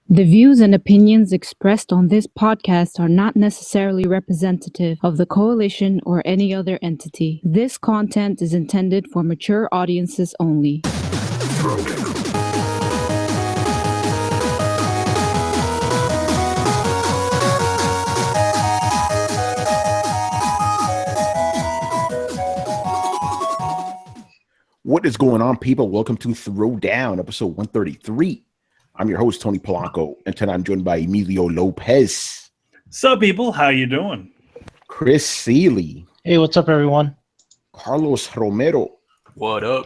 The views and opinions expressed on this podcast are not necessarily representative of the coalition or any other entity. This content is intended for mature audiences only. What is going on, people? Welcome to Throwdown, episode 133. I'm your host, Tony Polanco, and tonight I'm joined by Emilio Lopez. Sup, people? How you doing? Chris Seeley. Hey, what's up, everyone? Carlos Romero. What up?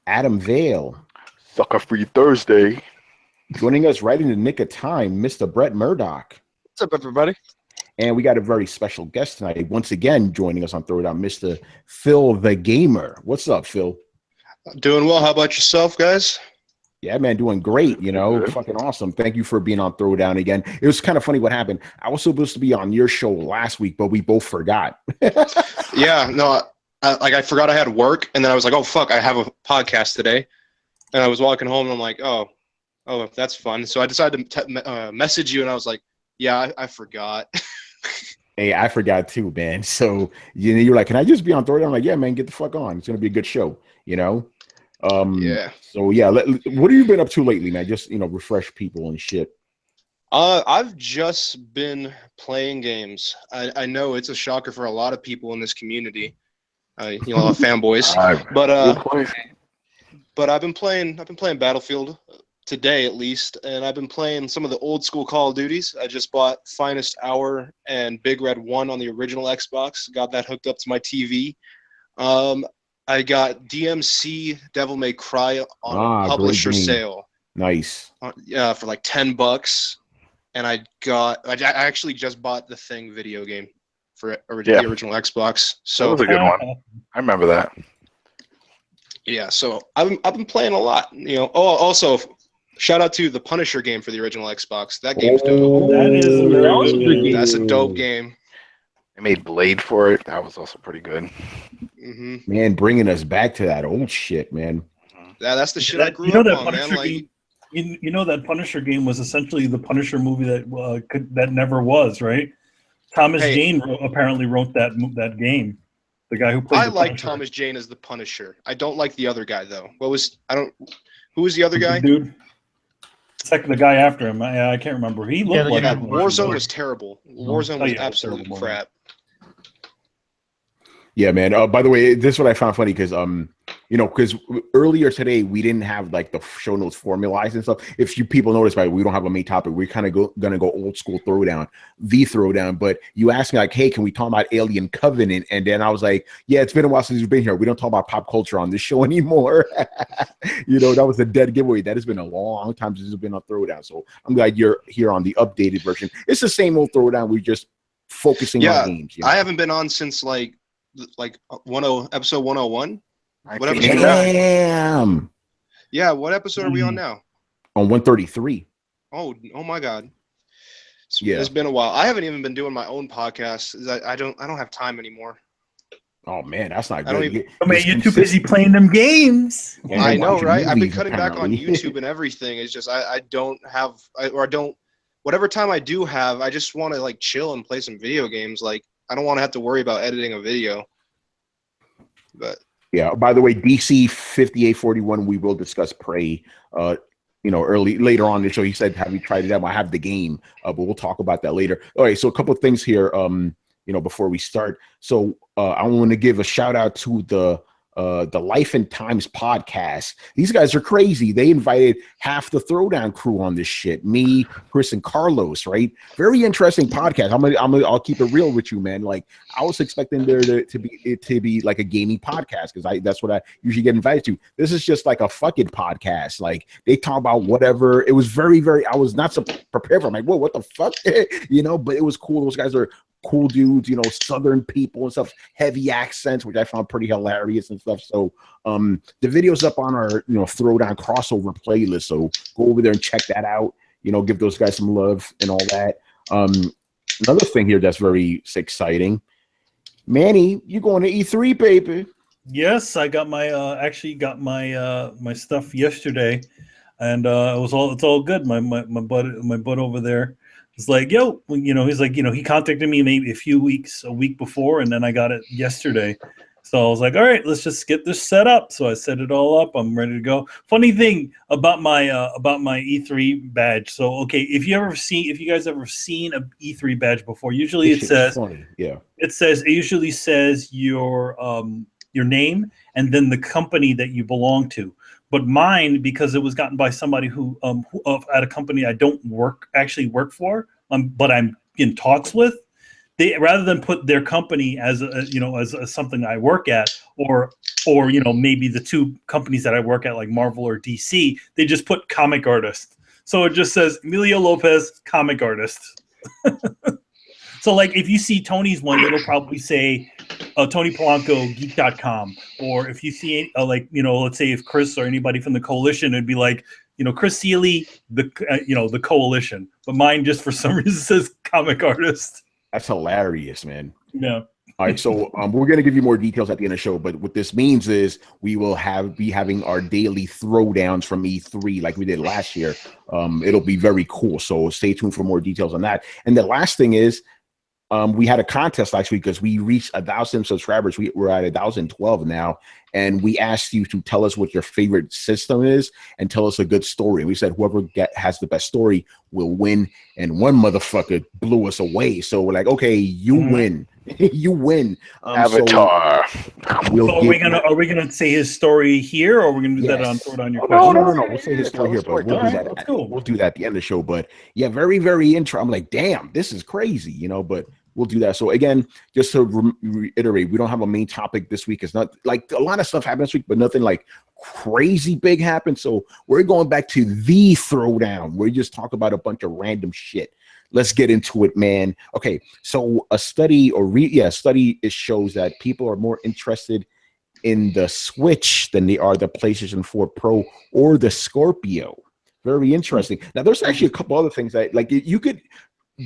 Adam Vale. Sucker Free Thursday. Joining us right in the nick of time, Mr. Brett Murdoch. What's up, everybody? And we got a very special guest tonight. Once again, joining us on Throwdown, Mr. Phil the Gamer. What's up, Phil? Doing well. How about yourself, guys? Yeah, man, doing great, fucking awesome. Thank you for being on Throwdown again. It was kind of funny what happened. I was supposed to be on your show last week, but we both forgot. Yeah, no, I forgot I had work, and then I was like, oh, fuck, I have a podcast today. And I was walking home, and I'm like, oh, that's fun. So I decided to message you, and I was like, yeah, I forgot. Hey, I forgot too, man. So you're like, can I just be on Throwdown? I'm like, yeah, man, get the fuck on. It's going to be a good show, Yeah. So yeah, what have you been up to lately, man? Just refresh people and shit. I've just been playing games. I know it's a shocker for a lot of people in this community, fanboys. But I've been playing Battlefield today at least, and I've been playing some of the old school Call of Duties. I just bought Finest Hour and Big Red 1 on the original Xbox. Got that hooked up to my TV. I got DMC Devil May Cry on publisher sale. Nice. For like $10, and I actually just bought the Thing video game for the original Xbox. So that was a good one. I remember that. Yeah, so I've been playing a lot. Also shout out to the Punisher game for the original Xbox. That game's dope. That's a dope game. They made Blade for it. That was also pretty good. Mm-hmm. Man, bringing us back to that old shit, man. Yeah, that's the shit I grew up on, man. Like, that Punisher game was essentially the Punisher movie that never was, right? Thomas Jane apparently wrote that game. The guy who played. I like Thomas Jane as the Punisher. I don't like the other guy though. Who was the other guy? Dude. The guy after him. I can't remember. He looked like Warzone was terrible. Warzone was absolute crap. Yeah, man. By the way, this is what I found funny because because earlier today we didn't have like the show notes formalized and stuff. If you people notice, right, we don't have a main topic. We're kind of gonna go old school Throwdown, the Throwdown. But you asked me like, hey, can we talk about Alien Covenant? And then I was like, yeah, it's been a while since you've been here. We don't talk about pop culture on this show anymore. That was a dead giveaway. That has been a long time since it's been on Throwdown. So I'm glad you're here on the updated version. It's the same old Throwdown. We're just focusing on games. I haven't been on since like episode 101. What episode? Damn. Yeah, what episode are we on now? On 133. Oh my God. It's been a while. I haven't even been doing my own podcast. I don't have time anymore. Oh man, that's not good. You're too busy playing them games. Yeah, I know, right? I've been cutting back on YouTube and everything. It's just whatever time I do have, I just want to like chill and play some video games. Like I don't want to have to worry about editing a video. But yeah, by the way, DC 5841, we will discuss Prey later on in the show. He said, have you tried it out? I have the game, but we'll talk about that later. All right, so a couple of things here before we start. So I want to give a shout out to the Life and Times podcast. These guys are crazy. They invited half the Throwdown crew on this shit. Me, Chris, and Carlos. Right? Very interesting podcast. I'll keep it real with you, man. Like I was expecting there to be like a gaming podcast because that's what I usually get invited to. This is just like a fucking podcast. Like they talk about whatever. It was very, very. I was not so prepared for. I'm like, whoa, what the fuck? But it was cool. Those guys are cool dudes, Southern people and stuff, heavy accents, which I found pretty hilarious and stuff. So the video's up on our Throwdown crossover playlist. So go over there and check that out. Give those guys some love and all that. Another thing here that's very exciting, Manny, you going to E3, baby? Yes, I got my my stuff yesterday. and it's all good. My bud over there was like, yo, he's like, he contacted me maybe a week before, and then I got it yesterday. So I was like, all right, let's just get this set up. So I set it all up. I'm ready to go. Funny thing about my E3 badge. So okay, if you guys ever seen a E3 badge before, usually it says funny. Yeah. It usually says your name and then the company that you belong to. But mine, because it was gotten by somebody who at a company I don't actually work for, but I'm in talks with. They, rather than put their company as something I work at, or maybe the two companies that I work at like Marvel or DC, they just put comic artist. So it just says Emilio Lopez, comic artist. So like if you see Tony's one, it'll probably say Tony Polanco, geek.com. Or if you see let's say if Chris or anybody from the coalition, it'd be like, Chris Seeley, the coalition. But mine just for some reason says comic artist. That's hilarious, man. Yeah. All right, so we're going to give you more details at the end of the show, but what this means is we will be having our daily throwdowns from E3 like we did last year. It'll be very cool, so stay tuned for more details on that. And the last thing is we had a contest last week because we reached 1,000 subscribers. We're at 1,012 now, and we asked you to tell us what your favorite system is and tell us a good story. And we said whoever has the best story will win, and one motherfucker blew us away. So we're like, okay, you win. You win. Avatar. So are we gonna say his story here, or are we gonna do that on Throwdown Your question? No. We'll say his story here, but we'll do that. We'll do that at the end of the show. But yeah, very, very interesting. I'm like, damn, this is crazy, but we'll do that. So again, just to reiterate, we don't have a main topic this week. It's not like a lot of stuff happened this week, but nothing like crazy big happened. So we're going back to the Throwdown, where we just talk about a bunch of random shit. Let's get into it, man. Okay, so a study shows that people are more interested in the Switch than they are the PlayStation 4 Pro or the Scorpio. Very interesting. Now, there's actually a couple other things that, like, you could,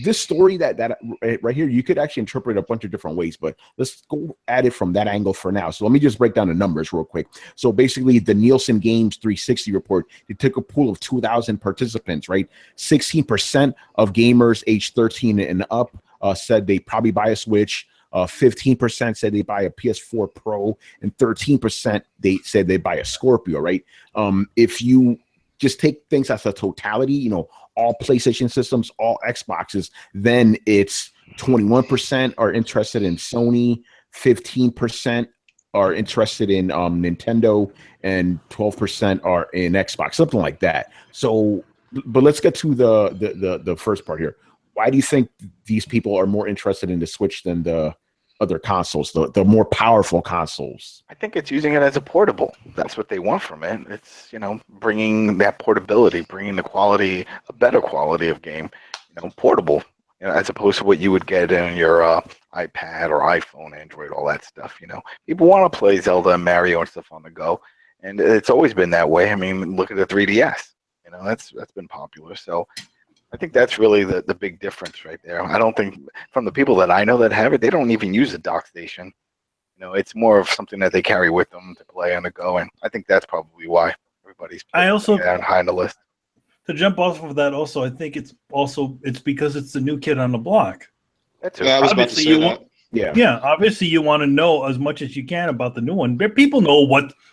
this story that right here, you could actually interpret a bunch of different ways, but let's go at it from that angle for now. So let me just break down the numbers real quick. So basically, the Nielsen Games 360 report, they took a pool of 2,000 participants, right? 16% of gamers aged 13 and up said they probably buy a Switch. 15% said they buy a PS4 Pro, and 13% they said they buy a Scorpio, right? If you just take things as a totality, all PlayStation systems, all Xboxes, then it's 21% are interested in Sony, 15% are interested in Nintendo, and 12% are in Xbox, something like that. So, but let's get to the first part here. Why do you think these people are more interested in the Switch than the other consoles, the more powerful consoles? I think it's using it as a portable. That's what they want from it. It's, bringing that portability, bringing the quality, a better quality of game, portable, as opposed to what you would get in your iPad or iPhone, Android, all that stuff. People want to play Zelda and Mario and stuff on the go, and it's always been that way. I mean, look at the 3DS. That's been popular. So I think that's really the big difference right there. I don't think, from the people that I know that have it, they don't even use a dock station. It's more of something that they carry with them to play on the go, and I think that's probably why everybody's high on the list. To jump off of that, also, I think it's because it's the new kid on the block. That's I was about to say that. Yeah. Obviously, you want to know as much as you can about the new one. But people know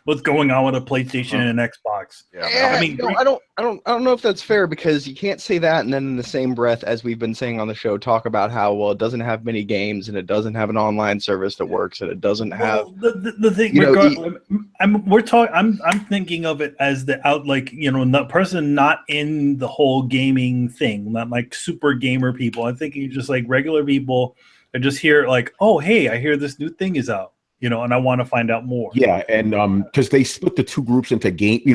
what's going on with a PlayStation and an Xbox. Yeah, I don't know if that's fair, because you can't say that and then in the same breath, as we've been saying on the show, talk about how it doesn't have many games and it doesn't have an online service that works and it doesn't have. The thing, I'm thinking of it as the person not in the whole gaming thing, not like super gamer people. I'm thinking just like regular people. I just hear like, oh, hey, I hear this new thing is out, and I want to find out more. Yeah, and because they split the two groups into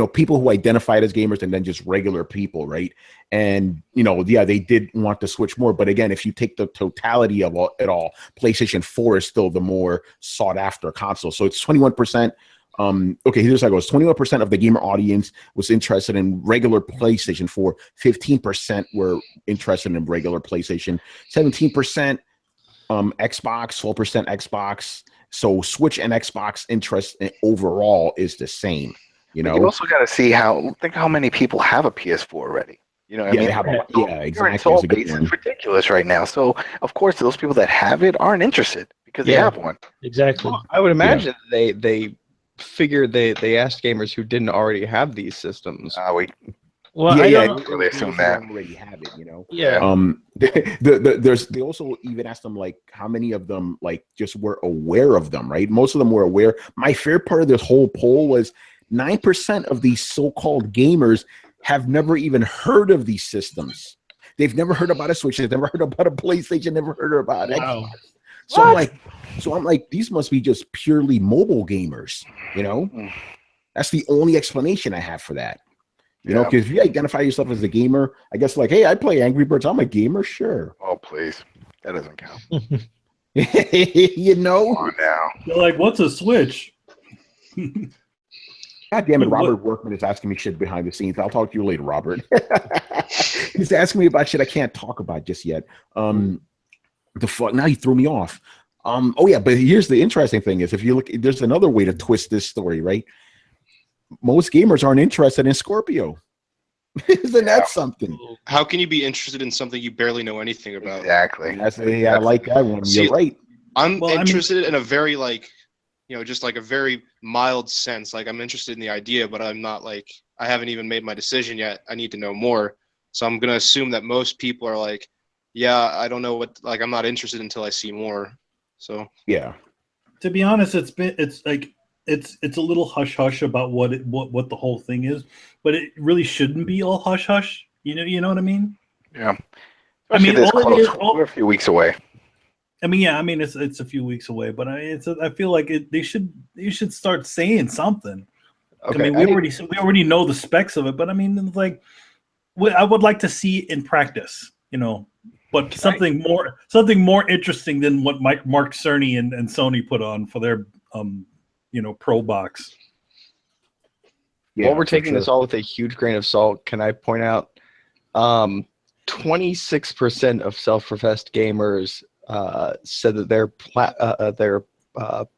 people who identified as gamers and then just regular people, right? And they did want to switch more, but again, if you take the totality of it all, PlayStation 4 is still the more sought after console. So it's 21%. Okay, here's how it goes. 21% of the gamer audience was interested in regular PlayStation 4. 15% were interested in regular PlayStation. 17%. Xbox, 12% Xbox. So Switch and Xbox interest overall is the same. You But know, you also got to see think how many people have a PS4 already. You know what yeah, I they mean? have, So yeah, your exactly. install That's a good base one. is ridiculous right now. So of course those people that have it aren't interested because they Yeah. have one. Exactly. Well, I would imagine they figured they asked gamers who didn't already have these systems. Well, Yeah, I yeah, don't. Really assume that. They already have it, you know. Yeah. They also even asked them like how many of them like just were aware of them, right? Most of them were aware. My favorite part of this whole poll was 9% of these so-called gamers have never even heard of these systems. They've never heard about a Switch. They've never heard about a PlayStation. Never heard about Wow. Xbox. So I'm like, these must be just purely mobile gamers. You know, that's the only explanation I have for that. You know, because if you identify yourself as a gamer, I guess like, hey, I play Angry Birds. I'm a gamer, sure. Oh please, that doesn't count. You know, Come on now. They're like, what's a Switch? God damn it, Robert Workman is asking me shit behind the scenes. I'll talk to you later, Robert. He's asking me about shit I can't talk about just yet. The fuck, now you threw me off. Oh yeah, but here's the interesting thing is if you look, there's another way to twist this story, right? Most gamers aren't interested in Scorpio. Isn't that something? How can you be interested in something you barely know anything about? Exactly. I like that one. See, You're right. I'm interested in a very just like a very mild sense. Like I'm interested in the idea, but I'm not like I haven't even made my decision yet. I need to know more. So I'm gonna assume that most people are like, yeah, I don't know what. Like I'm not interested until I see more. So yeah. To be honest, it's a little hush hush about what the whole thing is, but it really shouldn't be all hush hush. You know what I mean? Yeah. I mean, we're a few weeks away. I mean, yeah, I mean it's a few weeks away, but I feel like they should start saying something. Okay, I mean, we already know the specs of it, but I mean, it's like I would like to see it in practice, but something more interesting than what Mark Cerny and Sony put on for their Pro box. Yeah, While we're taking this all with a huge grain of salt, can I point out 26% of self-professed gamers said that their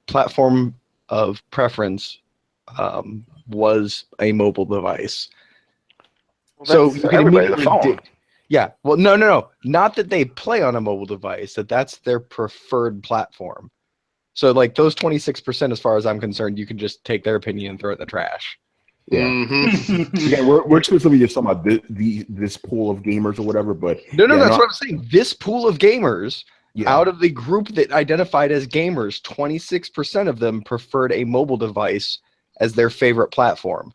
platform of preference was a mobile device. Well, So you can everybody, the immediately phone. yeah. Well, no. Not that they play on a mobile device. That's their preferred platform. So like those 26%, as far as I'm concerned, you can just take their opinion and throw it in the trash. Yeah. Yeah, we're exclusively just talking about this pool of gamers or whatever, but No, that's what I'm saying. This pool of gamers, yeah. out of the group that identified as gamers, 26% of them preferred a mobile device as their favorite platform.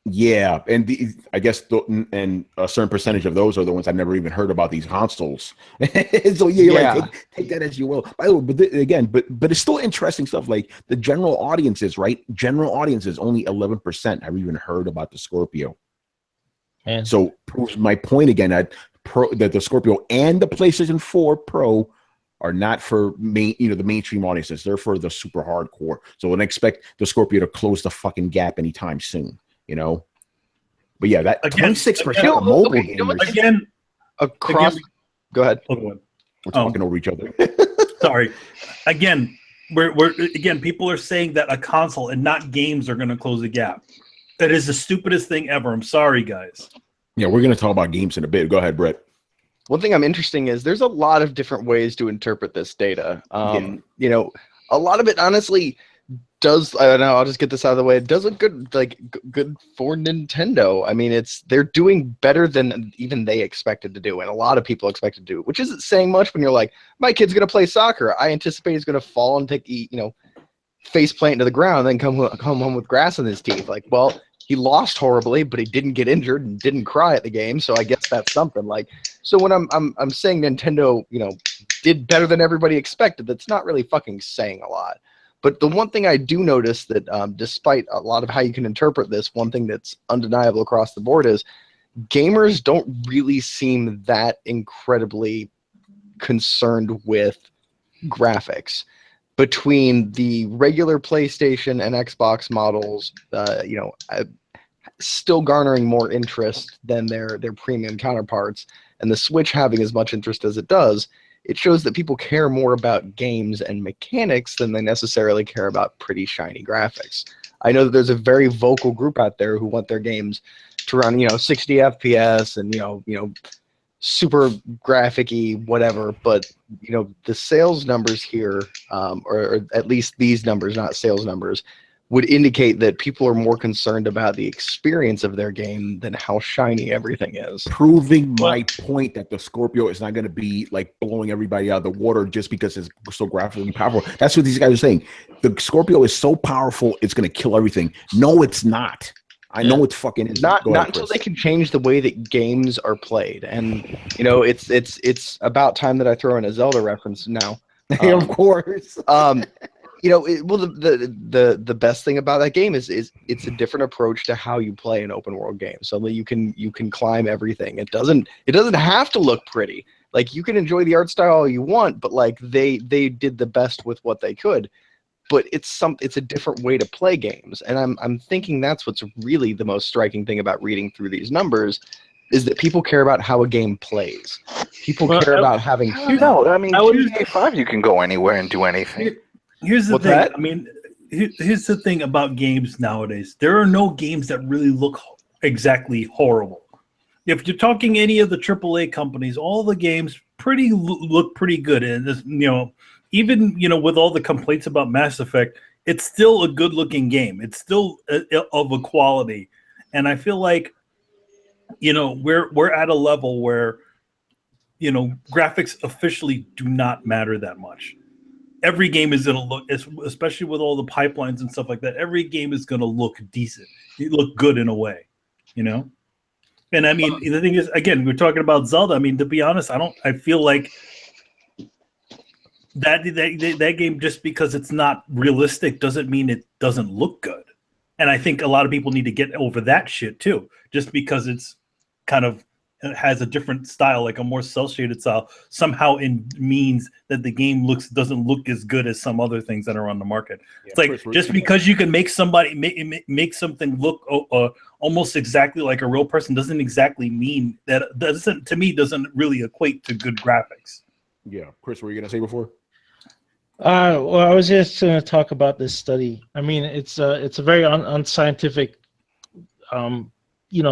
Yeah, and I guess and a certain percentage of those are the ones I've never even heard about these consoles. So yeah. Like, take that as you will. By the way, but it's still interesting stuff. Like the general audiences, right? General audiences, only 11% have even heard about the Scorpio. Man. So proves my point again that the Scorpio and the PlayStation 4 Pro are not for the mainstream audiences. They're for the super hardcore. So don't expect the Scorpio to close the fucking gap anytime soon. But yeah, that 26% of mobile gamers again across. Go ahead. we're talking over each other. Sorry. Again, we're people are saying that a console and not games are going to close the gap. That is the stupidest thing ever. I'm sorry, guys. Yeah, we're going to talk about games in a bit. Go ahead, Brett. One thing I'm interesting is there's a lot of different ways to interpret this data. A lot of it honestly does. I don't know. I'll just get this out of the way. It does look good, good for Nintendo. I mean, they're doing better than even they expected to do, and a lot of people expected to do, which isn't saying much when you're like, my kid's gonna play soccer. I anticipate he's gonna fall and face plant into the ground, and then come home with grass in his teeth. Like, well, he lost horribly, but he didn't get injured and didn't cry at the game, so I guess that's something. Like, so when I'm saying Nintendo, did better than everybody expected, that's not really fucking saying a lot. But the one thing I do notice that despite a lot of how you can interpret this, one thing that's undeniable across the board is gamers don't really seem that incredibly concerned with graphics. Between the regular PlayStation and Xbox models, still garnering more interest than their premium counterparts, and the Switch having as much interest as it does, it shows that people care more about games and mechanics than they necessarily care about pretty shiny graphics. I know that there's a very vocal group out there who want their games to run, 60 FPS and super graphic-y, whatever. But the sales numbers here, or at least these numbers, not sales numbers, would indicate that people are more concerned about the experience of their game than how shiny everything is. Proving my point that the Scorpio is not going to be like blowing everybody out of the water just because it's so graphically powerful. That's what these guys are saying. The Scorpio is so powerful, it's going to kill everything. No, it's not. I know it's fucking is. Not until they can change the way that games are played. And it's about time that I throw in a Zelda reference now. Of course. The best thing about that game is it's a different approach to how you play an open world game. So that you can climb everything. It doesn't have to look pretty. Like, you can enjoy the art style all you want, but like they did the best with what they could. But it's a different way to play games, and I'm thinking that's what's really the most striking thing about reading through these numbers, is that people care about how a game plays. People care about having. No, I mean, GTA 5, you can go anywhere and do anything. Here's the What's thing. that? I mean, here's the thing about games nowadays. There are no games that really look exactly horrible. If you're talking any of the AAA companies, all the games look pretty good, and this, even with all the complaints about Mass Effect, it's still a good-looking game. It's still of a quality, and I feel like we're at a level where graphics officially do not matter that much. Every game is going to look, especially with all the pipelines and stuff like that, every game is going to look decent. It look good in a way, And I mean, the thing is, again, we're talking about Zelda. I mean, to be honest, I feel like that game, just because it's not realistic doesn't mean it doesn't look good. And I think a lot of people need to get over that shit too. Just because it's kind of has a different style, like a more cel-shaded style, somehow means that the game doesn't look as good as some other things that are on the market. Yeah, it's like, just because you can make somebody make something look almost exactly like a real person doesn't exactly mean that doesn't really equate to good graphics. Yeah, Chris, what were you gonna say before? Well, I was just going to talk about this study. I mean, it's a very unscientific,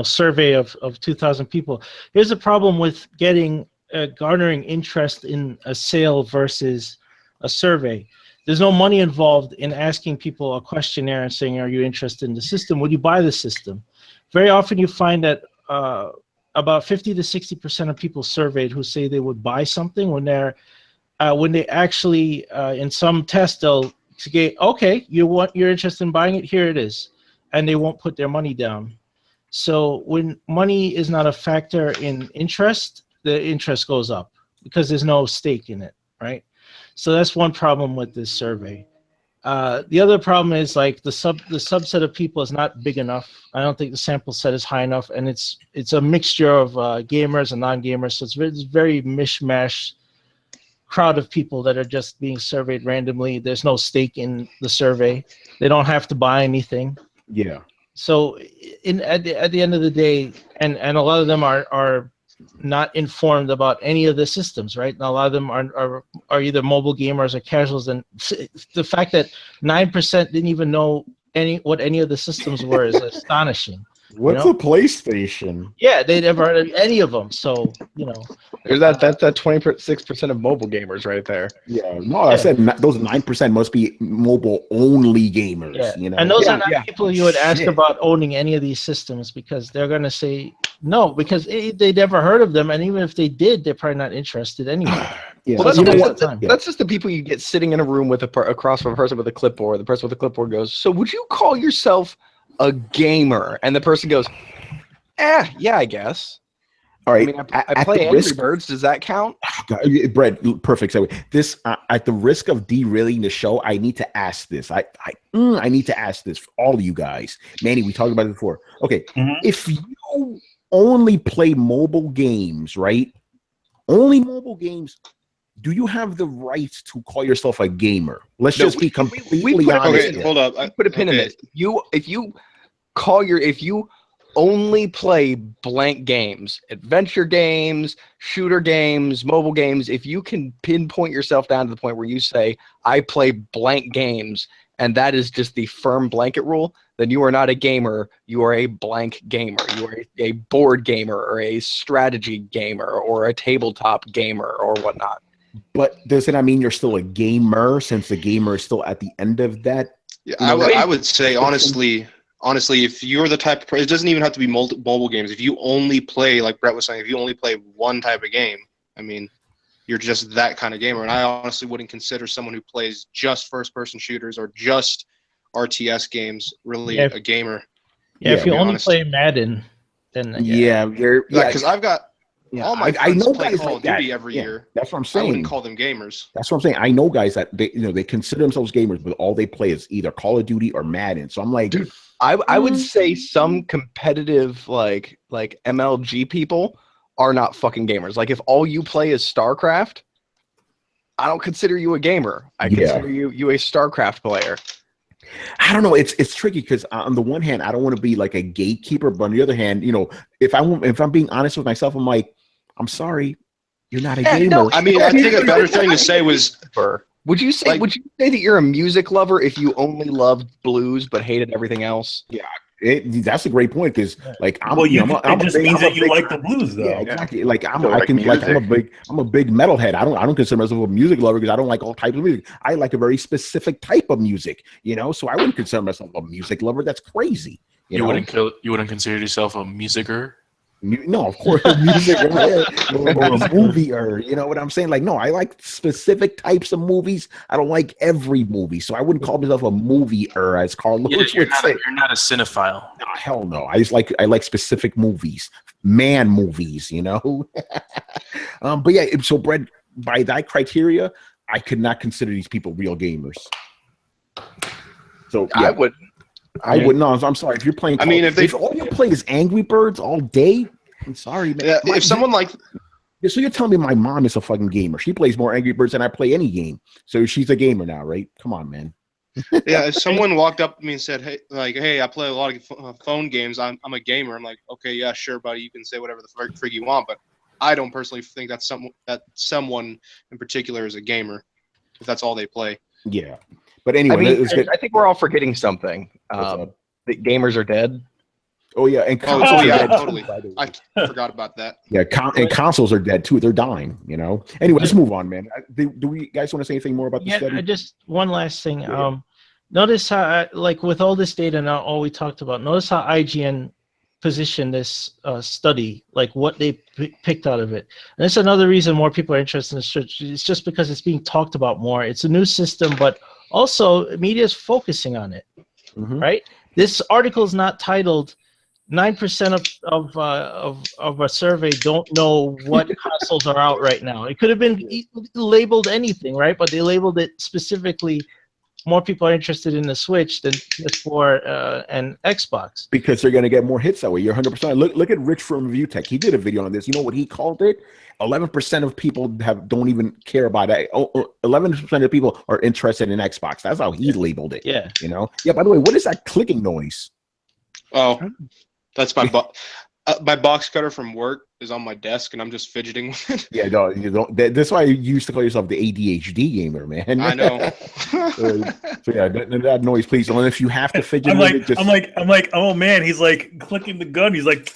survey of 2,000 people. Here's the problem with garnering interest in a sale versus a survey. There's no money involved in asking people a questionnaire and saying, "Are you interested in the system? Would you buy the system?" Very often, you find that about 50 to 60% of people surveyed who say they would buy something when they actually, in some tests, they'll say, "Okay, you're interested in buying it, here it is," and they won't put their money down. So when money is not a factor in interest, the interest goes up because there's no stake in it, right? So that's one problem with this survey. The other problem is, like, the subset of people is not big enough. I don't think the sample set is high enough, and it's a mixture of gamers and non-gamers, so it's very mishmash crowd of people that are just being surveyed randomly. There's no stake in the survey. They don't have to buy anything. Yeah. So at the end of the day, and a lot of them are not informed about any of the systems, right? And a lot of them are either mobile gamers or casuals. And the fact that 9% didn't even know what any of the systems were is astonishing. What's a PlayStation? Yeah, they never heard of any of them. So there's that's that 26% of mobile gamers right there. Yeah, no, I said those 9% must be mobile only gamers. Yeah. And those are not people you would ask about owning any of these systems, because they're going to say no, because they never heard of them, and even if they did, they're probably not interested anyway. Yeah. Well, that's just the people you get sitting in a room with across from a person with a clipboard. The person with the clipboard goes, "So would you call yourself a gamer?" And the person goes, "Yeah, I guess." All right. I mean, I play Angry Birds. Does that count? Brett, perfect. So this, at the risk of derailing the show, I need to ask this. I need to ask this for all of you guys. Manny, we talked about it before. Okay, if you only play mobile games, right? Only mobile games. Do you have the right to call yourself a gamer? Let's just be completely honest. Okay, hold up. Put a pin in this. If you only play blank games, adventure games, shooter games, mobile games, if you can pinpoint yourself down to the point where you say, "I play blank games," and that is just the firm blanket rule, then you are not a gamer. You are a blank gamer. You are a board gamer or a strategy gamer or a tabletop gamer or whatnot. But doesn't that mean you're still a gamer, since the gamer is still at the end of that? Yeah, I would say honestly, if you're the type of person, it doesn't even have to be mobile games. If you only play, like Brett was saying, if you only play one type of game, I mean, you're just that kind of gamer. And I honestly wouldn't consider someone who plays just first-person shooters or just RTS games really a gamer. Yeah, if you only play Madden, then because I've got all my friends know play guys Call like of that. Duty every year. That's what I'm saying. I wouldn't call them gamers. That's what I'm saying. I know guys that they consider themselves gamers, but all they play is either Call of Duty or Madden. So I'm like, dude, I would say some competitive like MLG people are not fucking gamers. Like if all you play is StarCraft, I don't consider you a gamer. I consider you a StarCraft player. I don't know. It's tricky because on the one hand, I don't want to be like a gatekeeper, but on the other hand, if I'm being honest with myself, I'm like, I'm sorry, you're not a gamer. No, I mean, I think a better thing to say was, would you say that you're a music lover if you only loved blues but hated everything else? Yeah. That's a great point because, like, it just means that you like the blues, though. Yeah, exactly. Like, I'm a big metalhead. I don't consider myself a music lover because I don't like all types of music. I like a very specific type of music, so I wouldn't consider myself a music lover. That's crazy. You wouldn't consider yourself a musicer? No, of course, music or a movie, or you know what I'm saying. Like, no, I like specific types of movies. I don't like every movie, so I wouldn't call myself a movie-er, as Carl Lewis would say. You're not a cinephile. No, hell no. I like specific movies, man movies. But yeah. So, Brett, by that criteria, I could not consider these people real gamers. So yeah. I wouldn't. No, I'm sorry. If you're playing, if all you play is Angry Birds all day, I'm sorry, man. Yeah, if someone like, so you're telling me my mom is a fucking gamer? She plays more Angry Birds than I play any game, so she's a gamer now, right? Come on, man. Yeah, if someone walked up to me and said, "Hey, I play a lot of phone games. I'm a gamer." I'm like, "Okay, yeah, sure, buddy. You can say whatever the frig you want, but I don't personally think that someone in particular is a gamer if that's all they play." Yeah. But anyway, I think we're all forgetting something. The gamers are dead. Oh yeah, and consoles are dead totally. I forgot about that. Yeah, and consoles are dead too. They're dying. Anyway, let's move on, man. Do we guys want to say anything more about the study? Just one last thing. Yeah. Notice how, with all this data now, all we talked about. Notice how IGN positioned this study, like what they picked out of it. And that's another reason more people are interested in this. It's just because it's being talked about more. It's a new system, but also media is focusing on it, right? This article is not titled 9% of a survey don't know what consoles are out right now. It could have been labeled anything, right? But they labeled it specifically. More people are interested in the Switch than PS4 and Xbox. Because they're going to get more hits that way. You're 100%. Look at Rich from Review Tech. He did a video on this. You know what he called it? 11% of people don't even care about that. 11% of people are interested in Xbox. That's how he labeled it. Yeah. Yeah. By the way, what is that clicking noise? Oh, that's my my box cutter from work is on my desk, and I'm just fidgeting with it. Yeah, no, you don't. That's why you used to call yourself the ADHD gamer, man. I know. so yeah, that noise, please. And if you have to fidget, I'm like, oh man, he's like clicking the gun. He's like,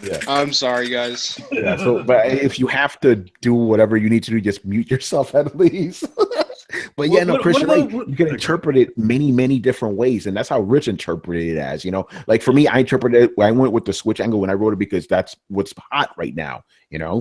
yeah. I'm sorry, guys. Yeah. So, but if you have to do whatever you need to do, just mute yourself at least. But yeah, Chris, you can interpret it many different ways, and that's how Rich interpreted it as. Like for me, I went with the Switch angle when I wrote it because that's what's hot right now. Yeah.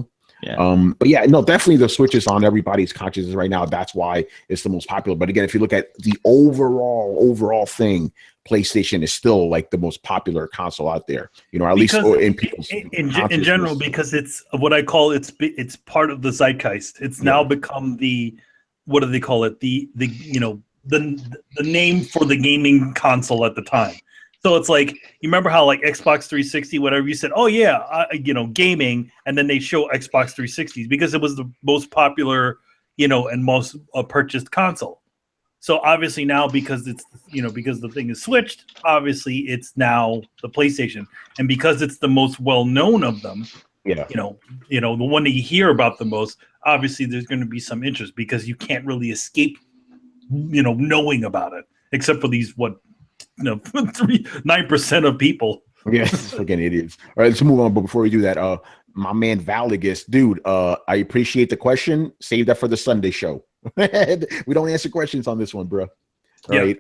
But yeah, no, definitely the Switch is on everybody's consciousness right now. That's why it's the most popular. But again, if you look at the overall thing, PlayStation is still like the most popular console out there. At least in people's in general, because it's what I call it's part of the zeitgeist. It's now become the, what do they call it? The name for the gaming console at the time. So it's like, you remember how like Xbox 360, whatever, you said, oh yeah, gaming, and then they show Xbox 360s because it was the most popular, and most purchased console. So obviously now, because it's, because the thing is switched, obviously it's now the PlayStation, and because it's the most well-known of them, the one that you hear about the most, obviously there's going to be some interest because you can't really escape, knowing about it. except for these 9% of people. Yes, fucking idiots. All right, let's move on. But before we do that, my man Valagus, dude, I appreciate the question. Save that for the Sunday show. We don't answer questions on this one, bro. All right.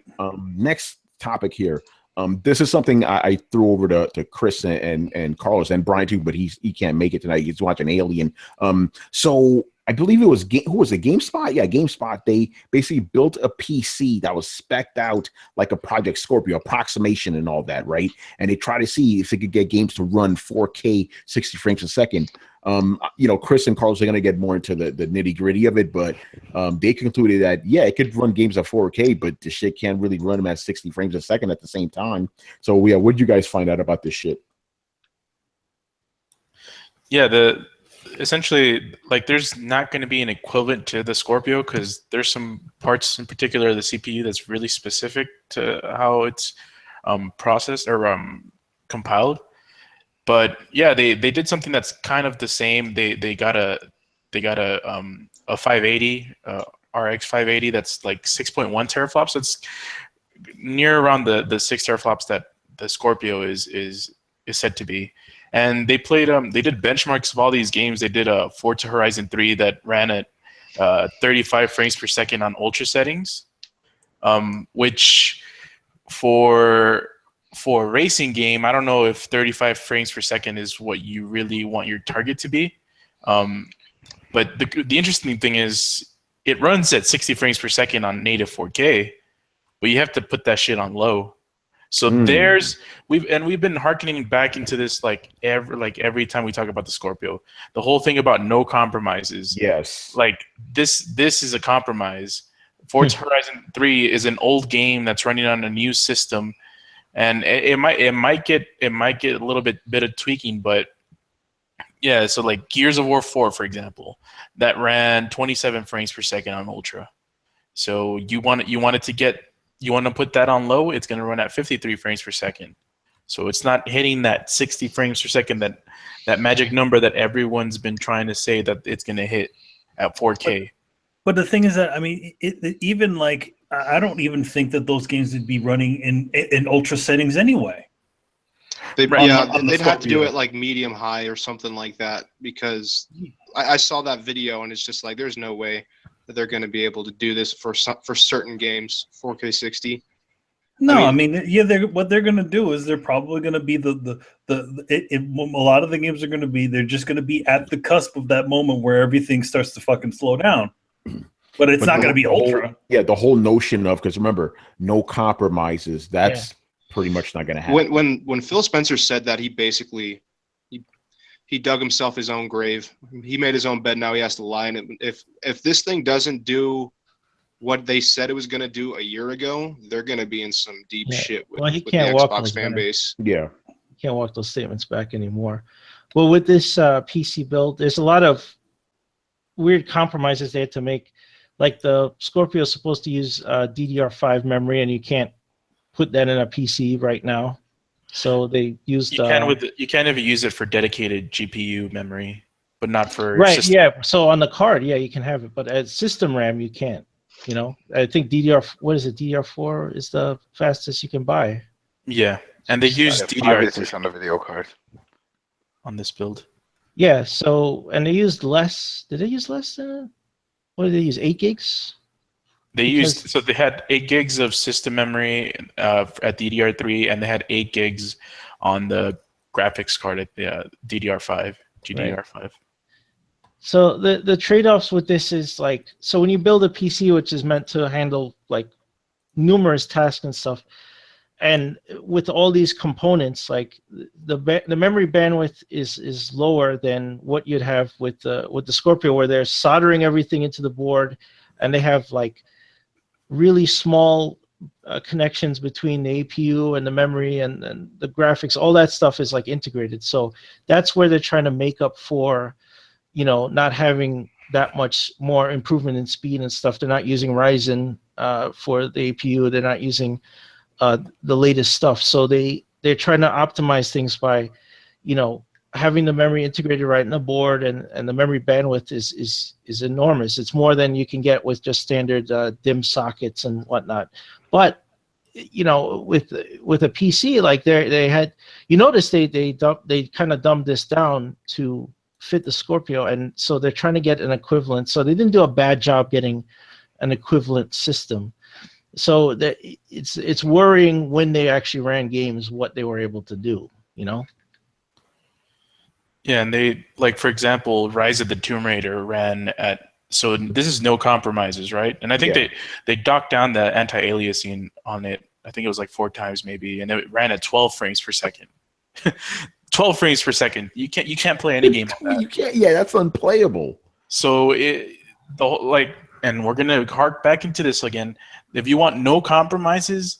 Next topic here. This is something I threw over to Chris and Carlos and Brian too, but he can't make it tonight. He's watching Alien. So I believe it was who was it? GameSpot? Yeah, GameSpot. They basically built a PC that was spec'd out like a Project Scorpio approximation and all that, right? And they try to see if they could get games to run 4K 60 frames a second. Chris and Carlos are going to get more into the nitty gritty of it, but they concluded that, yeah, it could run games at 4K, but the shit can't really run them at 60 frames a second at the same time. So, yeah, what did you guys find out about this shit? Yeah, essentially, like, there's not going to be an equivalent to the Scorpio because there's some parts in particular of the CPU that's really specific to how it's processed or compiled. But yeah, they did something that's kind of the same. They got a 580 RX 580 that's like 6.1 teraflops. So it's near around the 6 teraflops that the Scorpio is said to be. And they played they did benchmarks of all these games. They did a Forza Horizon 3 that ran at 35 frames per second on ultra settings, which for a racing game, I don't know if 35 frames per second is what you really want your target to be. But the interesting thing is it runs at 60 frames per second on native 4K, but you have to put that shit on low. So we've been hearkening back into this every time we talk about the Scorpio. The whole thing about no compromises. Yes. Like this is a compromise. Forza Horizon 3 is an old game that's running on a new system. And it might get a little bit of tweaking, but yeah. So like Gears of War 4, for example, that ran 27 frames per second on Ultra. So you want to put that on low, it's going to run at 53 frames per second. So it's not hitting that 60 frames per second that magic number that everyone's been trying to say that it's going to hit at 4K. But the thing is that, I mean, even like, I don't even think that those games would be running in ultra settings anyway. They'd have to do it like medium high or something like that, because I saw that video and it's just like there's no way that they're going to be able to do this for certain games 4K 60. No, I mean what they're going to do is they're probably going to be a lot of the games are going to be, they're just going to be at the cusp of that moment where everything starts to fucking slow down. But it's not going to be ultra. The whole notion of, because remember, no compromises. That's pretty much not going to happen. When Phil Spencer said that, he basically he dug himself his own grave. He made his own bed. Now he has to lie in it. If this thing doesn't do what they said it was going to do a year ago, they're going to be in some deep shit with the Xbox fan base. Yeah, he can't walk those statements back anymore. Well, with this PC build, there's a lot of weird compromises they had to make. Like the Scorpio is supposed to use DDR5 memory, and you can't put that in a PC right now. So they used. You can't even use it for dedicated GPU memory, but not for system. Yeah. So on the card, you can have it, but at system RAM you can't. You know, I think DDR4 is the fastest you can buy. Yeah, and they use DDR3 on the video card on this build. Yeah. So and they used less. Did they use less than? What did they use? 8 gigs? They had 8 gigs of system memory at DDR3, and they had 8 gigs on the graphics card at the DDR5, GDDR5. Right. So the trade-offs with this is like, so when you build a PC which is meant to handle like numerous tasks and stuff, and with all these components, like the memory bandwidth is lower than what you'd have with the Scorpio, where they're soldering everything into the board, and they have like really small connections between the APU and the memory and the graphics. All that stuff is like integrated. So that's where they're trying to make up for, not having that much more improvement in speed and stuff. They're not using Ryzen for the APU. They're not using the latest stuff. So they're trying to optimize things by, having the memory integrated right in the board, and the memory bandwidth is enormous. It's more than you can get with just standard DIMM sockets and whatnot. But you know, with a PC, like they had, you notice they kind of dumbed this down to fit the Scorpio, and so they're trying to get an equivalent. So they didn't do a bad job getting an equivalent system. So that it's worrying when they actually ran games what they were able to do, you know. Yeah, and they, like, for example, Rise of the Tomb Raider ran at, so this is no compromises, right? And I think they docked down the anti-aliasing on it. I think it was like 4 times maybe, and it ran at 12 frames per second. 12 frames per second. You can't play any game on that. You can't. Yeah, that's unplayable. So and we're gonna hark back into this again. If you want no compromises,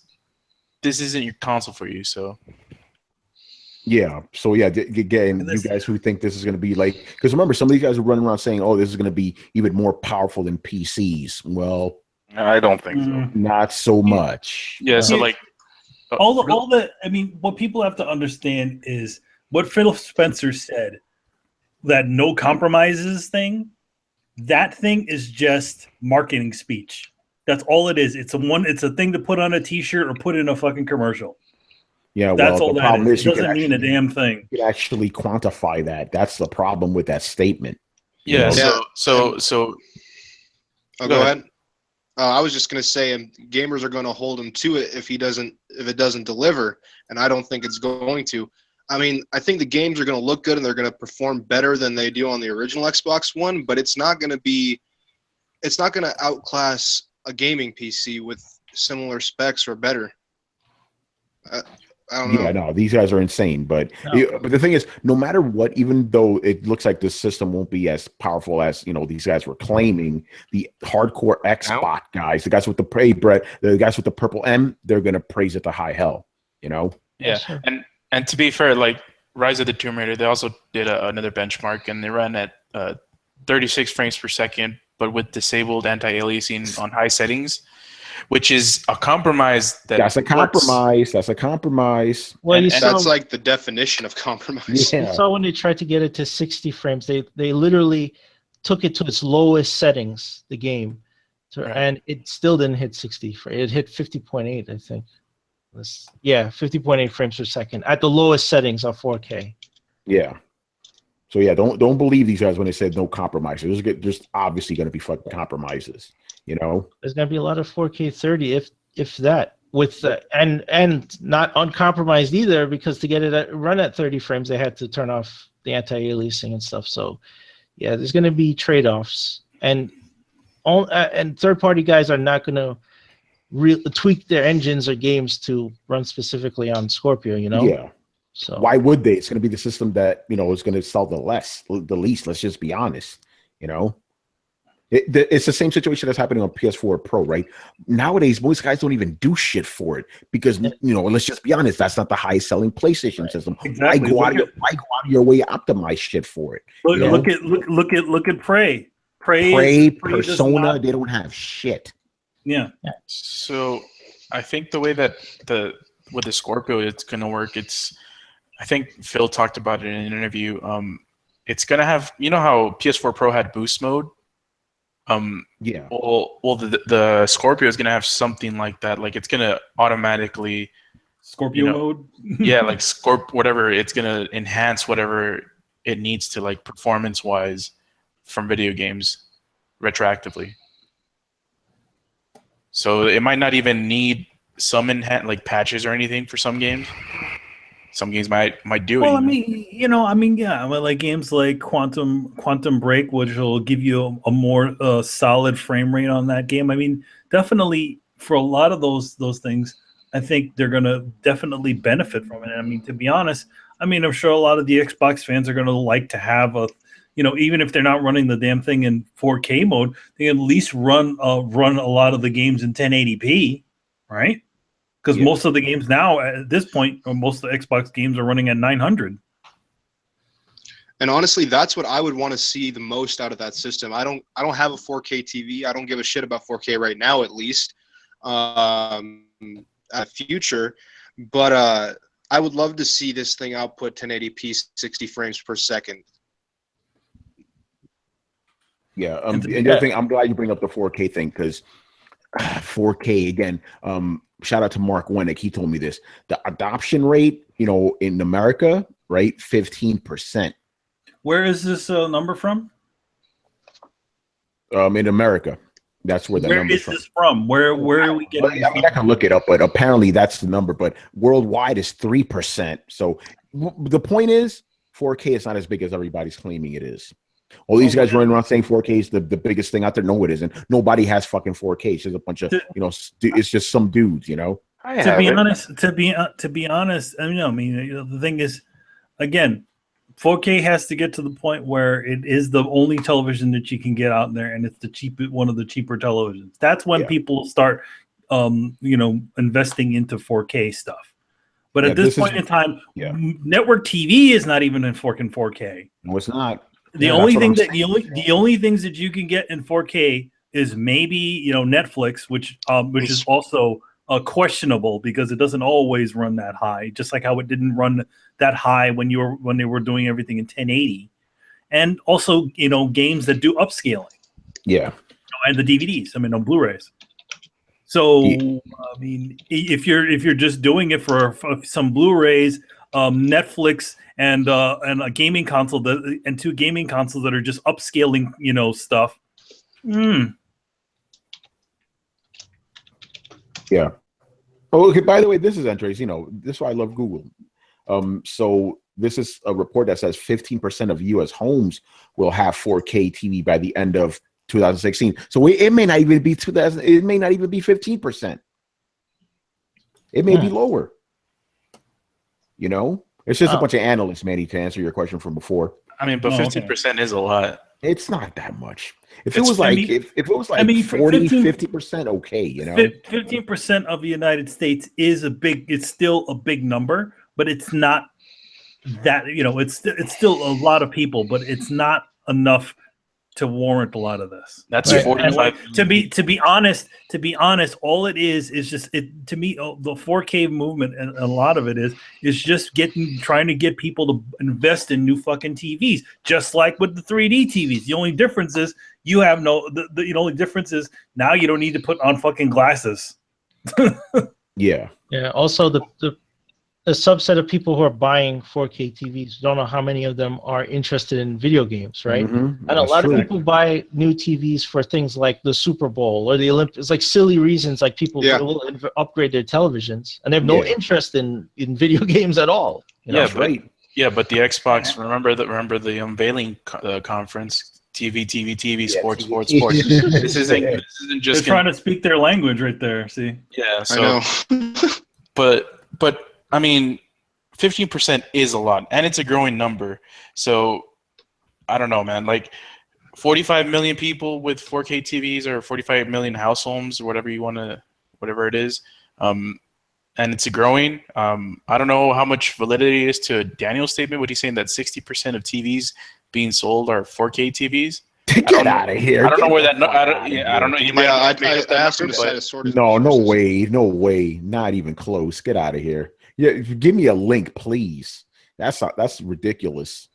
this isn't your console for you. So. Yeah. So yeah, again, you guys who think this is going to be like, because remember, some of these guys are running around saying, "Oh, this is going to be even more powerful than PCs." Well, I don't think so. Not so much. Yeah. So like, I mean, what people have to understand is what Phil Spencer said. That no compromises thing. That thing is just marketing speech. That's all it is. It's a thing to put on a T-shirt or put in a fucking commercial. Yeah, that's well, all the that problem is. is It doesn't mean a damn thing. You can actually quantify that. That's the problem with that statement. Yeah. Yeah. So. Oh, go ahead. I was just going to say, gamers are going to hold him to it if it doesn't deliver, and I don't think it's going to. I mean, I think the games are going to look good and they're going to perform better than they do on the original Xbox One, but it's not going to outclass a gaming PC with similar specs or better. I don't know. Yeah, no, these guys are insane. But but the thing is, no matter what, even though it looks like the system won't be as powerful as these guys were claiming, the hardcore Xbox guys, the guys with the guys with the purple M, they're gonna praise it to high hell. Yeah, sure. And to be fair, like Rise of the Tomb Raider, they also did another benchmark, and they ran at 36 frames per second, but with disabled anti-aliasing on high settings, which is a compromise. That's a compromise. That's a compromise. Well, that's like the definition of compromise. Yeah. You saw when they tried to get it to 60 frames, they literally took it to its lowest settings, the game, and it still didn't hit 60. It hit 50.8, I think. 50.8 frames per second at the lowest settings on 4K. Yeah. So yeah, don't believe these guys when they said no compromises. There's obviously going to be fucking compromises. There's going to be a lot of 4K 30, if that, with and not uncompromised either, because to get it run at 30 frames, they had to turn off the anti-aliasing and stuff. So yeah, there's going to be trade-offs, and third-party guys are not going to tweak their engines or games to run specifically on Scorpio, Yeah. So why would they? It's going to be the system that is going to sell the least. Let's just be honest. It's the same situation that's happening on PS4 Pro, right? Nowadays, most guys don't even do shit for it because let's just be honest. That's not the highest selling PlayStation system. Exactly. Why go out of your way to optimize shit for it? Look at Prey. Prey, Persona. They don't have shit. Yeah. So I think the way that with the Scorpio it's going to work, I think Phil talked about it in an interview. It's going to have, how PS4 Pro had boost mode? Yeah. Well, the Scorpio is going to have something like that. Like it's going to automatically Scorpio mode. Yeah, like whatever. It's going to enhance whatever it needs to, like performance wise, from video games retroactively. So it might not even need some like patches or anything for some games. Some games might do it. Well, yeah. Like games like Quantum Break, which will give you a more solid frame rate on that game. I mean, definitely for a lot of those things, I think they're gonna definitely benefit from it. I mean, to be honest, I'm sure a lot of the Xbox fans are gonna like to have even if they're not running the damn thing in 4K mode, they can at least run a lot of the games in 1080p, right? Because most of the games now at this point, or most of the Xbox games are running at 900. And honestly, that's what I would want to see the most out of that system. I don't have a 4K TV. I don't give a shit about 4K right now, at least. Future, but I would love to see this thing output 1080p 60 frames per second. Yeah, and the other thing, I'm glad you bring up the 4K thing, because 4K again. shout out to Mark Wennick. He told me this. The adoption rate, in America, right, 15%. Where is this number from? In America. That's where the Where number's is this from? Where are we getting? I mean, I can look it up, but apparently that's the number. But worldwide is 3%. So the point is, 4K is not as big as everybody's claiming it is. All these guys running around saying 4K is the biggest thing out there. No, it isn't. Nobody has fucking 4K. It's just a bunch of it's just some dudes. To be honest, the thing is, again, 4K has to get to the point where it is the only television that you can get out there, and it's one of the cheaper televisions. That's when people start, investing into 4K stuff. But at this point in time, network TV is not even in fucking 4K. No, it's not. The only things that you can get in 4K is maybe Netflix, which is also questionable because it doesn't always run that high, just like how it didn't run that high when they were doing everything in 1080, and also games that do upscaling. Yeah, and the DVDs. On Blu-rays. So if you're just doing it for some Blu-rays, Netflix, and a gaming console and two gaming consoles that are just upscaling stuff. Yeah. Oh, okay. By the way, this is Andres. This is why I love Google. So this is a report that says 15% of U.S. homes will have 4K TV by the end of 2016. So it may not even be 2000. It may not even be 15%. It may be lower. It's just a bunch of analysts, Manny, to answer your question from before. But 15% is a lot. It's not that much. If it was like 40, 50%, okay, 15% of the United States is it's still a big number, but it's not that, it's still a lot of people, but it's not enough to warrant a lot of this. That's 45. To be honest, all it is just to me, the 4K movement, and a lot of it is just trying to get people to invest in new fucking TVs, just like with the 3D TVs. The only difference is the only difference is now you don't need to put on fucking glasses. Yeah. Also, the subset of people who are buying 4K TVs, don't know how many of them are interested in video games, right? Mm-hmm. And a lot of people buy new TVs for things like the Super Bowl or the Olympics, like silly reasons, like people will upgrade their televisions, and they have no interest in video games at all. But the Xbox, remember the unveiling conference. TV, sports. This isn't just. They're trying to speak their language right there. See. Yeah. So. but 15% is a lot, and it's a growing number. So I don't know, man. Like 45 million people with 4K TVs, or 45 million households, or whatever it is. And it's a growing. I don't know how much validity is to Daniel's statement. What he's saying that 60% of TVs being sold are 4K TVs. Get out of here! I don't know where that. I don't know. He might. I asked him to cite a sort of. No way, not even close. Get out of here! Yeah, give me a link, please. That's ridiculous.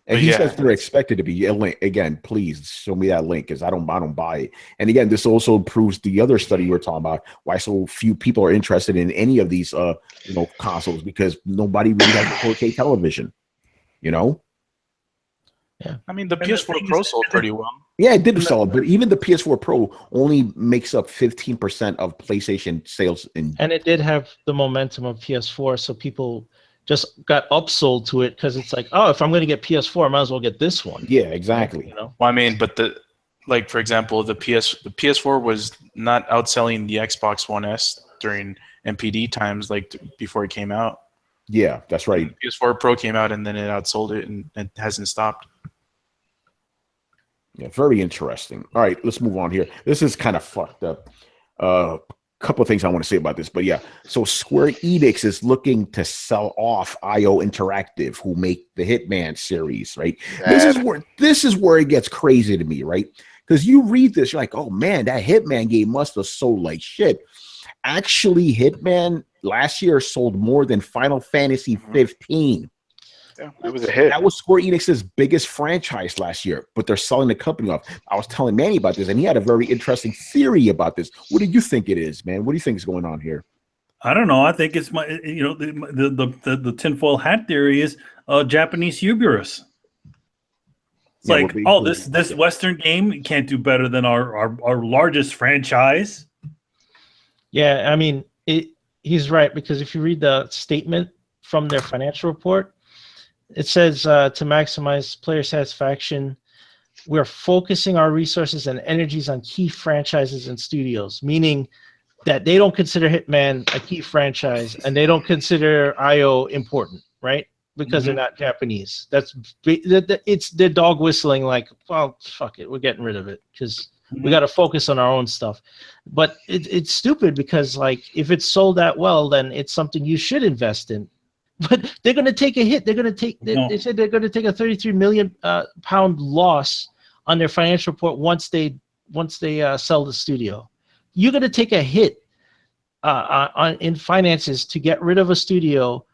And he says they're expected to be a link again. Please show me that link, because I don't buy it. And again, this also proves the other study you were talking about, why so few people are interested in any of these consoles, because nobody really has a 4K television. Yeah, the PS4 Pro sold pretty well. Yeah, it did sell, but even the PS4 Pro only makes up 15% of PlayStation sales. And it did have the momentum of PS4, so people just got upsold to it because it's like, oh, if I'm going to get PS4, I might as well get this one. Yeah, exactly. But for example, the PS4 was not outselling the Xbox One S during MPD times, before it came out. Yeah, that's right. The PS4 Pro came out, and then it outsold it, and it hasn't stopped. Yeah, very interesting. All right, let's move on here. This is kind of fucked up. Couple of things I want to say about this, but yeah. So Square-Enix is looking to sell off IO Interactive, who make the Hitman series, right? This is where it gets crazy to me, right? Because you read this, you're like, oh man, that Hitman game must have sold like shit. Actually, Hitman last year sold more than Final Fantasy 15. Yeah, it was a hit. That was Square Enix's biggest franchise last year, but they're selling the company off. I was telling Manny about this, and he had a very interesting theory about this. What do you think it is, man? What do you think is going on here? I don't know. I think it's the tinfoil hat theory is Japanese hubris. It's like, this Western game can't do better than our largest franchise. Yeah, I mean, he's right, because if you read the statement from their financial report, it says to maximize player satisfaction, we're focusing our resources and energies on key franchises and studios, meaning that they don't consider Hitman a key franchise and they don't consider IO important, right? Because they're not Japanese. It's their dog whistling like, well, fuck it, we're getting rid of it because we got to focus on our own stuff. But it's stupid because, like, if it's sold that well, then it's something you should invest in. But they're going to take a hit. They're going to take. They said they're going to take a 33 million pound loss on their financial report once they sell the studio. You're going to take a hit in finances to get rid of a studio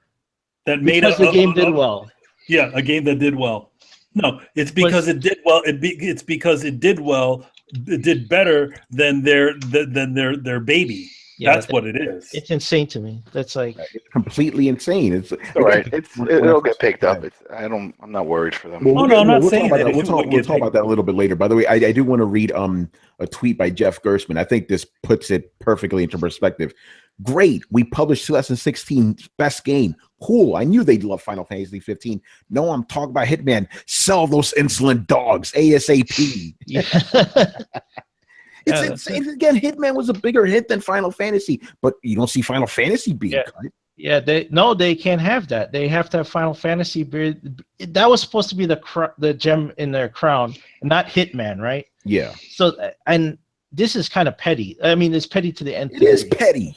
that made because the game did well. Yeah, a game that did well. No, it's because it did well. It's because it did well. It did better than their baby. Yeah, that's what it is. It's insane to me. That's like it's completely insane. It's all right. It'll get picked up. I'm not worried for them. Well, I'm not saying that. We'll talk about that a little bit later. By the way, I do want to read a tweet by Jeff Gerstmann. I think this puts it perfectly into perspective. Great. We published 2016's best game. Cool. I knew they'd love Final Fantasy 15. No, I'm talking about Hitman. Sell those insolent dogs ASAP. Yeah. It's insane. Again, Hitman was a bigger hit than Final Fantasy, but you don't see Final Fantasy being cut. Yeah, they can't have that. They have to have Final Fantasy. That was supposed to be the gem in their crown, not Hitman, right? Yeah. So, and this is kind of petty. I mean, it's petty to the end. It is petty.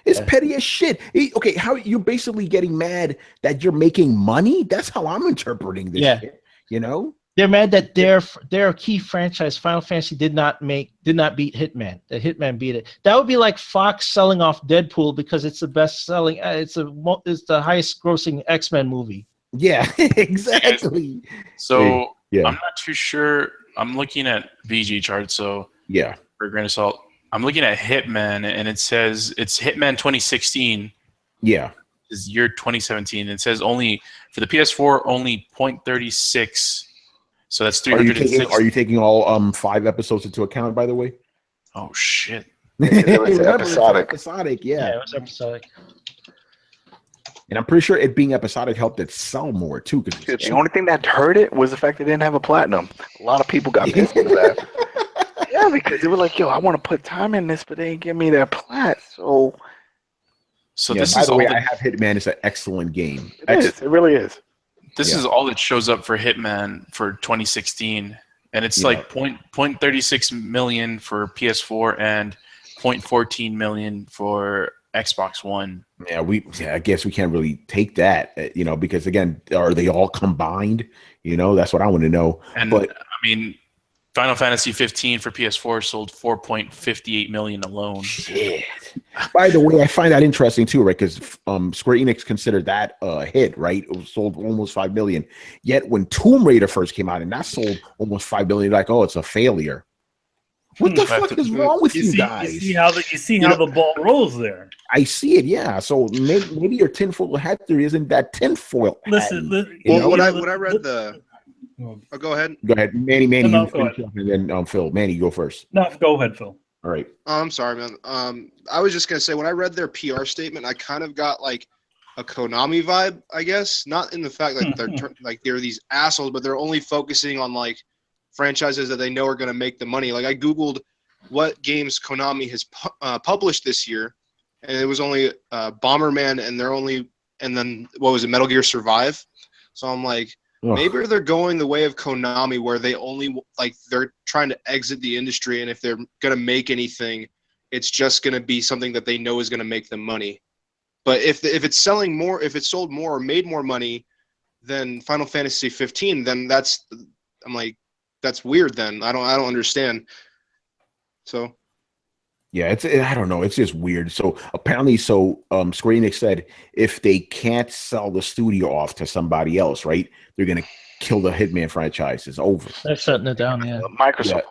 It's petty as shit. Okay, how you're basically getting mad that you're making money? That's how I'm interpreting this shit, you know? They're mad that their key franchise, Final Fantasy, did not beat Hitman. The Hitman beat it. That would be like Fox selling off Deadpool because it's the best selling. It's the highest grossing X-Men movie. Yeah, exactly. So I'm not too sure. I'm looking at VG charts. So for a grain of salt, I'm looking at Hitman, and it says it's Hitman 2016. Yeah, is year 2017. It says only for the PS4 only 0.36. So that's 306. Are you taking all 5 episodes into account, by the way? Oh shit! It was episodic. Episodic, yeah, it was episodic. And I'm pretty sure it being episodic helped it sell more too. Because the only thing that hurt it was the fact they didn't have a platinum. A lot of people got pissed at that. Yeah, because they were like, "Yo, I want to put time in this, but they ain't give me that plat." So this by is the way, I have Hitman. It's an excellent game. It really is. This is all that shows up for Hitman for 2016, and it's like 0.36 million for PS4 and 0.14 million for Xbox One. Yeah, I guess we can't really take that, because again, are they all combined? That's what I want to know. But I mean, Final Fantasy 15 for PS4 sold 4.58 million alone. Shit. By the way, I find that interesting too, right? Because Square Enix considered that a hit, right? It was sold almost 5 million. Yet when Tomb Raider first came out and that sold almost 5 million, like, oh, it's a failure. What the fuck is wrong with you guys? You see how the ball rolls there. I see it, yeah. So maybe your tinfoil hat theory isn't that tinfoil. Listen, when I read the. Oh, go ahead. Go ahead, Manny. No, you finish up, and then Phil. Manny, go first. No, go ahead, Phil. All right. I'm sorry, man. I was just gonna say when I read their PR statement, I kind of got like a Konami vibe, I guess. Not in the fact that they're these assholes, but they're only focusing on like franchises that they know are gonna make the money. Like I googled what games Konami has published this year, and it was only Bomberman, and then what was it, Metal Gear Survive. So I'm like. Maybe they're going the way of Konami, where they only they're trying to exit the industry, and if they're gonna make anything, it's just gonna be something that they know is gonna make them money. But if it's selling more, if it sold more or made more money than Final Fantasy 15, then that's weird. Then I don't understand. So Yeah, I don't know. It's just weird. So apparently, Square Enix said if they can't sell the studio off to somebody else, right, they're gonna kill the Hitman franchise. It's over. They're shutting it down. Yeah. Microsoft.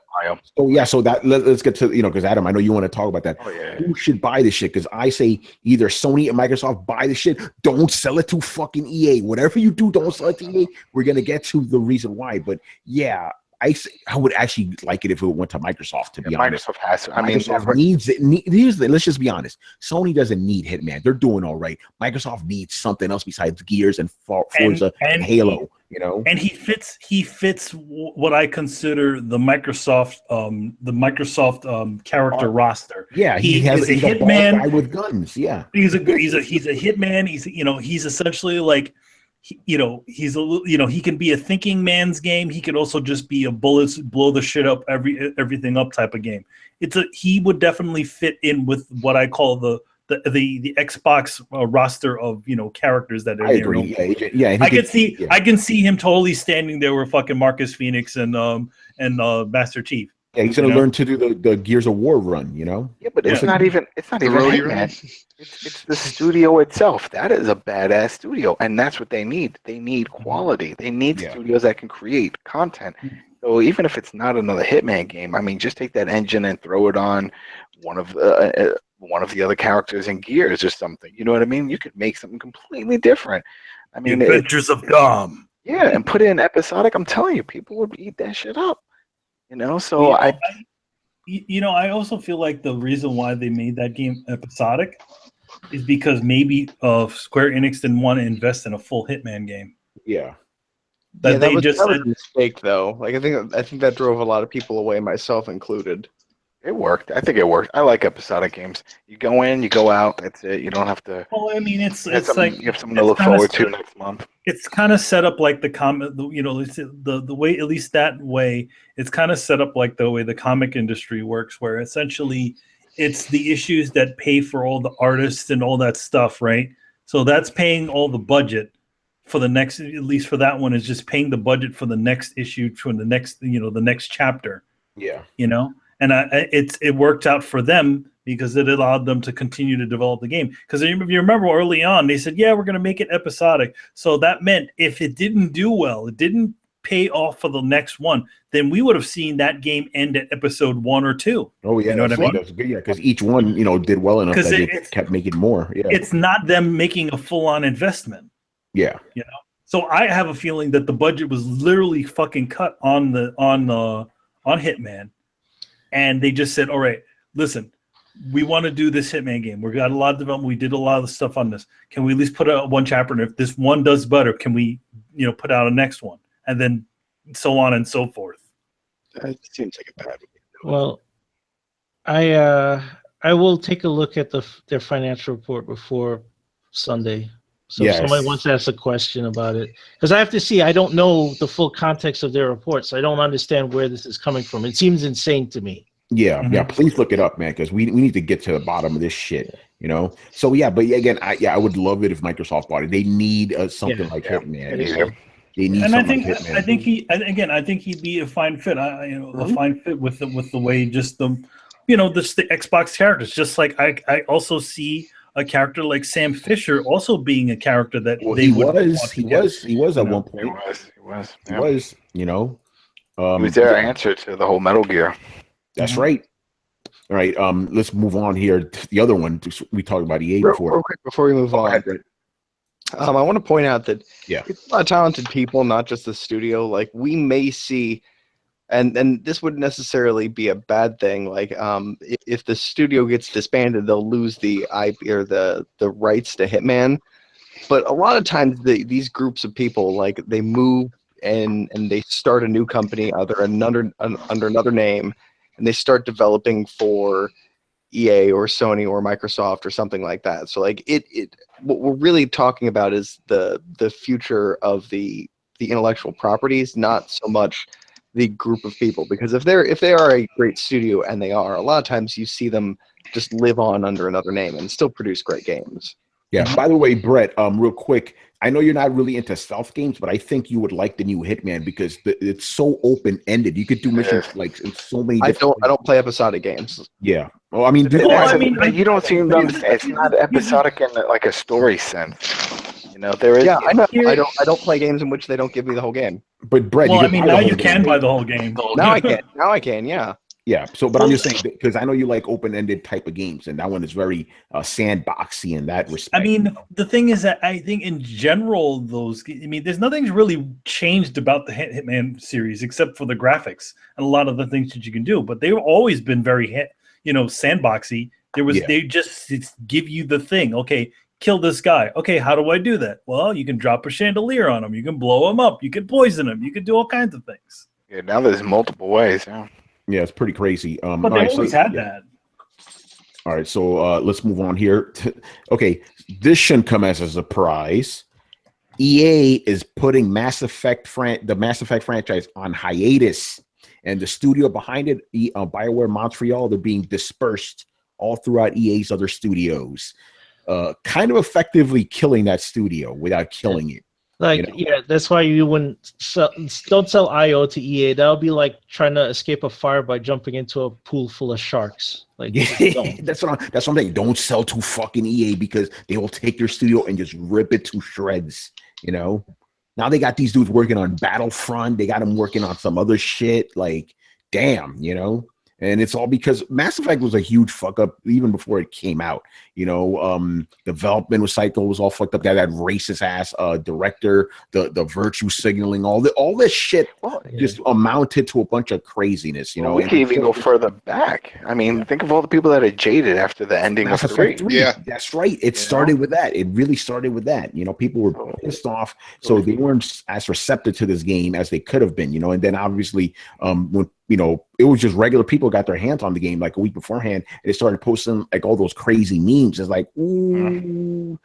So that let's get to because Adam, I know you want to talk about that. Oh, yeah. Who should buy this shit? Because I say either Sony and Microsoft buy the shit. Don't sell it to fucking EA. Whatever you do, don't sell it to EA. We're gonna get to the reason why, but yeah. I would actually like it if it went to Microsoft. To be honest, Microsoft has to. Microsoft needs it. Let's just be honest. Sony doesn't need Hitman. They're doing all right. Microsoft needs something else besides Gears and Forza and Halo. You know, and he fits what I consider the Microsoft character roster. Yeah, he's a Hitman guy with guns. Yeah, he's a Hitman. He's essentially like. He can be a thinking man's game. He could also just be a bullets blow the shit up everything up type of game. He would definitely fit in with what I call the Xbox roster of characters that are there. I agree. Yeah, I can see him totally standing there with fucking Marcus Phoenix and Master Chief. Yeah, he's gonna learn to do the Gears of War run. Yeah, but it's not even Hitman. It's the studio itself. That is a badass studio, and that's what they need. They need quality. They need studios that can create content. So even if it's not another Hitman game, just take that engine and throw it on one of the other characters in Gears or something. You know what I mean? You could make something completely different. The Adventures of Dom. Yeah, and put it in episodic. I'm telling you, people would eat that shit up. So I also feel like the reason why they made that game episodic is because maybe Square Enix didn't want to invest in a full Hitman game. Yeah. That was a mistake, though. Like I think that drove a lot of people away, myself included. It worked. I think it worked. I like episodic games. You go in, you go out. That's it. You don't have to. Well, it's like you have something to look forward to next month. It's kind of set up like the comic. The way, at least that way, it's kind of set up like the way the comic industry works, where essentially it's the issues that pay for all the artists and all that stuff, right? So that's paying all the budget for the next. At least for that one, is just paying the budget for the next issue, for the next, the next chapter. Yeah. And it worked out for them because it allowed them to continue to develop the game. Because if you remember early on, they said, yeah, we're going to make it episodic. So that meant if it didn't do well, it didn't pay off for the next one, then we would have seen that game end at episode 1 or 2. Oh, yeah. You know what I mean? That's good. Yeah, because each one, did well enough that it kept making more. Yeah. It's not them making a full-on investment. Yeah. So I have a feeling that the budget was literally fucking cut on Hitman. And they just said, all right, listen, we want to do this Hitman game. We've got a lot of development. We did a lot of the stuff on this. Can we at least put out one chapter? And if this one does better, can we, put out a next one? And then so on and so forth. That seems like a bad idea. Well, I will take a look at their financial report before Sunday. So if somebody wants to ask a question about it, because I have to see, I don't know the full context of their reports. I don't understand where this is coming from. It seems insane to me. Yeah, yeah. Please look it up, man, because we need to get to the bottom of this shit. So yeah, but again, I would love it if Microsoft bought it. They need something like Hitman. They need. And I think he'd be a fine fit. A fine fit with the way just the Xbox characters. Just like I also see a character like Sam Fisher also being a character that he was at one point. He was. He was their answer to the whole Metal Gear. That's right. All right. Let's move on here to the other one. We talked about EA before. Real quick before we move on, I want to point out that it's a lot of talented people, not just the studio. Like we may see. And this wouldn't necessarily be a bad thing. Like, if the studio gets disbanded, they'll lose the IP or the rights to Hitman. But a lot of times, these groups of people, like, they move and they start a new company under another name, and they start developing for EA or Sony or Microsoft or something like that. So, like, what we're really talking about is the future of the intellectual properties, not so much the group of people, because if they are a great studio, and they are, a lot of times you see them just live on under another name and still produce great games. Yeah. By the way, Brett, real quick, I know you're not really into stealth games, but I think you would like the new Hitman because it's so open ended. You could do missions like in so many. I don't play episodic games. Yeah. Well, I mean, you don't seem to understand. It's not episodic in like a story sense. You know, there is. Yeah, I know. I don't play games in which they don't give me the whole game. But Brett, well, I mean, now you can buy the whole game. Now I can. Now I can. Yeah. Yeah. So, but I'm just saying because I know you like open-ended type of games, and that one is very sandboxy in that respect. I mean, the thing is that I think in general, there's nothing's really changed about the Hitman series except for the graphics and a lot of the things that you can do. But they've always been very, sandboxy. They just give you the thing. Okay, kill this guy. Okay, how do I do that? Well, you can drop a chandelier on him. You can blow him up. You can poison him. You can do all kinds of things. Yeah, now there's multiple ways. Yeah. Yeah, it's pretty crazy. But they always had that. All right, so let's move on here. Okay, this shouldn't come as a surprise. EA is putting the Mass Effect franchise on hiatus, and the studio behind it, BioWare Montreal, they're being dispersed all throughout EA's other studios, kind of effectively killing that studio without killing it. Yeah, that's why you don't sell IO to EA. That would be like trying to escape a fire by jumping into a pool full of sharks. Like, that's what I'm saying. Don't sell to fucking EA because they will take your studio and just rip it to shreds. Now they got these dudes working on Battlefront. They got them working on some other shit. Like, damn, And it's all because Mass Effect was a huge fuck up even before it came out. Development was psycho, was all fucked up. That racist ass director, the virtue signaling, all this shit just amounted to a bunch of craziness. We can even go further back. I mean, think of all the people that are jaded after the ending of 3. Yeah, that's right. It started with that. It really started with that. People were pissed off, so they weren't as receptive to this game as they could have been. And then obviously when it was just regular people got their hands on the game like a week beforehand, and they started posting like all those crazy memes. It's like, ooh,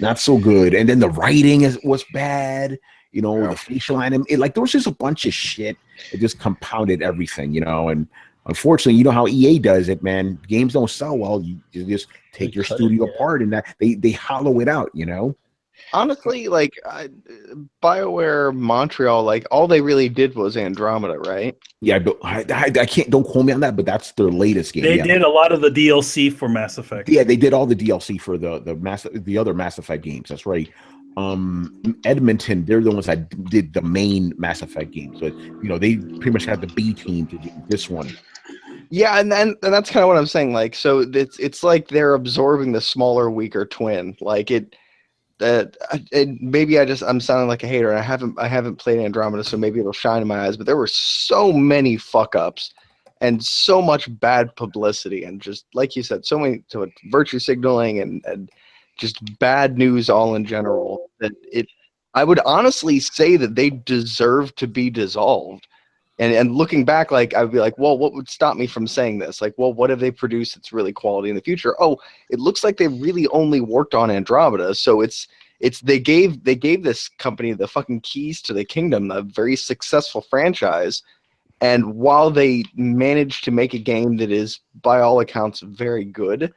not so good. And then the writing was bad. The facial anime, there was just a bunch of shit. It just compounded everything, And unfortunately, you know how EA does it, man. Games don't sell well. You just take your studio apart, and that they hollow it out, Honestly, BioWare Montreal, all they really did was Andromeda, right? Yeah, but I can't. Don't quote me on that, but that's their latest game. They did a lot of the DLC for Mass Effect. Yeah, they did all the DLC for the other Mass Effect games. That's right. Edmonton, they're the ones that did the main Mass Effect games, but they pretty much had the B team to do this one. Yeah, and that's kind of what I'm saying. So it's like they're absorbing the smaller, weaker twin. Maybe I'm sounding like a hater, and I haven't played Andromeda, so maybe it'll shine in my eyes. But there were so many fuck ups and so much bad publicity, and just like you said, so many virtue signaling and just bad news all in general. That I would honestly say that they deserve to be dissolved. And looking back, I'd be like, well, what would stop me from saying this? What have they produced that's really quality in the future? Oh, it looks like they really only worked on Andromeda. So they gave this company the fucking keys to the kingdom, a very successful franchise. And while they managed to make a game that is, by all accounts, very good,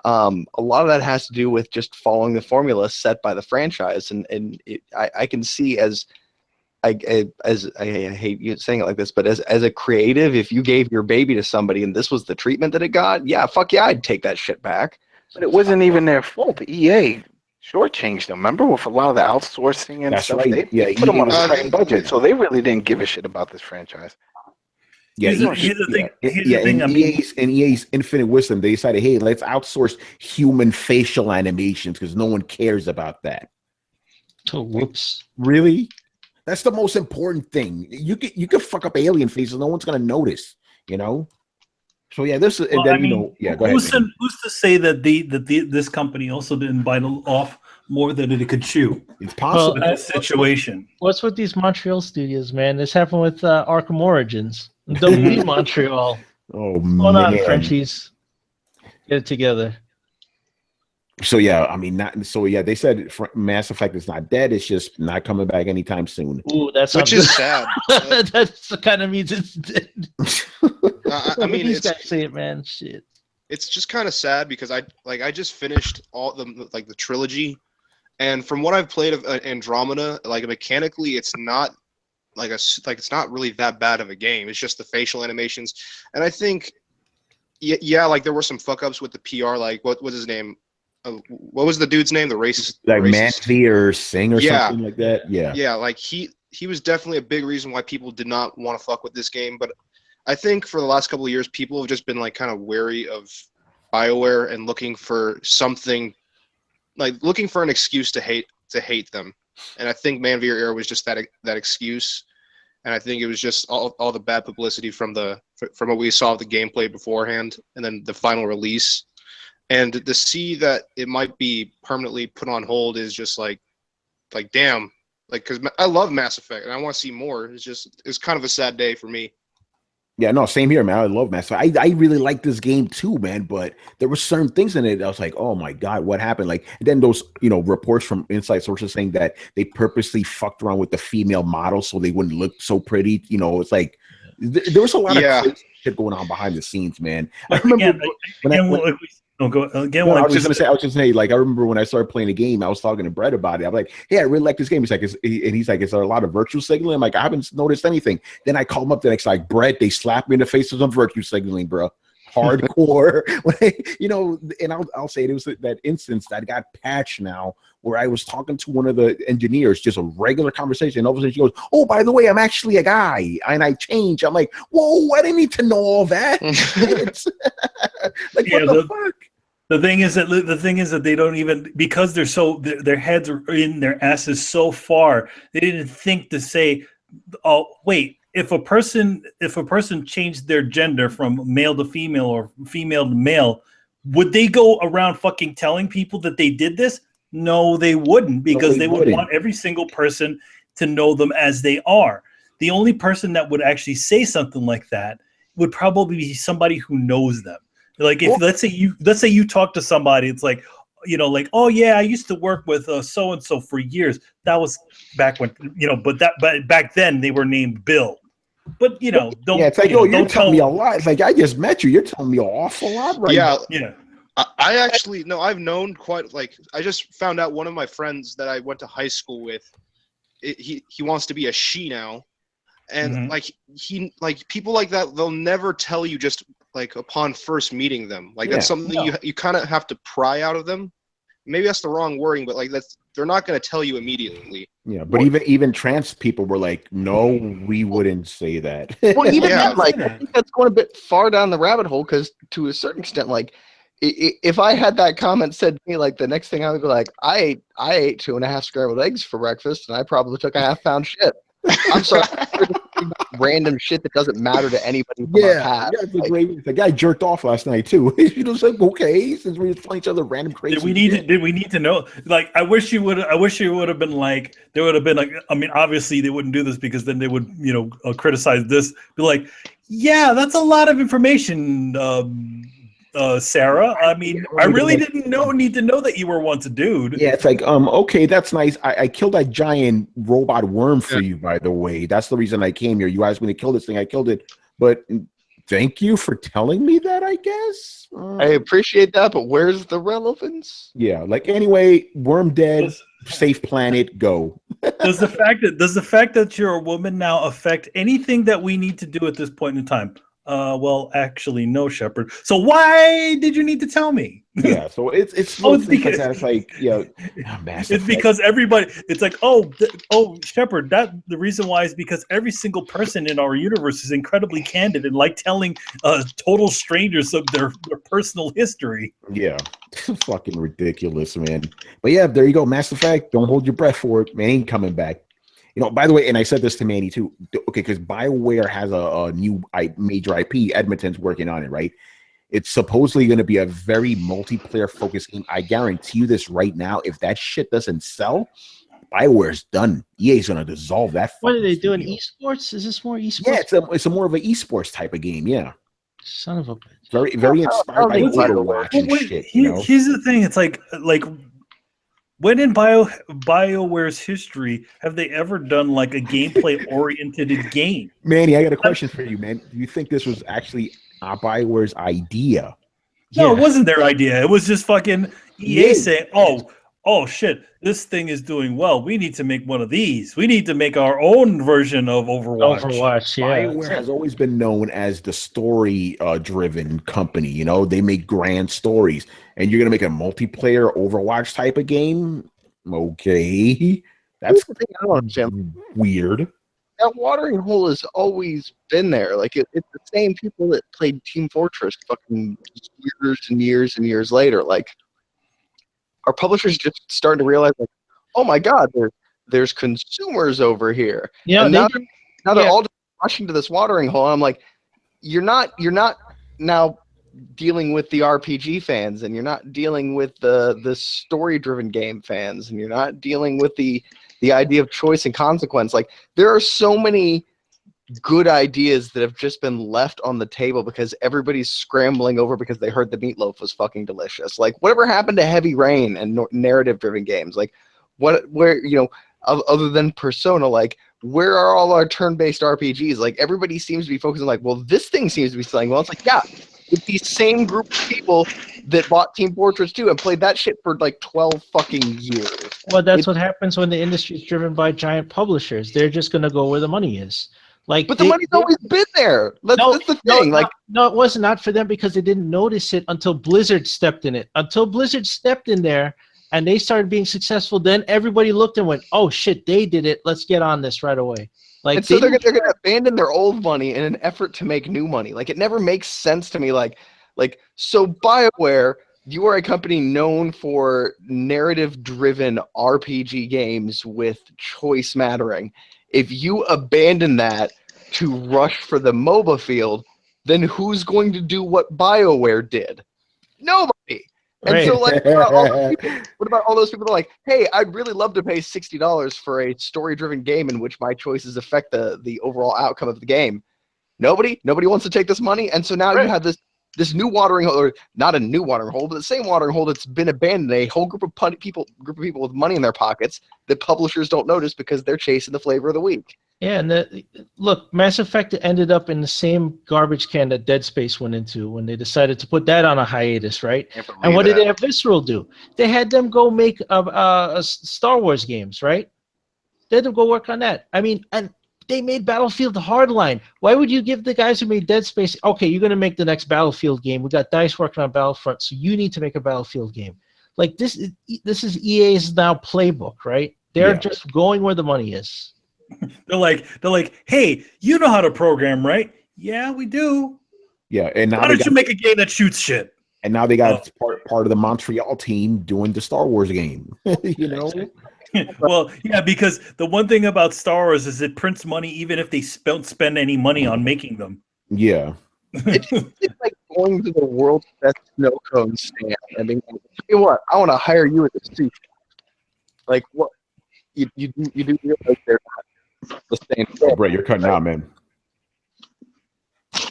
a lot of that has to do with just following the formula set by the franchise. And I can see as I hate you saying it like this, but as a creative, if you gave your baby to somebody and this was the treatment that it got, yeah, fuck yeah, I'd take that shit back. But it wasn't even their fault. EA shortchanged them. Remember, with a lot of the outsourcing and That's stuff, right. they put them on a tight budget, so they really didn't give a shit about this franchise. Yeah, here's the thing. In EA's infinite wisdom, they decided, hey, let's outsource human facial animations because no one cares about that. Oh, whoops! Really? That's the most important thing. You could fuck up alien faces, no one's gonna notice. So yeah, this is, and then go ahead. Who's to say that this company also didn't bite off more than it could chew? It's possible. In that situation. What's with these Montreal studios, man? This happened with Arkham Origins. Don't be Montreal. Oh man. Hold on, Frenchies. Get it together. So yeah, I mean, they said Mass Effect is not dead; it's just not coming back anytime soon. Ooh, which is sad. That's kind of means it's dead. I mean, these guys say it, man. Shit. it's just kind of sad because I just finished all the trilogy, and from what I've played of Andromeda, like mechanically, it's not it's not really that bad of a game. It's just the facial animations, and I think, yeah, like there were some fuck ups with the PR. Like what was his name? What was the dude's name? The racist, like racist. Manvi or Singh or something like that. Yeah, yeah, like he was definitely a big reason why people did not want to fuck with this game. But I think for the last couple of years, people have just been like kind of wary of BioWare and looking for something, like looking for an excuse to hate them. And I think Man v Air was just that excuse. And I think it was just all the bad publicity from what we saw of the gameplay beforehand, and then the final release. And to see that it might be permanently put on hold is just like damn, like, because I love Mass Effect and I want to see more. It's kind of a sad day for me. Yeah, no, same here, man. I love Mass Effect. I really like this game too, man. But there were certain things in it I was like, oh my god, what happened? Like, and then those reports from inside sources saying that they purposely fucked around with the female model so they wouldn't look so pretty. It's like there was a lot of crazy shit going on behind the scenes, man. I remember I was just gonna say, like, I remember when I started playing the game, I was talking to Brett about it. I'm like, hey, I really like this game. He's like, is there a lot of virtue signaling? I'm like, I haven't noticed anything. Then I call him up the next, like, Brett, they slapped me in the face with some virtue signaling, bro. Hardcore. And I'll say it was that instance that got patched now, where I was talking to one of the engineers, just a regular conversation, and all of a sudden she goes, oh, by the way, I'm actually a guy, and I changed. I'm like, whoa, I didn't need to know all that. Like, what the fuck? The thing is that they don't even, because their heads are in their asses so far, they didn't think to say, oh wait, if a person changed their gender from male to female or female to male, would they go around fucking telling people that they did this? No, they wouldn't, because they would want every single person to know them as they are. The only person that would actually say something like that would probably be somebody who knows them. Like, if let's say you talk to somebody, it's like, like, oh yeah, I used to work with so and so for years. That was back when, but back then they were named Bill. But don't. Yeah, it's like, you're telling me a lot. It's like, I just met you. You're telling me an awful lot right now. Yeah. I actually no. I've known quite, like, I just found out one of my friends that I went to high school with. He wants to be a she now, and like people like that, they'll never tell you just like upon first meeting them. Like, that's something you kind of have to pry out of them. Maybe that's the wrong wording, but like they're not going to tell you immediately. Yeah, but even trans people were like, no, we wouldn't say that. Well, even then, like, I think that's going a bit far down the rabbit hole, because to a certain extent, like, if I had that comment said to me, like, the next thing I would be like, I ate 2.5 scrambled eggs for breakfast, and I probably took a half-pound shit. I'm sorry. Random shit that doesn't matter to anybody. The guy jerked off last night too. It's like, okay, since we're telling each other random crazy. Did we need to know? Like, I wish you would have been like, there would have been like, I mean, obviously they wouldn't do this because then they would, criticize this. Be like, yeah, that's a lot of information, Sarah. I mean, I really didn't need to know that you were once a dude. Yeah, it's like, okay, that's nice. I killed that giant robot worm for you, by the way. That's the reason I came here. You asked me to kill this thing, I killed it. But thank you for telling me that, I guess. I appreciate that, but where's the relevance? Yeah, like, anyway, worm dead, safe planet, go. Does the fact that you're a woman now affect anything that we need to do at this point in time? Well, actually, no, Shepard. So why did you need to tell me? Yeah, so it's because like that. It's like, it's because everybody. It's like, Shepard. The reason why is because every single person in our universe is incredibly candid and like telling total strangers of their personal history. Yeah, fucking ridiculous, man. But yeah, there you go, Mass Effect. Don't hold your breath for it, man. Ain't coming back. By the way, and I said this to Manny too, okay, because BioWare has a new major IP. Edmonton's working on it, right? It's supposedly going to be a very multiplayer-focused game. I guarantee you this right now. If that shit doesn't sell, BioWare's done. EA's going to dissolve that. What are they doing? Esports? Is this more esports? Yeah, it's a more of an esports type of game. Yeah. Son of a bitch. Very, very inspired by Overwatch and shit. Here's the thing. It's like. When in BioWare's history have they ever done like a gameplay-oriented game? Manny, I got a question for you, man. Do you think this was actually BioWare's idea? No, it Yeah. wasn't their idea. It was just fucking EA Yeah. saying, oh shit, this thing is doing well. We need to make one of these. We need to make our own version of Overwatch. Overwatch, yeah. BioWare has always been known as the story driven company. You know, they make grand stories, and you're gonna make a multiplayer Overwatch type of game. Okay, that's the thing I don't understand. weird. That watering hole has always been there. Like it's the same people that played Team Fortress fucking years and years and years later. Like our publishers just starting to realize, like, oh my god, there's consumers over here. Yeah, and they now, did- now they're yeah. all just rushing to this watering hole. And I'm like, you're not now dealing with the RPG fans, and you're not dealing with the story driven game fans, and you're not dealing with the idea of choice and consequence. Like there are so many good ideas that have just been left on the table because everybody's scrambling over because they heard the meatloaf was fucking delicious. Like whatever happened to Heavy Rain and narrative driven games? Like where other than Persona, like where are all our turn-based RPGs? Like everybody seems to be focusing like, well, this thing seems to be selling well. It's like, yeah, it's these same group of people that bought Team Fortress 2 and played that shit for like 12 fucking years. Well, that's what happens when the industry is driven by giant publishers. They're just going to go where the money is. Like, But the money's always been there. That's the thing. No, it was not for them because they didn't notice it until Blizzard stepped in it. Until Blizzard stepped in there and they started being successful, then everybody looked and went, "Oh shit, they did it. Let's get on this right away." Like, and so they're going to abandon their old money in an effort to make new money. Like it never makes sense to me. Like so BioWare, you are a company known for narrative-driven RPG games with choice mattering. If you abandon that to rush for the MOBA field, then who's going to do what BioWare did? Nobody. And so, like, what about all those people that are like, hey, I'd really love to pay $60 for a story-driven game in which my choices affect the overall outcome of the game? Nobody wants to take this money, and so now you have this new watering hole, or not a new watering hole, but the same watering hole that's been abandoned. A whole group of people with money in their pockets that publishers don't notice because they're chasing the flavor of the week. Yeah, and look, Mass Effect ended up in the same garbage can that Dead Space went into when they decided to put that on a hiatus, right? And what did they have Visceral do? They had them go make Star Wars games, right? They had them go work on that. I mean, and they made Battlefield Hardline. Why would you give the guys who made Dead Space, okay, you're going to make the next Battlefield game. We got DICE working on Battlefront, so you need to make a Battlefield game. Like, this is EA's now playbook, right? They're just going where the money is. They're like, hey, you know how to program, right? Yeah, we do. Yeah, and now why don't you make a game that shoots shit? And now they got part of the Montreal team doing the Star Wars game. You know. Well, yeah, because the one thing about Star Wars is it prints money even if they don't spend any money on making them. Yeah. It's like going to the world's best snow cone stand and being like, tell you what, I want to hire you as a sushi. Like, what? You do realize they're not the same. Oh, Brett, you're cutting out, man.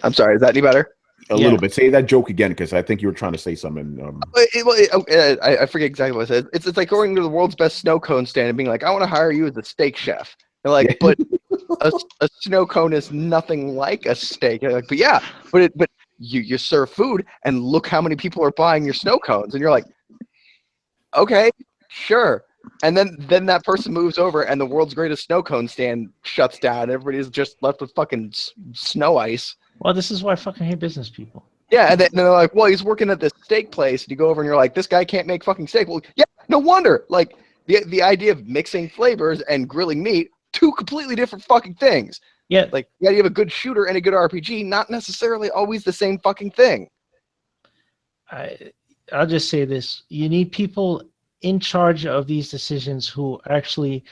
I'm sorry. Is that any better? A little bit. Say that joke again, because I think you were trying to say something. I forget exactly what I said. It's like going to the world's best snow cone stand and being like, I want to hire you as a steak chef. They're like, but a snow cone is nothing like a steak. They're like, but you serve food, and look how many people are buying your snow cones, and you're like, okay, sure. And then that person moves over, and the world's greatest snow cone stand shuts down. Everybody's just left with fucking snow ice. Well, this is why I fucking hate business people. Yeah, and then they're like, well, he's working at this steak place, and you go over and you're like, this guy can't make fucking steak. Well, yeah, no wonder. Like, the idea of mixing flavors and grilling meat, two completely different fucking things. Yeah. Like, the idea of a good shooter and a good RPG, not necessarily always the same fucking thing. I'll just say this. You need people in charge of these decisions who actually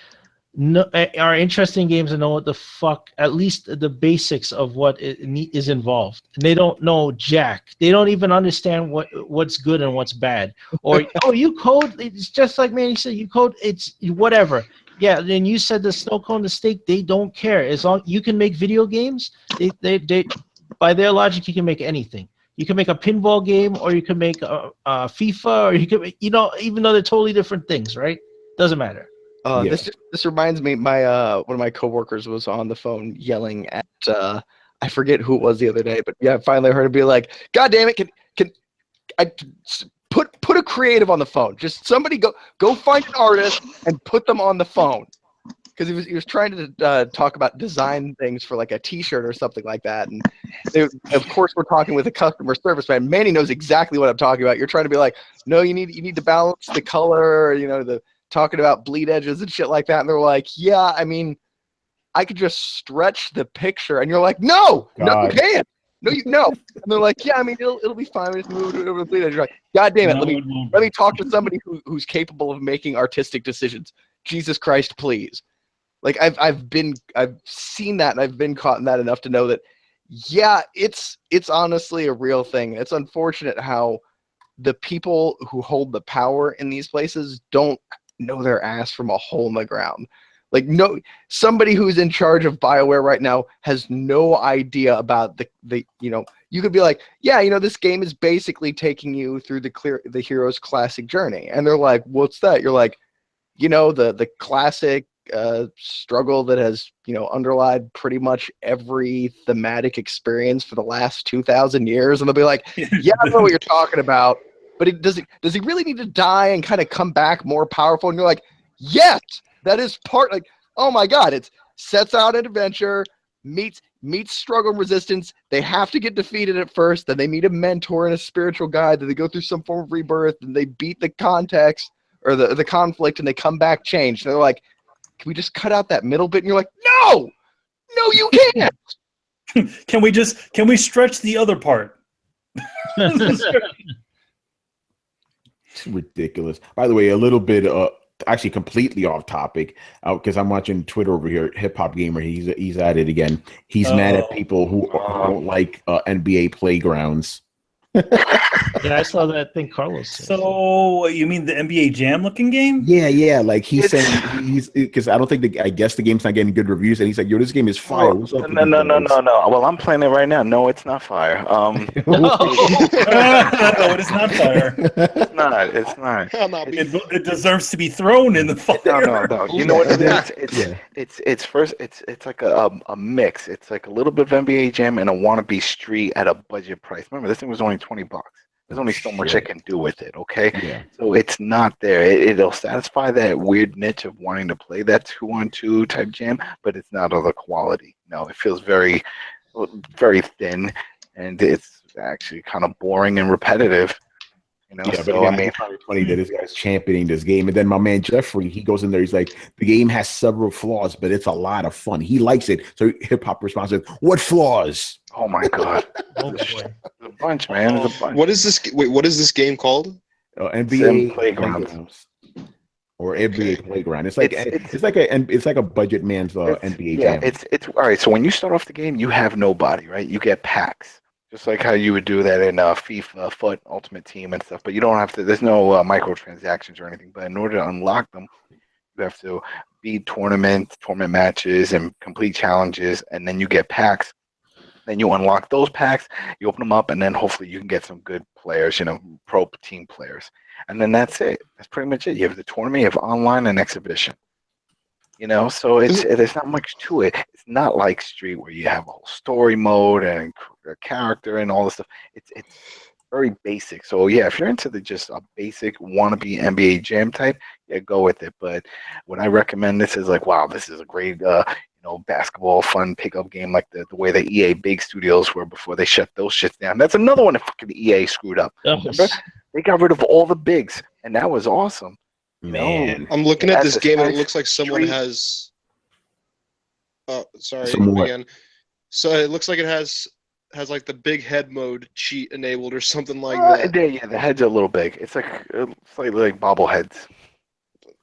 are interested in games and know what the fuck, at least the basics of what is involved. And they don't know jack. They don't even understand what's good and what's bad. Or, oh, you code, it's just like Manny said, you code, it's whatever. Yeah, then you said the snow cone, the steak, they don't care. As long you can make video games, they by their logic, you can make anything. You can make a pinball game, or you can make a FIFA, or you can, even though they're totally different things, right? Doesn't matter. This reminds me, my one of my coworkers was on the phone yelling at I forget who it was the other day, but yeah, finally I heard him be like, "God damn it! put a creative on the phone. Just somebody go find an artist and put them on the phone. Because he was trying to talk about design things for like a T-shirt or something like that, and of course we're talking with a customer service man. Manny knows exactly what I'm talking about. You're trying to be like, no, you need to balance the color, the talking about bleed edges and shit like that, and they're like, yeah, I mean, I could just stretch the picture, and you're like, no, you can't. No. And they're like, yeah, I mean, it'll be fine. We just move it over the bleed edge. You're like, God damn it, let me talk to somebody who's capable of making artistic decisions. Jesus Christ, please. Like I've seen that, and I've been caught in that enough to know that, yeah, it's honestly a real thing. It's unfortunate how the people who hold the power in these places don't know their ass from a hole in the ground. Like, no, somebody who's in charge of BioWare right now has no idea about the you could be like, yeah, this game is basically taking you through the hero's classic journey, and they're like, what's that? You're like, the classic struggle that has underlied pretty much every thematic experience for the last 2,000 years, and they'll be like, yeah, I know what you're talking about, but does he really need to die and kind of come back more powerful? And you're like, yes, that is part, like, oh my god, it sets out an adventure, meets struggle and resistance. They have to get defeated at first, then they meet a mentor and a spiritual guide, then they go through some form of rebirth, and they beat the context or the conflict, and they come back changed. And they're like, can we just cut out that middle bit? And you're like, no, you can't. Can we stretch the other part? It's ridiculous. By the way, a little bit, actually completely off topic, because I'm watching Twitter over here. Hip Hop Gamer, he's at it again. He's mad at people who don't like NBA playgrounds. Yeah, I saw that thing Carlos said. So you mean the NBA Jam looking game? Yeah. Like he's saying because I don't think I guess the game's not getting good reviews, and he's like, "Yo, this game is fire." What's up? No. Well, I'm playing it right now. No, it's not fire. No, it is not fire. It's not. It deserves to be thrown in the fire. No. You know what it is? It's like a mix. It's like a little bit of NBA Jam and a wannabe street at a budget price. Remember, this thing was only $20. There's only so much I can do with it, okay? Yeah. So it's not there. It'll satisfy that weird niche of wanting to play that 2-on-2 type jam, but it's not of the quality. No, it feels very, very thin, and it's actually kind of boring and repetitive. Yeah, so, but it's probably funny that this guy's championing this game. And then my man Jeffrey, he goes in there, he's like, the game has several flaws, but it's a lot of fun. He likes it. So Hip Hop responds with, what flaws? Oh my god. There's a bunch, man. There's a bunch. What is this game called? NBA Playgrounds. Or NBA Playground. It's like it's like a budget man's NBA Jam. It's all right. So when you start off the game, you have nobody, right? You get packs. Just like how you would do that in FIFA, Foot, Ultimate Team, and stuff. But you don't have to. There's no microtransactions or anything. But in order to unlock them, you have to beat tournament matches, and complete challenges, and then you get packs. Then you unlock those packs. You open them up, and then hopefully you can get some good players, pro team players. And then that's it. That's pretty much it. You have the tournament, you have online and exhibition. So there's not much to it. It's not like Street where you have a whole story mode and a character and all this stuff. It's very basic. So yeah, if you're into just a basic wannabe NBA Jam type, yeah, go with it. But what I recommend this is like, wow, this is a great basketball fun pickup game, like the way the EA big studios were before they shut those shits down. That's another one that fucking EA screwed up. Remember? They got rid of all the bigs, and that was awesome. Man, I'm looking at this game and it looks like someone has. Oh, sorry again. So it looks like it has like the big head mode cheat enabled or something like that. Yeah, the heads are a little big. It's like slightly like bobbleheads.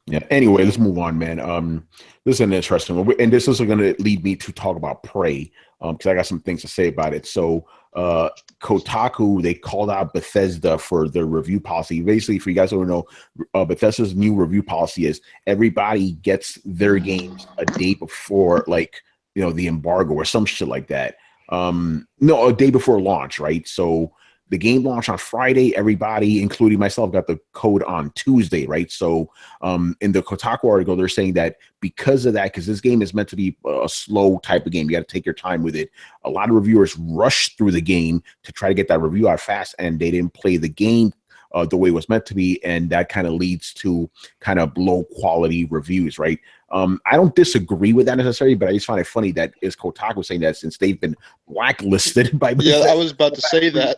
Yeah. Anyway, let's move on, man. This is an interesting one, and this is going to lead me to talk about Prey, because I got some things to say about it. So, Kotaku, they called out Bethesda for their review policy. Basically, for you guys who don't know, Bethesda's new review policy is everybody gets their games a day before, the embargo or some shit like that. No, a day before launch, right? So the game launched on Friday. Everybody, including myself, got the code on Tuesday, right? So in the Kotaku article, they're saying that because of that, because this game is meant to be a slow type of game, you got to take your time with it. A lot of reviewers rushed through the game to try to get that review out fast, and they didn't play the game the way it was meant to be, and that kind of leads to kind of low quality reviews, right? I don't disagree with that necessarily, but I just find it funny that is Kotaku saying that since they've been blacklisted by Bethesda. Yeah, I was about to say that.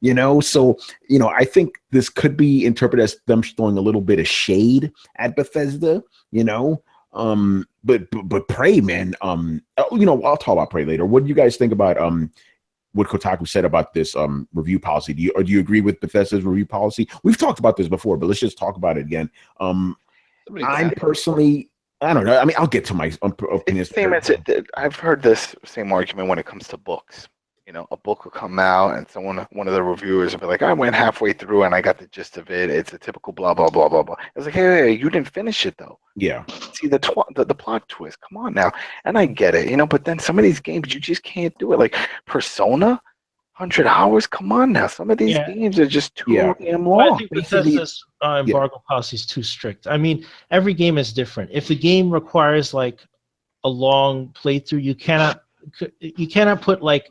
You know, so I think this could be interpreted as them throwing a little bit of shade at Bethesda. But Prey, man. I'll talk about Prey later. What do you guys think about what Kotaku said about this review policy? Do you agree with Bethesda's review policy? We've talked about this before, but let's just talk about it again. I'm personally, I don't know. I mean, I'll get to my opinions. I've heard this same argument when it comes to books. A book will come out, and one of the reviewers will be like, "I went halfway through, and I got the gist of it. It's a typical blah blah blah blah blah." It's like, hey, you didn't finish it though. Yeah. See the plot twist. Come on now, and I get it, but then some of these games you just can't do it. Like Persona, 100 hours. Come on now, some of these games are just too damn long. I think Bethesda's embargo policy is too strict. I mean, every game is different. If the game requires like a long playthrough, you cannot put like,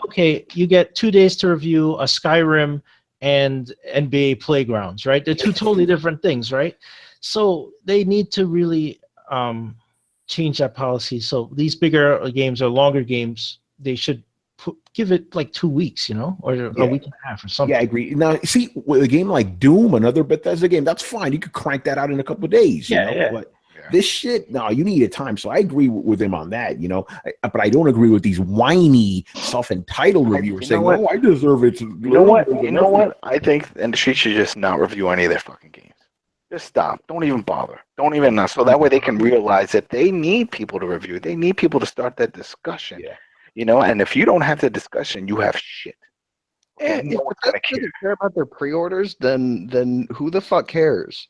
okay, you get 2 days to review a Skyrim and NBA Playgrounds, right? They're two totally different things, right? So they need to really change that policy. So these bigger games or longer games, they should give it like 2 weeks, or a week and a half or something. Yeah, I agree. Now, see, with a game like Doom, another Bethesda game, that's fine. You could crank that out in a couple of days. But this shit, no, you needed time. So I agree with him on that, but I don't agree with these whiny, self-entitled reviewers saying, "Oh, I deserve it." You know what? I think the industry should just not review any of their fucking games. Just stop. Don't even bother. Don't even so that way they can realize that they need people to review. They need people to start that discussion. And if you don't have the discussion, you have shit. And if they doesn't care about their pre-orders, then who the fuck cares?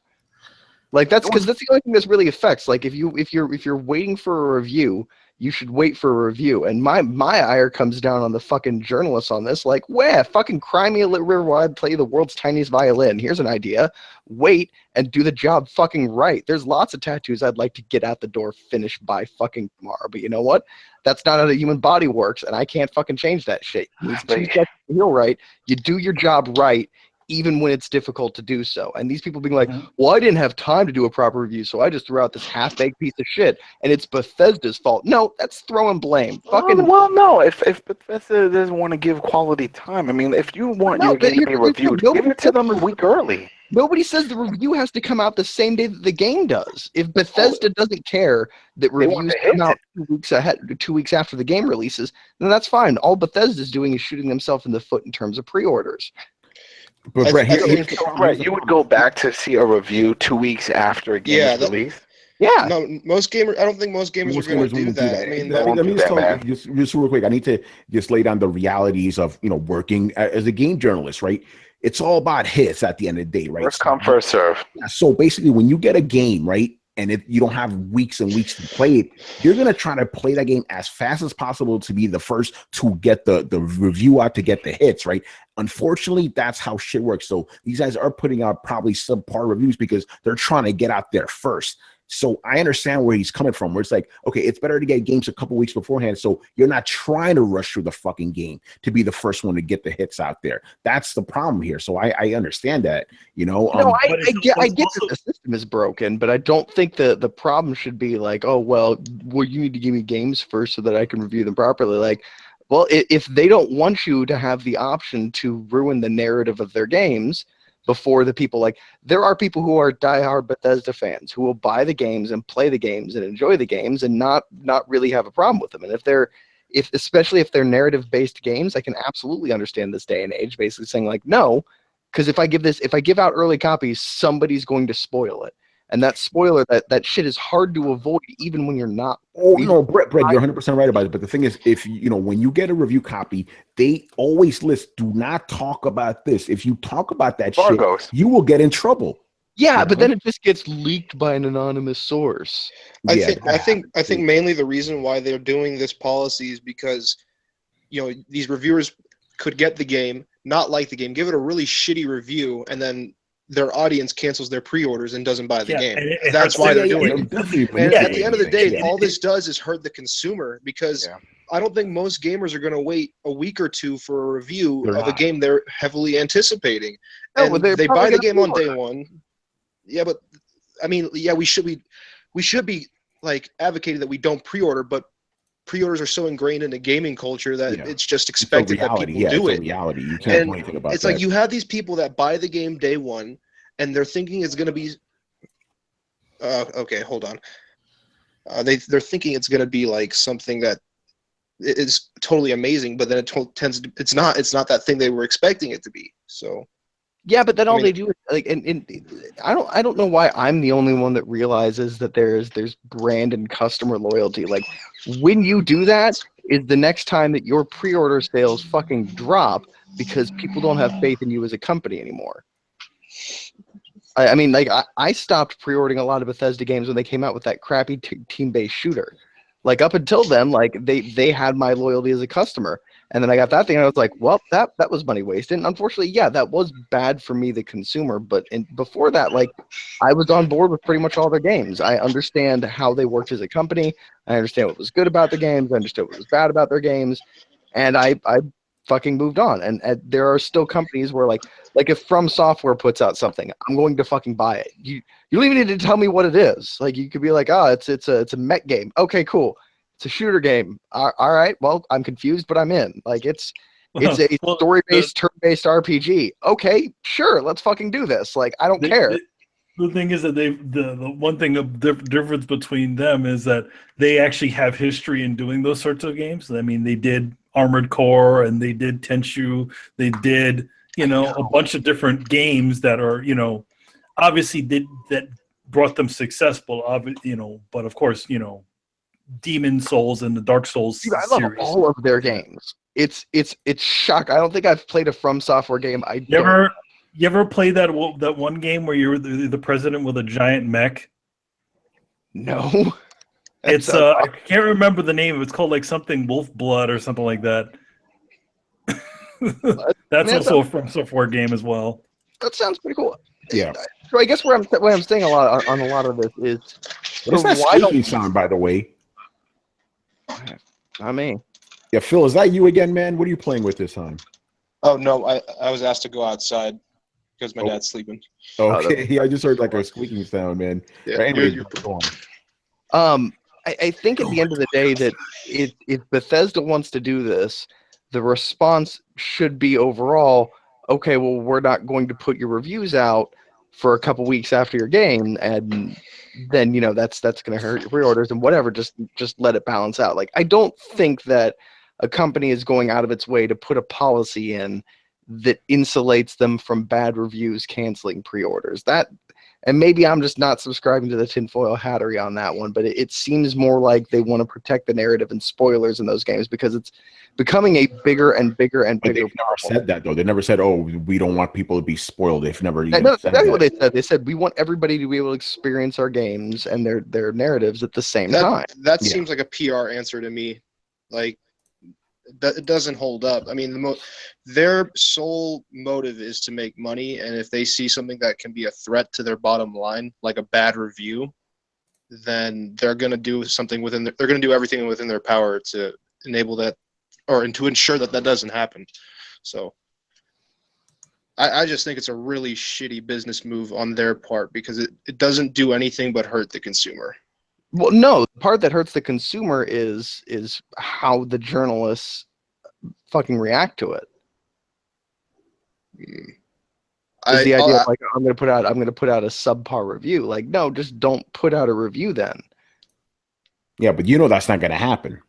Like that's because that's the only thing this really affects. Like if you're waiting for a review, you should wait for a review. And my ire comes down on the fucking journalists on this. Like, fucking cry me a river while I play the world's tiniest violin. Here's an idea. Wait and do the job fucking right. There's lots of tattoos I'd like to get out the door finished by fucking tomorrow. But you know what? That's not how the human body works, and I can't fucking change that shit. You need 2 seconds to heal right. You do your job right, even when it's difficult to do so. And these people being like, well, I didn't have time to do a proper review, so I just threw out this half-baked piece of shit, and it's Bethesda's fault. No, that's throwing blame. Well, no, if Bethesda doesn't want to give quality time, I mean, if you want your game to be reviewed, give it to them a week early. Nobody says the review has to come out the same day that the game does. If Bethesda doesn't care that reviews come out 2 weeks after the game releases, then that's fine. All Bethesda's doing is shooting themselves in the foot in terms of pre-orders. But Brett, you would go back to see a review 2 weeks after a game is released? Yeah. No, most gamers. I don't think most gamers are going to do that. I mean, let me just real quick. I need to just lay down the realities of working as a game journalist, right? It's all about hits at the end of the day, right? First come, first serve. So basically, when you get a game, right, and if you don't have weeks and weeks to play it, you're gonna try to play that game as fast as possible to be the first to get the review out, to get the hits, right? Unfortunately, that's how shit works. So these guys are putting out probably subpar reviews because they're trying to get out there first. So I understand where he's coming from, where it's like, okay, it's better to get games a couple weeks beforehand, so you're not trying to rush through the fucking game to be the first one to get the hits out there. That's the problem here. So I understand that, I get that the system is broken, but I don't think the problem should be like, oh, well, you need to give me games first so that I can review them properly. Like, well, if they don't want you to have the option to ruin the narrative of their games before the people, like, there are people who are diehard Bethesda fans who will buy the games and play the games and enjoy the games and not really have a problem with them. And especially if they're narrative based games, I can absolutely understand this day and age basically saying like, no, because if I give out early copies, somebody's going to spoil it. And that spoiler, that shit is hard to avoid even when you're not. Oh, no, Brett, you're 100% right about it. But the thing is, if when you get a review copy, they always list, do not talk about this. If you talk about that shit, you will get in trouble. Yeah, but then it just gets leaked by an anonymous source. I think mainly the reason why they're doing this policy is because these reviewers could get the game, not like the game, give it a really shitty review, and then their audience cancels their pre-orders and doesn't buy the game. That's why they're doing it. And at the end of the day, all this does is hurt the consumer, because I don't think most gamers are going to wait a week or two for a review of a game they're heavily anticipating. And they buy the game on day one. Yeah, but I mean, yeah, we should be like advocating that we don't pre-order, but pre-orders are so ingrained in the gaming culture that it's just expected that people do it. Reality. You can't do anything about it. It's like you have these people that buy the game day one, and they're thinking it's going to be. Okay, hold on. They're thinking it's going to be like something that is totally amazing, but then it's not that thing they were expecting it to be. So. Yeah, but then all they do is like, and I don't know why I'm the only one that realizes that there's brand and customer loyalty. Like, when you do that, is the next time that your pre-order sales fucking drop because people don't have faith in you as a company anymore. I mean, like, I stopped pre-ordering a lot of Bethesda games when they came out with that crappy team-based shooter. Like, up until then, like, they had my loyalty as a customer. And then I got that thing, and I was like, well, that was money wasted. And unfortunately, yeah, that was bad for me, the consumer. But before that, like, I was on board with pretty much all their games. I understand how they worked as a company. I understand what was good about the games. I understood what was bad about their games. And I fucking moved on. And there are still companies where, like if From Software puts out something, I'm going to fucking buy it. You don't even need to tell me what it is. Like, you could be like, oh, it's a mech game. Okay, cool. It's a shooter game. All right. Well, I'm confused, but I'm in. Like, it's a story-based, turn-based RPG. Okay, sure. Let's fucking do this. Like, I don't care. The thing is that the one thing of difference between them is that they actually have history in doing those sorts of games. I mean, they did Armored Core and they did Tenchu. They did, a bunch of different games that are, obviously that brought them success. But of course, Demon Souls and the Dark Souls Dude, I love series. all of their games. It's shock. I don't think I've played a From Software game. You ever play that one game where you're the president with a giant mech? No. It's I can't remember the name. It's called like something Wolf Blood or something like that. That's also a From Software game as well. That sounds pretty cool. Yeah. So I guess where I'm saying a lot on a lot of this is. What's that squeaking sound, by the way? Not me. Yeah, Phil, is that you again, man? What are you playing with this time? Oh no, I was asked to go outside because my dad's sleeping. Okay, I just heard like a squeaking sound, man. Yeah, anyway, go on. I think at the end of the day that if Bethesda wants to do this, the response should be overall, okay, well, we're not going to put your reviews out for a couple weeks after your game, and then that's going to hurt your pre-orders and whatever. Just let it balance out. Like, I don't think that a company is going out of its way to put a policy in that insulates them from bad reviews canceling pre-orders. And maybe I'm just not subscribing to the tinfoil hattery on that one, but it seems more like they want to protect the narrative and spoilers in those games because it's becoming a bigger and bigger and bigger. They've never said that, though. They never said, "Oh, we don't want people to be spoiled." They've never even said said that's that. What they said. They said we want everybody to be able to experience our games and their narratives at the same time. That seems like a PR answer to me. Like, it doesn't hold up. I mean, their sole motive is to make money, and if they see something that can be a threat to their bottom line, like a bad review, then they're going to do something they're going to do everything within their power to enable that, or to ensure that doesn't happen. So I just think it's a really shitty business move on their part because it doesn't do anything but hurt the consumer. Well, no, the part that hurts the consumer is how the journalists fucking react to it. Is the idea of like I'm gonna put out a subpar review? Like, no, just don't put out a review then. Yeah, but that's not gonna happen.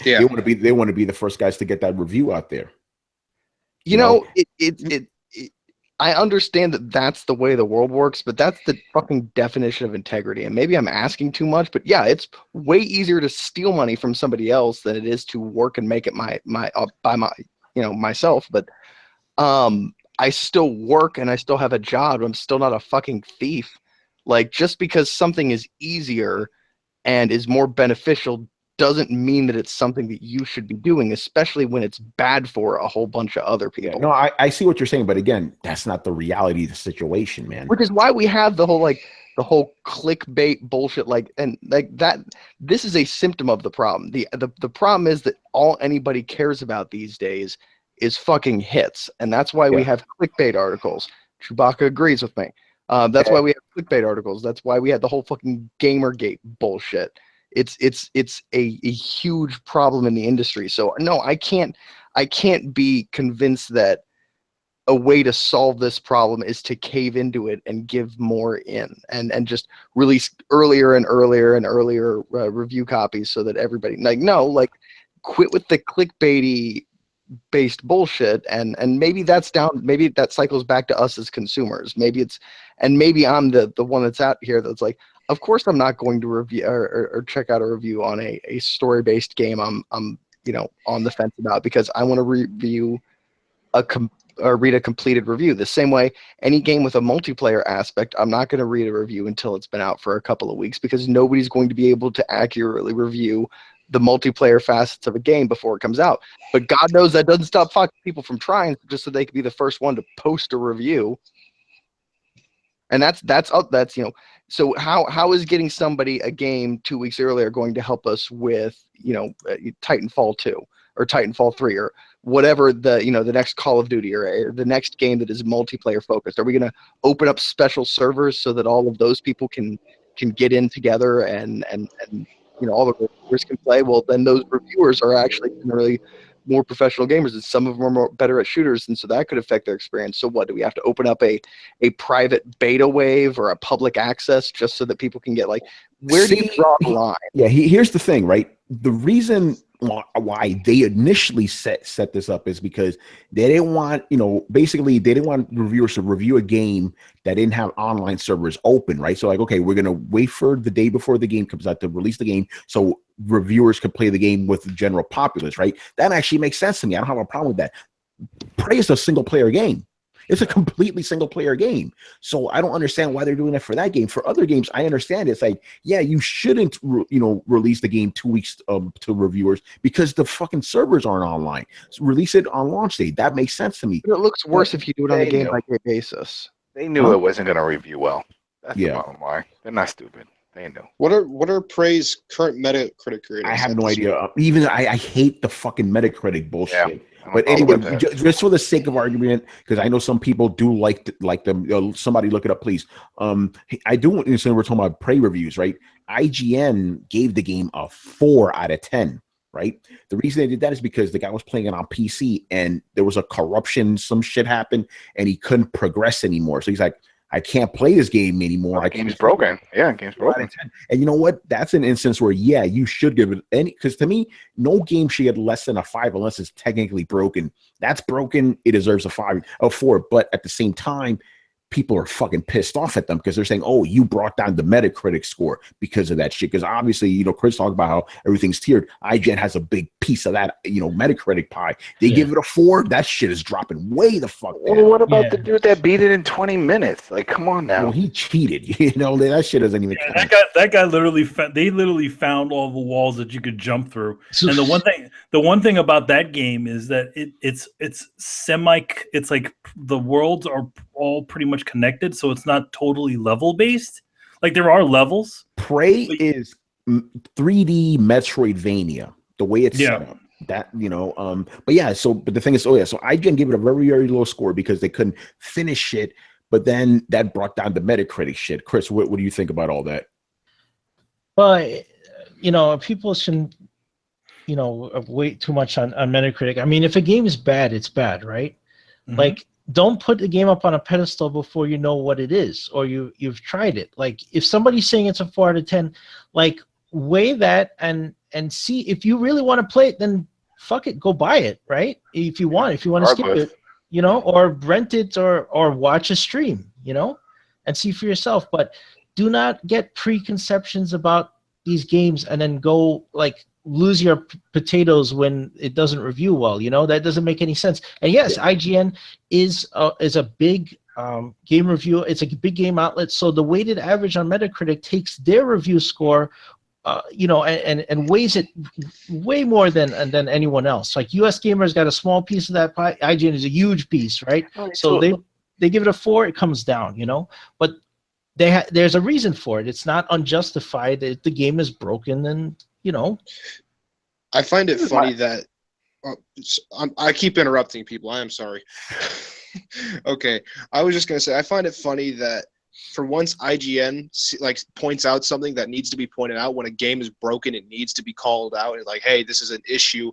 Yeah, they want to be the first guys to get that review out there. I understand that that's the way the world works, but that's the fucking definition of integrity. And maybe I'm asking too much, but yeah, it's way easier to steal money from somebody else than it is to work and make it myself. But I still work and I still have a job. I'm still not a fucking thief. Like, just because something is easier and is more beneficial doesn't mean that it's something that you should be doing, especially when it's bad for a whole bunch of other people. Yeah, no, I see what you're saying, but again, that's not the reality of the situation, man. Which is why we have the whole clickbait bullshit, and that. This is a symptom of the problem. The problem is that all anybody cares about these days is fucking hits, and that's why we have clickbait articles. Chewbacca agrees with me. That's why we have clickbait articles. That's why we had the whole fucking Gamergate bullshit. It's a huge problem in the industry. So no, I can't be convinced that a way to solve this problem is to cave into it and give more in and just release earlier and earlier and earlier review copies so that everybody quit with the clickbaity based bullshit and maybe maybe that cycles back to us as consumers. Maybe I'm the one that's out here that's like, of course I'm not going to review or check out a review on a story based game I'm on the fence about, because I want to review or read a completed review. The same way, any game with a multiplayer aspect, I'm not going to read a review until it's been out for a couple of weeks, because nobody's going to be able to accurately review the multiplayer facets of a game before it comes out. But God knows that doesn't stop fucking people from trying just so they can be the first one to post a review. And that's so how is getting somebody a game 2 weeks earlier going to help us with Titanfall 2 or Titanfall 3 or whatever the next Call of Duty or the next game that is multiplayer focused? Are we going to open up special servers so that all of those people can get in together and all the reviewers can play? Well, then those reviewers are actually really more professional gamers, and some of them are better at shooters, and so that could affect their experience. So what, do we have to open up a private beta wave or a public access just so that people can get where do you draw the line? Yeah, here's the thing, right? The reason why they initially set this up is because they didn't want, basically they didn't want reviewers to review a game that didn't have online servers open, right? So okay, we're going to wait for the day before the game comes out to release the game so reviewers can play the game with the general populace, right? That actually makes sense to me. I don't have a problem with that. Prey is a single player game. It's a completely single player game. So I don't understand why they're doing that for that game. For other games, I understand it's like, yeah, you shouldn't, release the game 2 weeks to reviewers because the fucking servers aren't online. So release it on launch day. That makes sense to me. But it looks worse if you do it on a game by game basis. They knew it wasn't going to review well. That's the bottom line. They're not stupid. They know. What are Prey's current Metacritic ratings? I have no idea. Even I hate the fucking Metacritic bullshit. Yeah. But anyway, just for the sake of argument, because I know some people do like them. Somebody look it up, please. I do want to say we're talking about Prey reviews, right? IGN gave the game a 4 out of 10, right? The reason they did that is because the guy was playing it on PC and there was a corruption, some shit happened, and he couldn't progress anymore. So he's like, I can't play this game anymore. The game's broken. Yeah, game's broken. And you know what? That's an instance where, yeah, you should give it any, because to me, no game should get less than a 5 unless it's technically broken. That's broken. It deserves a 4. But at the same time, people are fucking pissed off at them because they're saying, oh, you brought down the Metacritic score because of that shit. Because obviously, Chris talked about how everything's tiered. IGN has a big piece of that, Metacritic pie. They give it a 4. That shit is dropping way the fuck down. Well, what about the dude that beat it in 20 minutes? Like, come on now. Well, he cheated. That shit doesn't even count. That guy literally found all the walls that you could jump through. And the one thing about that game is that it's like the worlds are all pretty much connected, so it's not totally level based. Like, there are levels. Prey is 3D Metroidvania, the way it's set up. That but the thing is, so IGN gave it a very, very low score because they couldn't finish it, but then that brought down the Metacritic shit. Chris, what do you think about all that? Well, people shouldn't wait too much on Metacritic. I mean, if a game is bad, it's bad, right? Mm-hmm. Like, don't put the game up on a pedestal before you know what it is or you've tried it. Like, if somebody's saying it's a 4 out of 10, like, weigh that and see if you really want to play it. Then fuck it, go buy it, right? If you want to skip it, or rent it or watch a stream, and see for yourself. But do not get preconceptions about these games and then go lose your potatoes when it doesn't review well. That doesn't make any sense. And yes, IGN is a big game review. It's a big game outlet. So the weighted average on Metacritic takes their review score and weighs it way more than anyone else. Like US Gamer's got a small piece of that pie. IGN is a huge piece, right? So they give it a 4, it comes down, but there's a reason for it. It's not unjustified. The game is broken, and I find it funny that I keep interrupting people. I am sorry. Okay, I was just gonna say I find it funny that for once IGN points out something that needs to be pointed out. When a game is broken, it needs to be called out. And like, hey, this is an issue.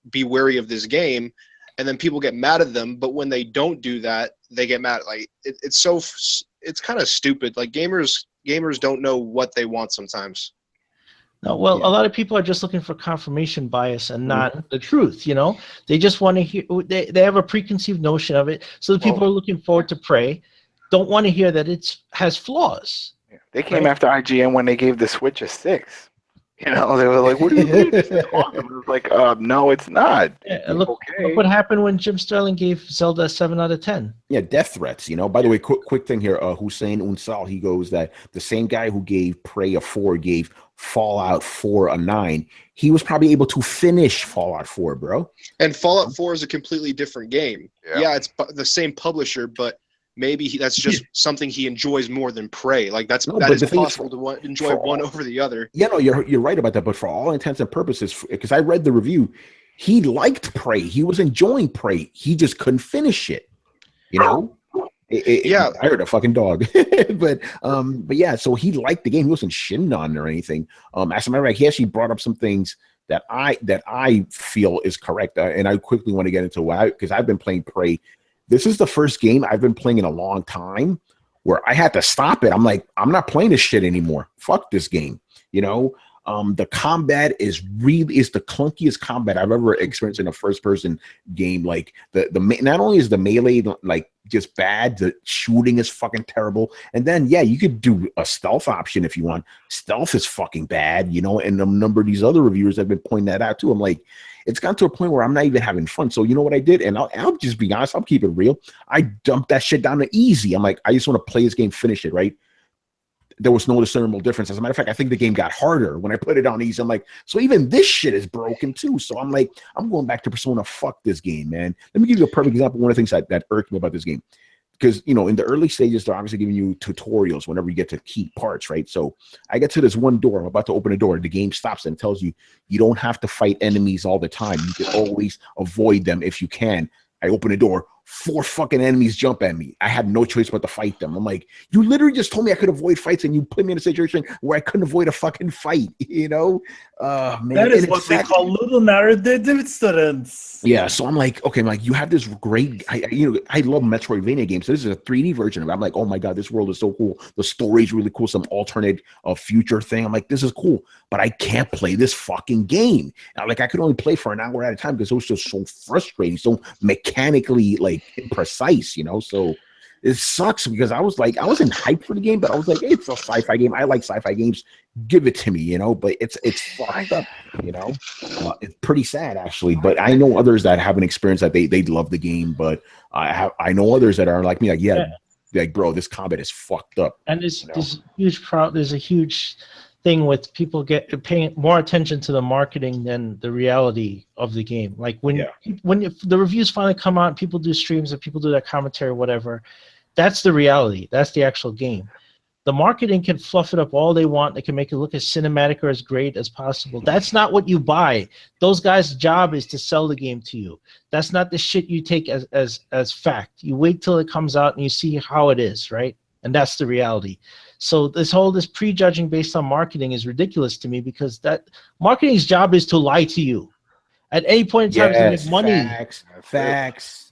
Be wary of this game. And then people get mad at them. But when they don't do that, they get mad. Like it's kind of stupid. Like gamers don't know what they want sometimes. No, well, a lot of people are just looking for confirmation bias and not the truth. They just want to hear. They have a preconceived notion of it. So the people who are looking forward to Prey don't want to hear that it has flaws. They came after IGN when they gave the Switch a 6. They were like, "What do you mean? This is awesome." It was like, "No, it's not." Yeah, look what happened when Jim Sterling gave Zelda a 7 out of 10. Yeah, death threats. By the way, quick thing here. Hussein Unsal, he goes that the same guy who gave Prey a 4 gave Fallout 4 a 9. He was probably able to finish Fallout 4, bro. And Fallout 4 is a completely different game. Yeah, it's the same publisher, but maybe that's just something he enjoys more than Prey. Like that is possible to enjoy one over the other. Yeah, no, you're right about that. But for all intents and purposes, because I read the review, he liked Prey. He was enjoying Prey. He just couldn't finish it. Yeah, I heard a fucking dog. but yeah, so he liked the game. He wasn't shitting on it or anything. As a matter of fact, he actually brought up some things that I feel is correct, and I quickly want to get into why, because I've been playing Prey. This is the first game I've been playing in a long time where I had to stop it. I'm like, I'm not playing this shit anymore. Fuck this game. The combat is the clunkiest combat I've ever experienced in a first-person game. Like the not only is the melee like just bad, the shooting is fucking terrible, and then you could do a stealth option if you want. Stealth is fucking bad, and a number of these other reviewers have been pointing that out too. I'm like, it's gotten to a point where I'm not even having fun. So you know what I did? And I'll just be honest. I'll keep it real. I dumped that shit down to easy. I'm like, I just want to play this game, finish it, right? There was no discernible difference. As a matter of fact, I think the game got harder when I put it on easy. I'm like, so even this shit is broken too. So I'm like, I'm going back to Persona. Fuck this game, man. Let me give you a perfect example. One of the things that irked me about this game, because in the early stages, they're obviously giving you tutorials whenever you get to key parts, right? So I get to this one door. I'm about to open a door. The game stops and tells you you don't have to fight enemies all the time. You can always avoid them if you can. I open the door. 4 fucking enemies jump at me. I had no choice but to fight them. I'm like, you literally just told me I could avoid fights, and you put me in a situation where I couldn't avoid a fucking fight. Man, that is what they call little narrative difference. Yeah, so I'm like, okay, you have this great. I love Metroidvania games. So this is a 3D version of it. I'm like, oh my god, this world is so cool. The story's really cool. Some alternate future thing. I'm like, this is cool, but I can't play this fucking game. I could only play for an hour at a time because it was just so frustrating, so mechanically imprecise, so it sucks because I wasn't hyped for the game, but I was like, hey, it's a sci-fi game. I like sci-fi games. Give it to me, but it's fucked up, it's pretty sad actually. But I know others that haven't experienced that. They love the game, but I know others that are like me, like bro, this combat is fucked up. And there's there's a huge thing with people paying more attention to the marketing than the reality of the game. Like when the reviews finally come out, people do streams and people do their commentary or whatever. That's the reality. That's the actual game. The marketing can fluff it up all they want. They can make it look as cinematic or as great as possible. That's not what you buy. Those guys' job is to sell the game to you. That's not the shit you take as fact. You wait till it comes out and you see how it is, right? And that's the reality. So this prejudging based on marketing is ridiculous to me, because that marketing's job is to lie to you. At any point in time, to make money. Facts.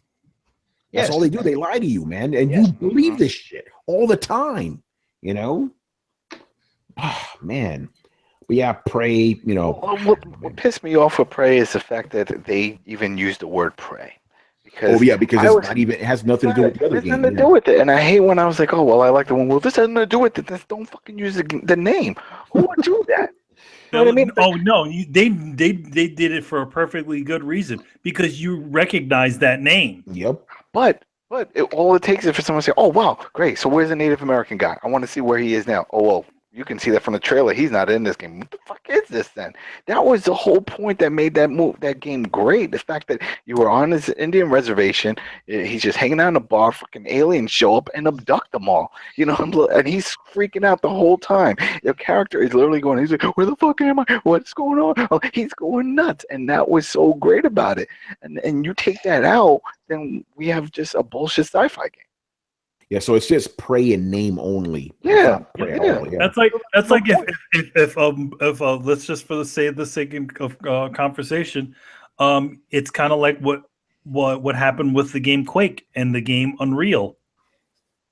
That's all they do. They lie to you, man. And you believe this shit all the time, Oh, man. But yeah, Prey, What pissed me off with Prey is the fact that they even used the word Prey. Because it has nothing to do with the other game. It has nothing to do with it. And I hate when I was like, oh, well, I like the one. Well, this has nothing to do with it. Just don't fucking use the name. Who would do that? You know what I mean? Oh, no. They did it for a perfectly good reason, because you recognize that name. Yep. But all it takes is for someone to say, oh, wow, great. So where's the Native American guy? I want to see where he is now. Oh, well, you can see that from the trailer. He's not in this game. What the fuck is this then? That was the whole point that made that game great. The fact that you were on this Indian reservation, he's just hanging out in a bar, fucking aliens show up and abduct them all. You know, and he's freaking out the whole time. Your character is literally going, he's like, where the fuck am I? What's going on? Oh, he's going nuts. And that was so great about it. And you take that out, then we have just a bullshit sci-fi game. Yeah, so it's just Prey in name only. Yeah, That's like if let's just for the sake of conversation, it's kind of like what happened with the game Quake and the game Unreal.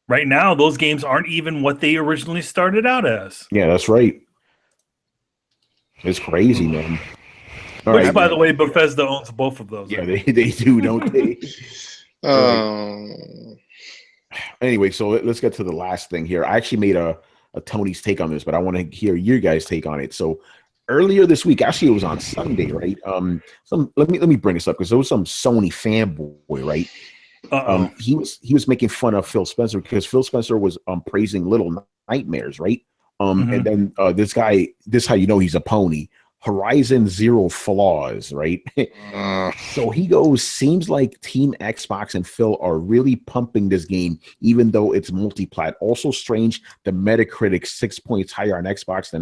Right now, those games aren't even what they originally started out as. Yeah, that's right. It's crazy, man. Which, by the way, Bethesda owns both of those. Yeah, they do, don't they? Anyway, so let's get to the last thing here. I actually made a Tony's take on this, but I want to hear your guys' take on it. So earlier this week, actually it was on Sunday, right? Let me bring this up because there was some Sony fanboy, right? He was making fun of Phil Spencer because Phil Spencer was praising Little Nightmares, right? And then this guy, this is how you know he's a pony. Horizon Zero Flaws, right? So he goes, seems like Team Xbox and Phil are really pumping this game, even though it's multi-plat. Also strange, the Metacritic 6 points higher on Xbox than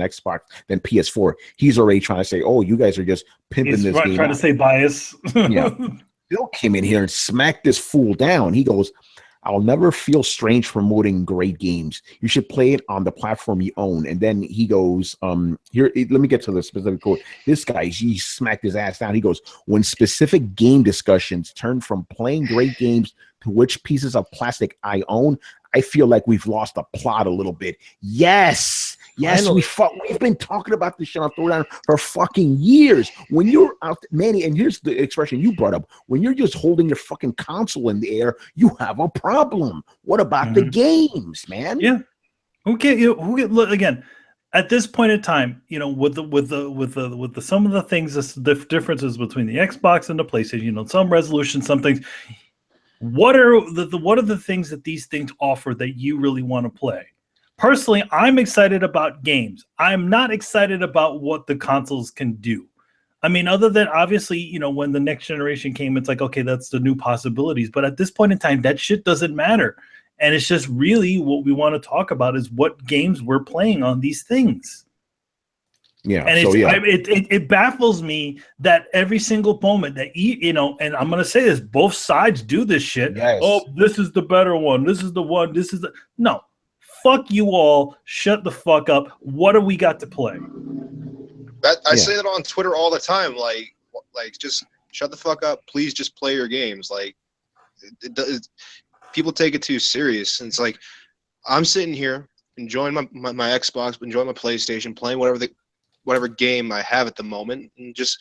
PS4. He's already trying to say, oh, you guys are just pimping this game. Trying to say bias. Yeah. Phil came in here and smacked this fool down. He goes, I'll never feel strange promoting great games. You should play it on the platform you own. And then he goes, here, let me get to the specific quote. This guy, he smacked his ass down. He goes, when specific game discussions turn from playing great games to which pieces of plastic I own, I feel like we've lost the plot a little bit. Yes, we've been talking about this shit on Throwdown for fucking years. When you're out, Manny, and here's the expression you brought up: when you're just holding your fucking console in the air, you have a problem. What about the games, man? Yeah. Look again. At this point in time, you know, with the some of the things, the differences between the Xbox and the PlayStation, you know, some resolution, some things. What are the things that these things offer that you really want to play? Personally, I'm excited about games. I'm not excited about what the consoles can do. I mean, other than obviously, you know, when the next generation came, it's like, okay, that's the new possibilities. But at this point in time, that shit doesn't matter. And it's just really what we want to talk about is what games we're playing on these things. Yeah. And it baffles me that every single moment that, you know, and I'm going to say this, both sides do this shit. Yes. Oh, this is the better one. This is the one. This is the... No. Fuck you all. Shut the fuck up. What do we got to play? I say that on Twitter all the time. Like just shut the fuck up. Please just play your games. Like, people take it too serious. And it's like, I'm sitting here enjoying my Xbox, enjoying my PlayStation, playing whatever game I have at the moment, and just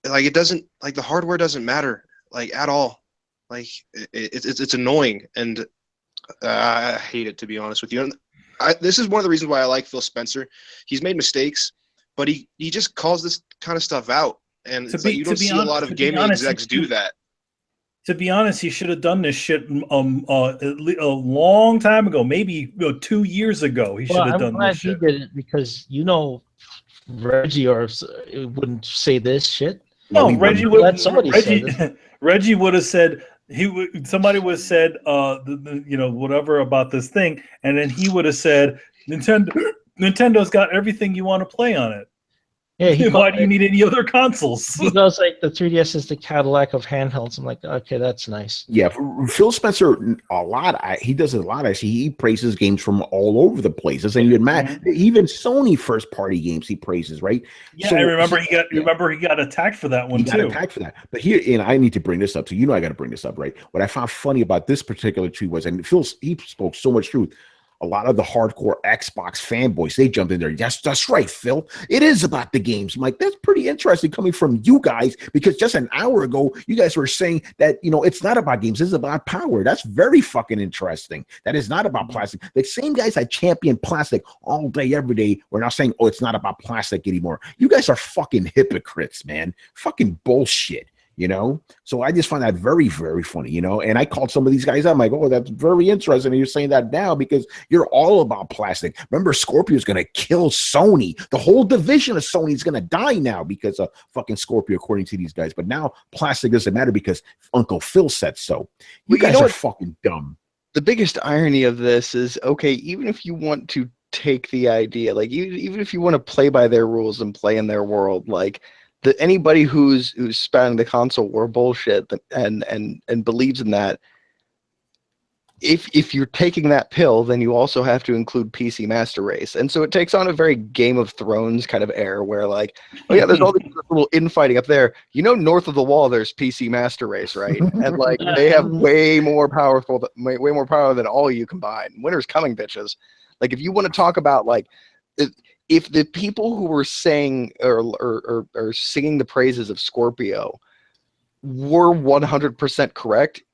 like it doesn't, like, the hardware doesn't matter, like, at all. Like it's annoying, and I hate it, to be honest with you. And this is one of the reasons why I like Phil Spencer. He's made mistakes, but he just calls this kind of stuff out, and it's like you don't see a lot of gaming execs do that. To be honest, he should have done this shit a long time ago, maybe 2 years ago. He should have done this shit. I'm glad he did it because, you know, Reggie wouldn't say this shit. No, Reggie would have said somebody would have said you know, whatever about this thing, and then he would have said Nintendo's got everything you want to play on it. Yeah, why do you need any other consoles? He goes like the 3DS is the Cadillac of handhelds. I'm like, okay, that's nice. Yeah, Phil Spencer, he does a lot. Actually, he praises games from all over the place. Doesn't even matter. Even Sony first party games he praises, right? Yeah, so, I remember he got attacked for that one he got attacked for that. But here, and I need to bring this up. So you know I got to bring this up, right? What I found funny about this particular tweet was, and Phil, he spoke so much truth. A lot of the hardcore Xbox fanboys, they jumped in there. Yes, that's right, Phil. It is about the games. I'm like, that's pretty interesting coming from you guys, because just an hour ago, you guys were saying that, you know, it's not about games. It's about power. That's very fucking interesting. That is not about plastic. The same guys that champion plastic all day, every day, we're now saying, oh, it's not about plastic anymore. You guys are fucking hypocrites, man. Fucking bullshit. you know? So I just find that very, very funny, you know? And I called some of these guys out. I'm like, oh, that's very interesting. And you're saying that now because you're all about plastic. Remember, Scorpio is going to kill Sony. The whole division of Sony is going to die now because of fucking Scorpio, according to these guys. But now plastic doesn't matter because Uncle Phil said so. You guys are fucking dumb. The biggest irony of this is, okay, even if you want to take the idea, like even if you want to play by their rules and play in their world, like anybody who's spouting the console war bullshit and believes in that, if you're taking that pill, then you also have to include PC Master Race. And so it takes on a very Game of Thrones kind of air where like, oh yeah, there's all these little infighting up there. You know, north of the wall, there's PC Master Race, right? And like they have way more power than all of you combined. Winter's coming, bitches. Like if you want to talk about like, if the people who were saying or singing the praises of Scorpio were 100% correct,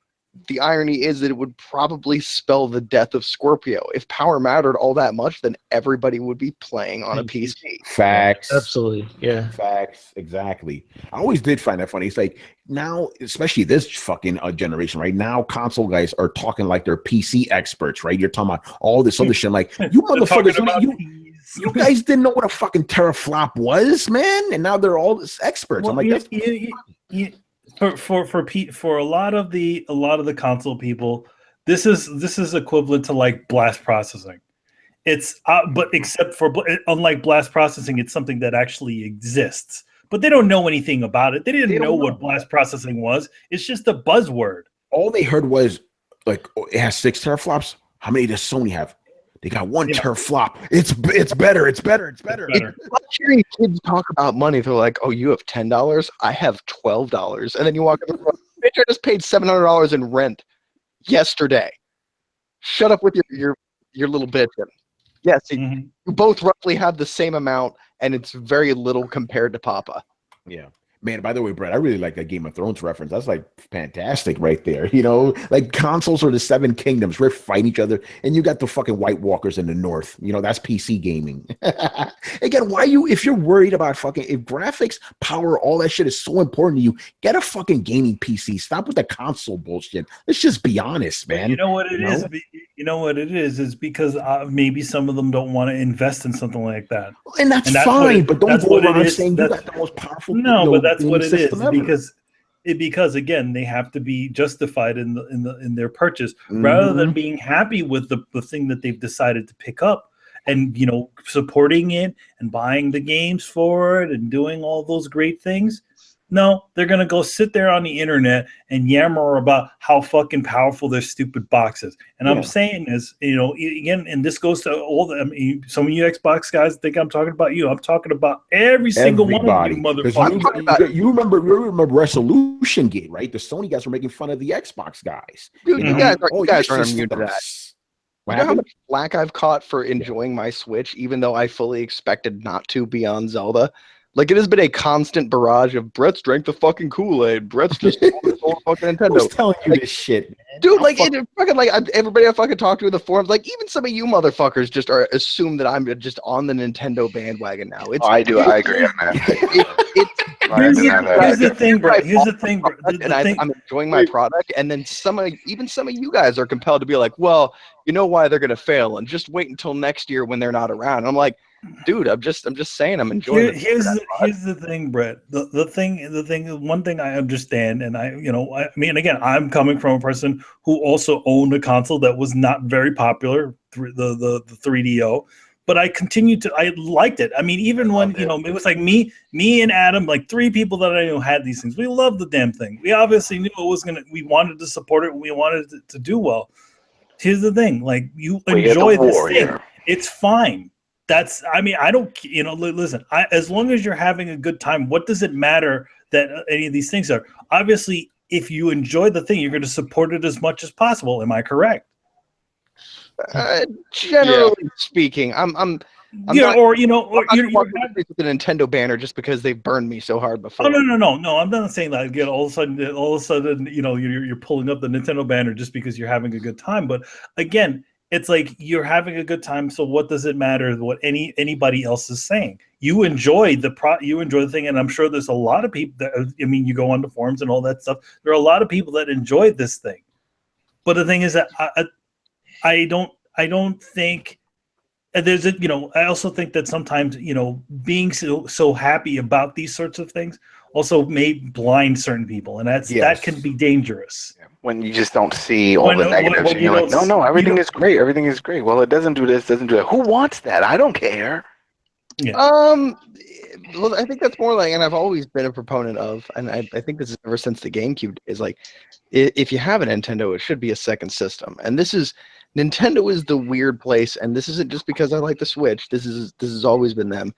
the irony is that it would probably spell the death of Scorpio. If power mattered all that much, then everybody would be playing on a PC. Facts. Absolutely. Yeah. Facts. Exactly. I always did find that funny. It's like now, especially this fucking generation, right? Now console guys are talking like they're PC experts, right? You're talking about all this other shit. Like, you motherfuckers, you guys didn't know what a fucking teraflop was, man. And now they're all this experts. Well, I'm like, for a lot of the console people, this is equivalent to like blast processing. It's but except for unlike blast processing, it's something that actually exists, but they don't know anything about it. They didn't know what blast processing was. It's just a buzzword. All they heard was like, oh, it has 6 teraflops. How many does Sony have? They got 1 teraflop. It's better. It's better. Hearing kids talk about money, they're like, "Oh, you have $10. I have $12." And then you walk in the front. Bitch, I just paid $700 in rent yesterday. Shut up with your little bitch. Yes, you both roughly have the same amount, and it's very little compared to Papa. Yeah. Man, by the way, Brett, I really like that Game of Thrones reference. That's like fantastic right there. You know, like consoles are the 7 kingdoms. We're fighting each other, and you got the fucking White Walkers in the north. You know, that's PC gaming. Again, if you're worried about if graphics, power, all that shit is so important to you, get a fucking gaming PC. Stop with the console bullshit. Let's just be honest, man. You know what it is? You know what it is because maybe some of them don't want to invest in something like that. And that's fine, but don't go around saying you got the most powerful. No, but that's what it is because again they have to be justified in their purchase rather than being happy with the thing that they've decided to pick up and supporting it and buying the games for it and doing all those great things. No, they're gonna go sit there on the internet and yammer about how fucking powerful their stupid box is. And I'm saying is, again, and this goes to all the. Some of you Xbox guys think I'm talking about you. I'm talking about every single one of you motherfuckers. You remember Resolution Gate, right? The Sony guys were making fun of the Xbox guys. Dude, you guys aren't immune to that. You know how much flack I've caught for enjoying my Switch, even though I fully expected not to beyond Zelda? Like, it has been a constant barrage of Brett's drank the fucking Kool-Aid. Brett's just old fucking Nintendo. Who's telling you this shit, man? Dude, everybody I fucking talk to in the forums, like, even some of you motherfuckers just assume that I'm just on the Nintendo bandwagon now. I agree on that. Here's the thing, Brett. I'm enjoying my product, and then some of you guys are compelled to be like, well, you know why they're gonna fail, and just wait until next year when they're not around. And I'm like, dude, I'm just saying I'm enjoying it. Here's the thing, Brett. One thing I understand, and I mean, again, I'm coming from a person who also owned a console that was not very popular, the 3DO. But I liked it. I mean, even when, it was like me and Adam, like 3 people that I knew had these things. We loved the damn thing. We obviously knew we wanted to support it. We wanted it to do well. Here's the thing. Like, you enjoy this thing. It's fine. I don't, listen, as long as you're having a good time, what does it matter that any of these things are? Obviously, if you enjoy the thing, you're going to support it as much as possible. Am I correct? Generally speaking, I'm with the Nintendo banner just because they've burned me so hard before. Oh no! I'm not saying that. Again, all of a sudden, you're pulling up the Nintendo banner just because you're having a good time. But again, it's like you're having a good time. So what does it matter what anybody else is saying? you enjoy the thing, and I'm sure there's a lot of people that, I mean, you go on the forums and all that stuff. There are a lot of people that enjoy this thing, but the thing is that I don't think. And there's a, I also think that sometimes, being so happy about these sorts of things also may blind certain people, and that can be dangerous. When you just don't see all the negatives, and you're like, no, everything is great, everything is great. Well, it doesn't do this, doesn't do that. Who wants that? I don't care. Yeah. Well, I think that's more like, and I've always been a proponent of, and I think this is ever since the GameCube, is like, if you have a Nintendo, it should be a second system, and Nintendo is the weird place, and this isn't just because I like the Switch. This has always been them.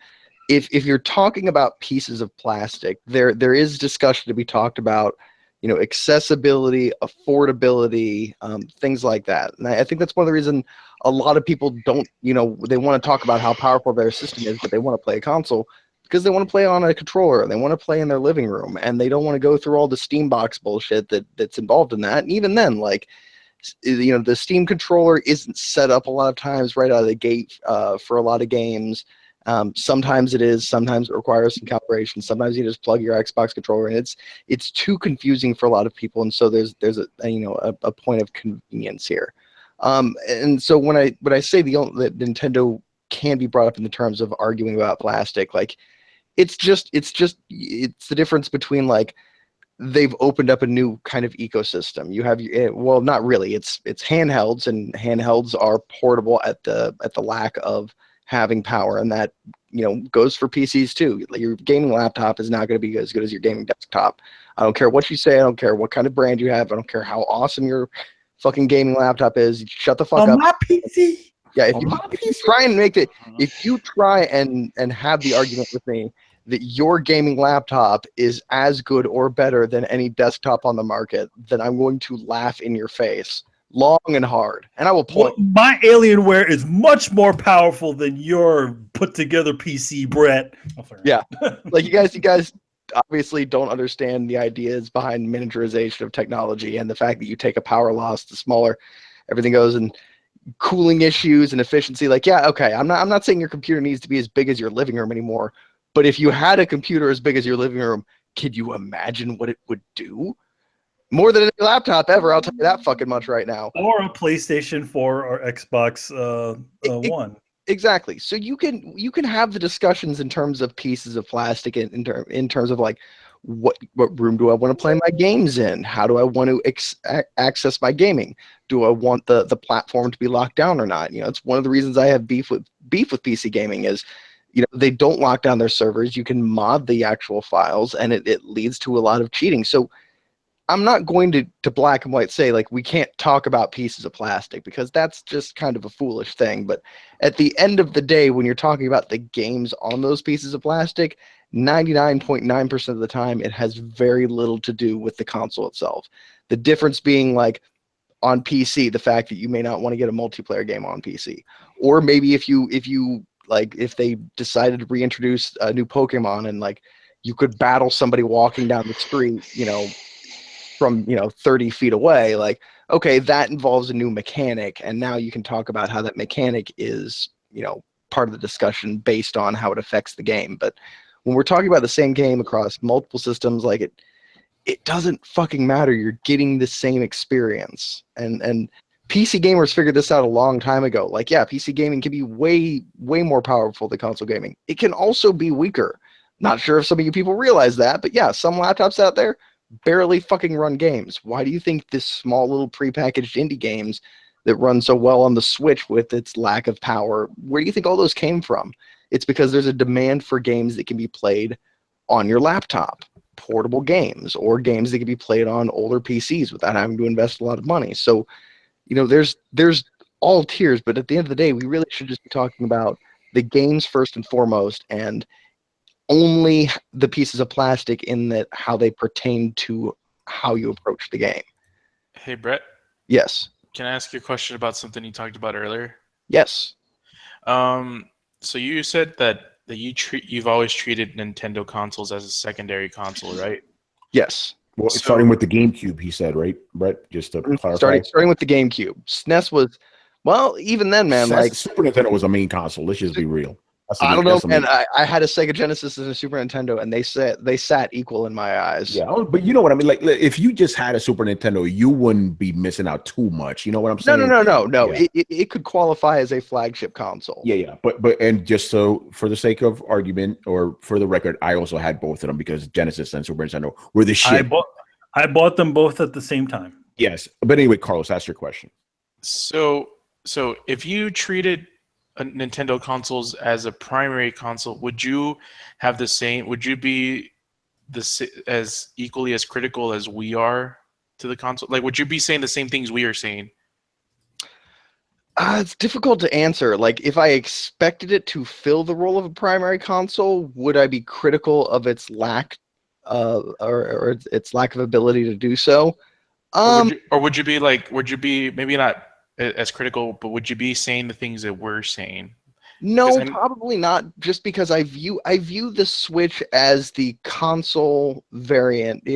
If you're talking about pieces of plastic, there is discussion to be talked about, accessibility, affordability, things like that. And I think that's one of the reasons a lot of people don't, they want to talk about how powerful their system is, but they want to play a console because they want to play on a controller. They want to play in their living room, and they don't want to go through all the Steam box bullshit that's involved in that. And even then, like, the Steam controller isn't set up a lot of times right out of the gate for a lot of games. Sometimes it is, sometimes it requires some calibration. Sometimes you just plug your Xbox controller, and it's too confusing for a lot of people. And so there's a point of convenience here. And so when I say that Nintendo can be brought up in the terms of arguing about plastic, like it's the difference between, like, they've opened up a new kind of ecosystem. You have, well, not really. It's handhelds, and handhelds are portable at the lack of having power, and that goes for PCs too. Your gaming laptop is not going to be as good as your gaming desktop. I don't care what you say. I don't care what kind of brand you have. I don't care how awesome your fucking gaming laptop is. Shut the fuck up. My PC. Yeah, if you try and make it, if you try and have the argument with me that your gaming laptop is as good or better than any desktop on the market, then I'm going to laugh in your face long and hard. And I will point. My Alienware is much more powerful than your put together PC, Brett. Yeah. Like you guys obviously don't understand the ideas behind miniaturization of technology and the fact that you take a power loss, the smaller everything goes, and cooling issues and efficiency. Like, yeah, okay, I'm not saying your computer needs to be as big as your living room anymore. But if you had a computer as big as your living room, could you imagine what it would do? More than any laptop ever, I'll tell you that fucking much right now. Or a PlayStation 4 or Xbox One. Exactly. So you can have the discussions in terms of pieces of plastic, in terms of, like, what room do I want to play my games in? How do I want to access my gaming? Do I want the platform to be locked down or not? It's one of the reasons I have beef with PC gaming is, they don't lock down their servers. You can mod the actual files, and it leads to a lot of cheating. So I'm not going to black and white say, like, we can't talk about pieces of plastic, because that's just kind of a foolish thing. But at the end of the day, when you're talking about the games on those pieces of plastic, 99.9% of the time, it has very little to do with the console itself. The difference being, like, on PC, the fact that you may not want to get a multiplayer game on PC, or maybe if they decided to reintroduce a new Pokemon, and, like, you could battle somebody walking down the street, from 30 feet away, like, okay, that involves a new mechanic, and now you can talk about how that mechanic is, part of the discussion based on how it affects the game. But when we're talking about the same game across multiple systems, like, it doesn't fucking matter. You're getting the same experience. And PC gamers figured this out a long time ago. Like, yeah, PC gaming can be way, way more powerful than console gaming. It can also be weaker. Not sure if some of you people realize that, but yeah, some laptops out there barely fucking run games. Why do you think this small little prepackaged indie games that run so well on the Switch with its lack of power, where do you think all those came from? It's because there's a demand for games that can be played on your laptop, portable games, or games that can be played on older PCs without having to invest a lot of money. So, there's all tiers, but at the end of the day, we really should just be talking about the games first and foremost, and only the pieces of plastic in that how they pertain to how you approach the game. Hey, Brett. Yes. Can I ask you a question about something you talked about earlier? Yes. So you said that you've always treated Nintendo consoles as a secondary console, right? Yes. Well, starting with the GameCube, he said, right, Brett? Just to clarify. Starting with the GameCube. SNES was, well, even then, man, like Super Nintendo was a main console. Let's just be real. I don't know, man. I had a Sega Genesis and a Super Nintendo, and they sat equal in my eyes. Yeah, but you know what I mean. Like, if you just had a Super Nintendo, you wouldn't be missing out too much. You know what I'm saying? No. Yeah. It could qualify as a flagship console. Yeah. But and just so for the sake of argument or for the record, I also had both of them because Genesis and Super Nintendo were the shit. I bought them both at the same time. Yes, but anyway, Carlos, ask your question. So if you treated Nintendo consoles as a primary console, would you have the same? Would you be as equally as critical as we are to the console? Like, would you be saying the same things we are saying? It's difficult to answer. Like, if I expected it to fill the role of a primary console, would I be critical of its lack, or its lack of ability to do so? Or would you be maybe not as critical, but would you be saying the things that we're saying? No, probably not. Just because I view the Switch as the console variant.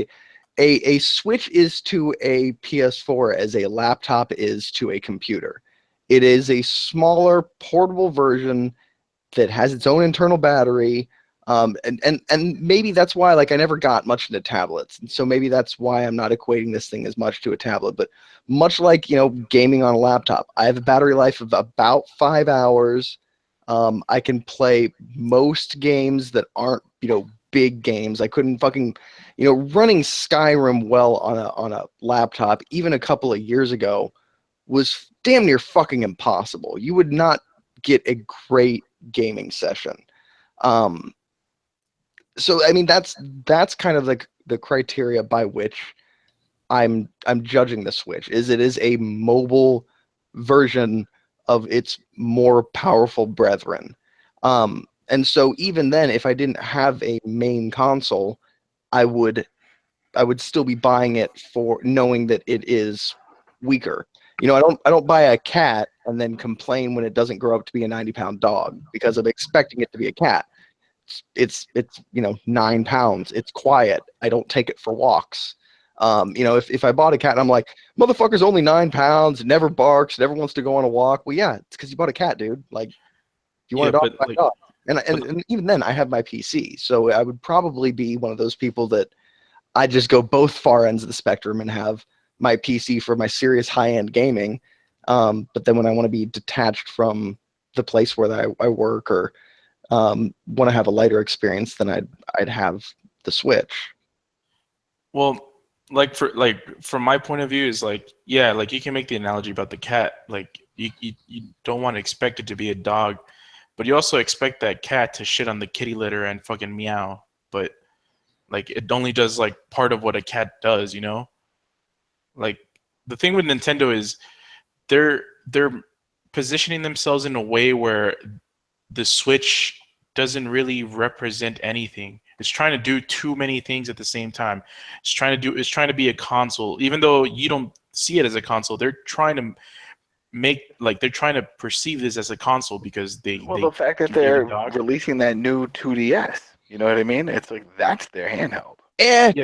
A Switch is to a PS4 as a laptop is to a computer. It is a smaller, portable version that has its own internal battery. And maybe that's why, like, I never got much into tablets, and so maybe that's why I'm not equating this thing as much to a tablet. But much like, you know, gaming on a laptop, I have a battery life of about 5 hours. I can play most games that aren't, you know, big games. I couldn't fucking, you know, running Skyrim well on a laptop even a couple of years ago was damn near fucking impossible. You would not get a great gaming session. So I mean, that's kind of the criteria by which I'm judging the Switch. It is a mobile version of its more powerful brethren. And so even then, if I didn't have a main console, I would still be buying it for knowing that it is weaker. You know, I don't buy a cat and then complain when it doesn't grow up to be a 90-pound dog because I'm expecting it to be a cat. It's you know, 9 pounds. It's quiet. I don't take it for walks. You know, if I bought a cat and I'm like, motherfucker's only 9 pounds, never barks, never wants to go on a walk. Well, yeah, it's because you bought a cat, dude. Like, if you want a dog, buy a dog. And even then, I have my PC, so I would probably be one of those people that I just go both far ends of the spectrum and have my PC for my serious high-end gaming. But then when I want to be detached from the place where I work or want to have a lighter experience, then I'd have the Switch. Well, from my point of view is like, yeah, like you can make the analogy about the cat. Like you don't want to expect it to be a dog, but you also expect that cat to shit on the kitty litter and fucking meow. But like it only does like part of what a cat does, you know? Like the thing with Nintendo is they're positioning themselves in a way where the Switch doesn't really represent anything. It's trying to do too many things at the same time. It's trying to be a console, even though you don't see it as a console. They're trying to perceive this as a console because the fact that they're releasing that new 2DS, you know what I mean? It's like that's their handheld.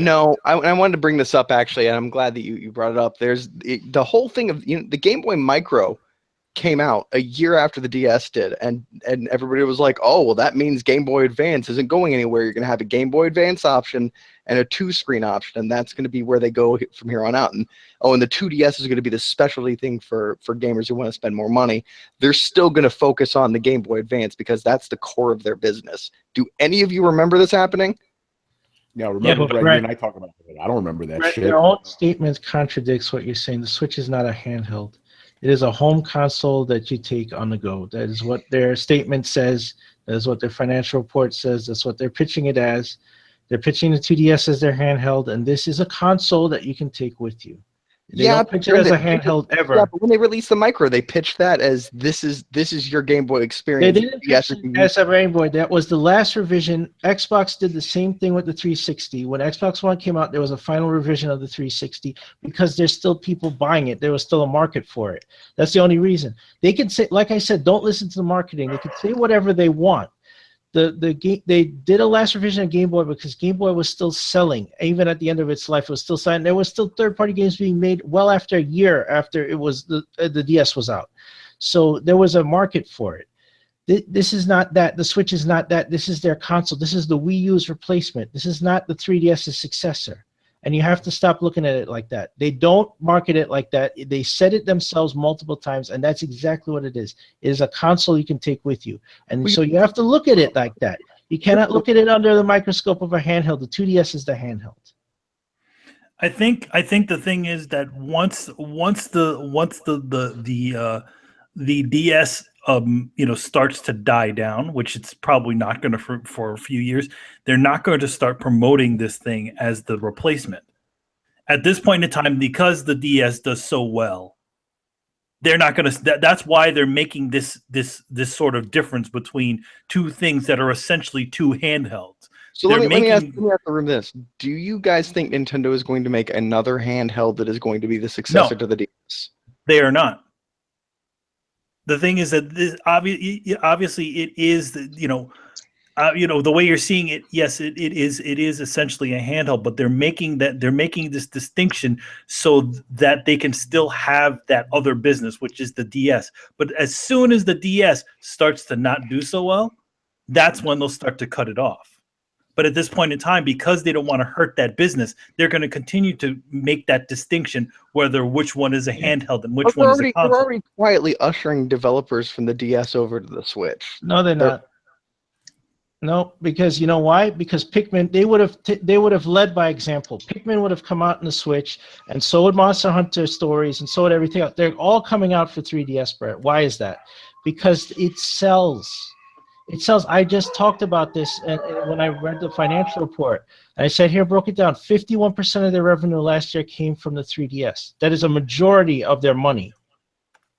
No, I wanted to bring this up actually, and I'm glad that you brought it up. There's the whole thing of, you know, the Game Boy Micro came out a year after the DS did, and everybody was like, oh, well, that means Game Boy Advance isn't going anywhere. You're going to have a Game Boy Advance option and a 2-screen option, and that's going to be where they go from here on out. And the 2DS is going to be the specialty thing for gamers who want to spend more money. They're still going to focus on the Game Boy Advance because that's the core of their business. Do any of you remember this happening? Yeah, remember Brett, you and I talk about it. I don't remember that shit. Your own statement contradicts what you're saying. The Switch is not a handheld. It is a home console that you take on the go. That is what their statement says. That is what their financial report says. That's what they're pitching it as. They're pitching the 2DS as their handheld, and this is a console that you can take with you. They don't pitch it as a handheld ever. Yeah, but when they released the Micro, they pitched that as this is your Game Boy experience. They didn't pitch it as a Game Boy. That was the last revision. Xbox did the same thing with the 360. When Xbox One came out, there was a final revision of the 360 because there's still people buying it. There was still a market for it. That's the only reason. They can say, like I said, don't listen to the marketing. They can say whatever they want. They did a last revision of Game Boy because Game Boy was still selling. Even at the end of its life, it was still selling. There was still third-party games being made well after a year after it was the DS was out. So there was a market for it. This is not that. The Switch is not that. This is their console. This is the Wii U's replacement. This is not the 3DS's successor. And you have to stop looking at it like that. They don't market it like that. They said it themselves multiple times, and that's exactly what it is. It is a console you can take with you. And so you have to look at it like that. You cannot look at it under the microscope of a handheld. The 2DS is the handheld. I think the thing is that once the DS starts to die down, which it's probably not going to for a few years, they're not going to start promoting this thing as the replacement. At this point in time, because the DS does so well, they're not going to. That's why they're making this sort of difference between two things that are essentially two handhelds. So let me ask you this: do you guys think Nintendo is going to make another handheld that is going to be the successor to the DS? They are not. The thing is that this, obviously it is, the way you're seeing it. Yes, it is essentially a handheld, but they're making this distinction so that they can still have that other business, which is the DS. But as soon as the DS starts to not do so well, that's when they'll start to cut it off. But at this point in time, because they don't want to hurt that business, they're going to continue to make that distinction which one is a handheld and which one is a console. They're already quietly ushering developers from the DS over to the Switch. No, they're not. No, because you know why? Because Pikmin, they would have led by example. Pikmin would have come out in the Switch, and so would Monster Hunter Stories, and so would everything else. They're all coming out for 3DS, Brett. Why is that? Because it sells. It sells. I just talked about this when I read the financial report. And I said here, broke it down. 51% of their revenue last year came from the 3DS. That is a majority of their money.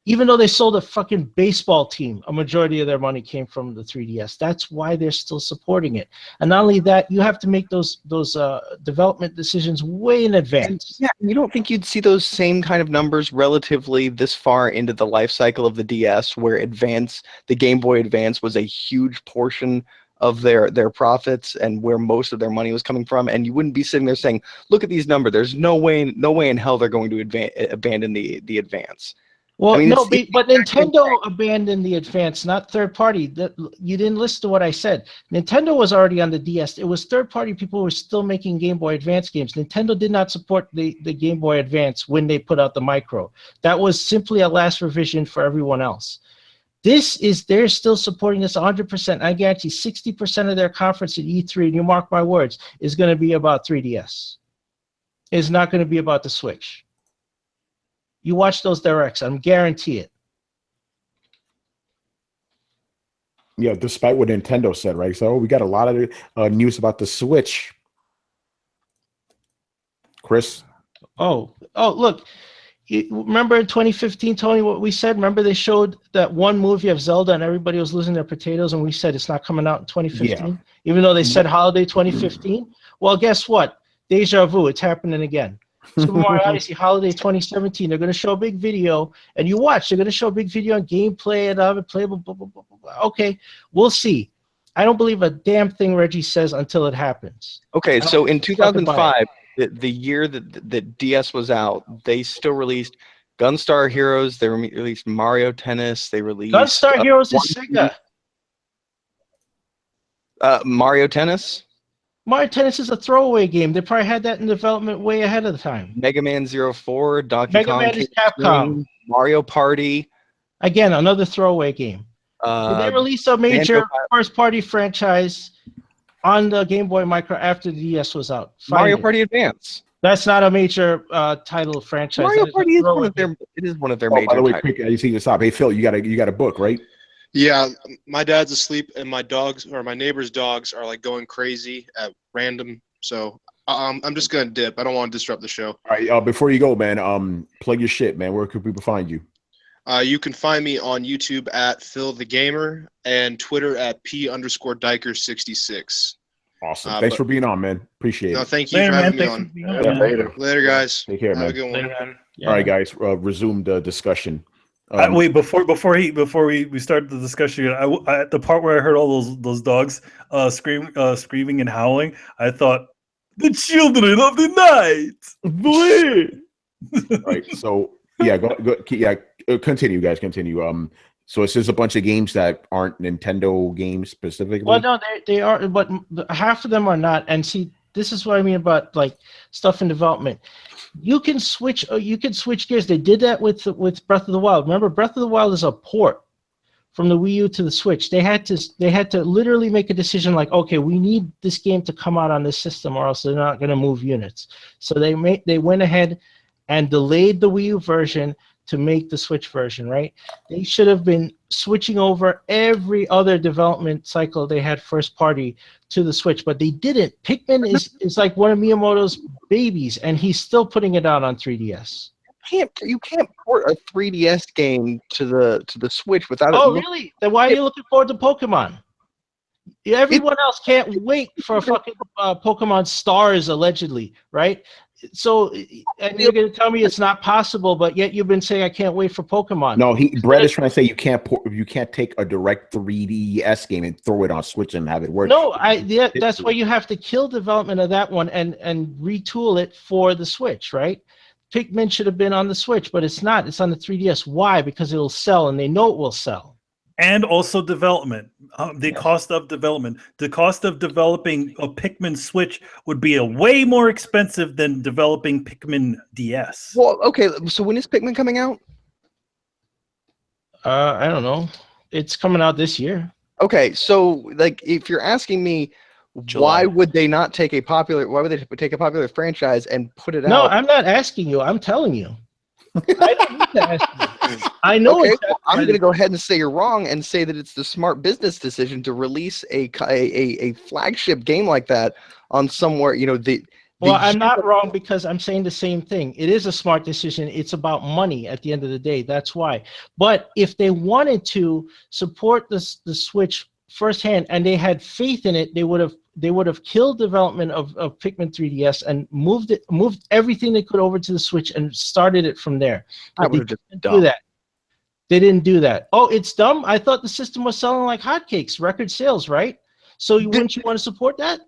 Even though they sold a fucking baseball team, a majority of their money came from the 3DS. That's why they're still supporting it. And not only that, you have to make those development decisions way in advance. Yeah, you don't think you'd see those same kind of numbers relatively this far into the life cycle of the DS, where the Game Boy Advance was a huge portion of their profits and where most of their money was coming from, and you wouldn't be sitting there saying, "Look at these numbers. There's no way in hell they're going to abandon the Advance." Well, but Nintendo abandoned the Advance, not third party. You didn't listen to what I said. Nintendo was already on the DS. It was third party people who were still making Game Boy Advance games. Nintendo did not support the Game Boy Advance when they put out the Micro. That was simply a last revision for everyone else. They're still supporting this 100%. I guarantee 60% of their conference at E3, and you mark my words, is going to be about 3DS. It's not going to be about the Switch. You watch those directs, I'm guarantee it. Yeah, despite what Nintendo said, right? So we got a lot of news about the Switch. Chris? Oh, look. Remember in 2015, Tony, what we said? Remember they showed that one movie of Zelda and everybody was losing their potatoes, and we said it's not coming out in 2015, even though they said holiday 2015? Well, guess what? Deja vu, it's happening again. Super Mario Odyssey Holiday 2017. They're going to show a big video, and you watch. They're going to show a big video on gameplay and other playable. Blah, blah, blah, blah. Okay, we'll see. I don't believe a damn thing Reggie says until it happens. Okay, so in 2005, the year that DS was out, they still released Gunstar Heroes. They released Mario Tennis. They released Gunstar Heroes is Sega. Mario Tennis. Mario Tennis is a throwaway game. They probably had that in development way ahead of the time. Mega Man 04, Donkey Mega Kong, Man is Capcom. Mario Party. Again, another throwaway game. Did they release a major first-party franchise on the Game Boy Micro after the DS was out? Mario Party Advance. That's not a major title franchise. Mario Party is one of their. It is one of their major. By the way, titles. quick, you see you stop. Hey Phil, you got a book, right? Yeah, my dad's asleep, and my neighbor's dogs are like going crazy at random. So I'm just gonna dip. I don't want to disrupt the show. All right, before you go, man, plug your shit, man. Where could people find you? You can find me on YouTube at Phil the Gamer and Twitter at P_Diker66. Awesome. Thanks for being on, man. Appreciate it. No, thank you for having me on. Later, guys. Take care, man. Have a good one. Yeah. All right, guys. Resume the discussion. Wait, before we start the discussion, I the part where I heard all those dogs screaming and howling, I thought, the children of the night. All right, so yeah, continue, guys, continue. So it's just a bunch of games that aren't Nintendo games specifically. Well, no, they are, but half of them are not. And see, this is what I mean about like stuff in development. You can switch gears. They did that with Breath of the Wild. Remember, Breath of the Wild is a port from the Wii U to the Switch. They had to literally make a decision like, okay, we need this game to come out on this system, or else they're not going to move units. So they went ahead and delayed the Wii U version to make the Switch version, right? They should have been switching over every other development cycle they had first party to the Switch, but they didn't. Pikmin is like one of Miyamoto's babies, and he's still putting it out on 3DS. You can't port a 3DS game to the Switch without. Oh, really? Then why are you looking forward to Pokemon? Everyone else can't wait for fucking Pokemon Stars, allegedly, right? So, and you're going to tell me it's not possible, but yet you've been saying I can't wait for Pokemon. No, Brett is trying to say you can't take a direct 3DS game and throw it on Switch and have it work. No, that's why you have to kill development of that one and retool it for the Switch, right? Pikmin should have been on the Switch, but it's not. It's on the 3DS. Why? Because it'll sell, and they know it will sell. And also development, the cost of development. The cost of developing a Pikmin Switch would be way more expensive than developing Pikmin DS. Well, okay, so when is Pikmin coming out? I don't know. It's coming out this year. Okay, so like if you're asking me, July. why would they take a popular franchise and put it out? No, I'm not asking you. I'm telling you. I don't need to ask you. I know. Okay, exactly. well, I'm going to go ahead and say you're wrong and say that it's the smart business decision to release a flagship game like that on somewhere. Well, I'm not wrong because I'm saying the same thing. It is a smart decision. It's about money at the end of the day. That's why. But if they wanted to support the Switch firsthand and they had faith in it, they would have killed development of Pikmin 3DS and moved everything they could over to the Switch and started it from there. But they didn't do that. They didn't do that. Oh, it's dumb. I thought the system was selling like hotcakes, record sales, right? So wouldn't you want to support that?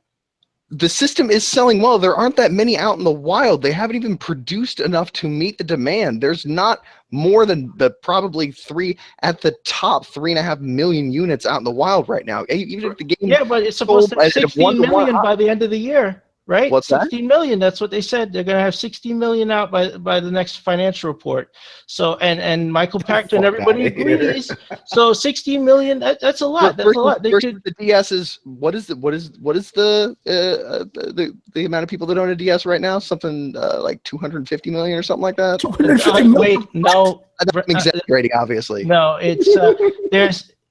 The system is selling well. There aren't that many out in the wild. They haven't even produced enough to meet the demand. There's not more than probably 3.5 million units out in the wild right now. Even if the game, yeah, but it's supposed to be 16 million by the end of the year, right? What's 16 million. That's what they said. They're going to have 16 million out by the next financial report. So and Michael Pachter and everybody agrees. So 16 million. That's a lot. That's a lot. The DS is what is the amount of people that own a DS right now? Something like 250 million or something like that. 250 million. Wait, no. I'm exaggerating, obviously. No, it's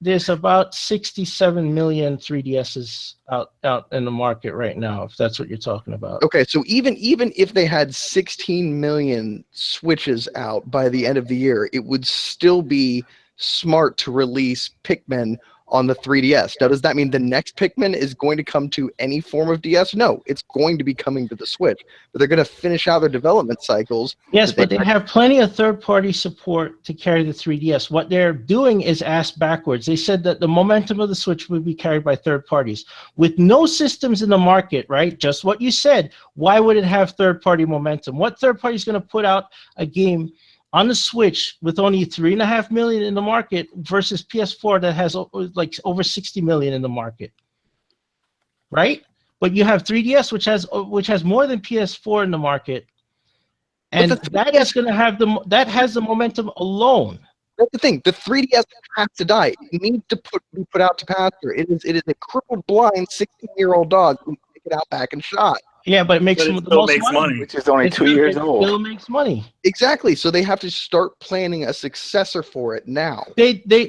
there's about 67 million 3DSs out in the market right now, if that's what you're talking about. Okay, so even if they had 16 million Switches out by the end of the year, it would still be smart to release Pikmin on the 3DS. Now, does that mean the next Pikmin is going to come to any form of DS? No, it's going to be coming to the Switch. But they're going to finish out their development cycles. Yes, but they have plenty of third-party support to carry the 3DS. What they're doing is ass backwards. They said that the momentum of the Switch would be carried by third parties. With no systems in the market, right, just what you said, why would it have third-party momentum? What third party is going to put out a game on the Switch with only 3.5 million in the market versus PS4 that has like over 60 million in the market, right? But you have 3DS, which has more than PS4 in the market, and that is going to have that has the momentum alone. That's the thing. The 3DS has to die. It needs to be put out to pasture. It is a crippled, blind 16-year-old dog who can take it out back and shot. Yeah, but it makes the most money. Which is only 2 years old. It still makes money. Exactly. So they have to start planning a successor for it now.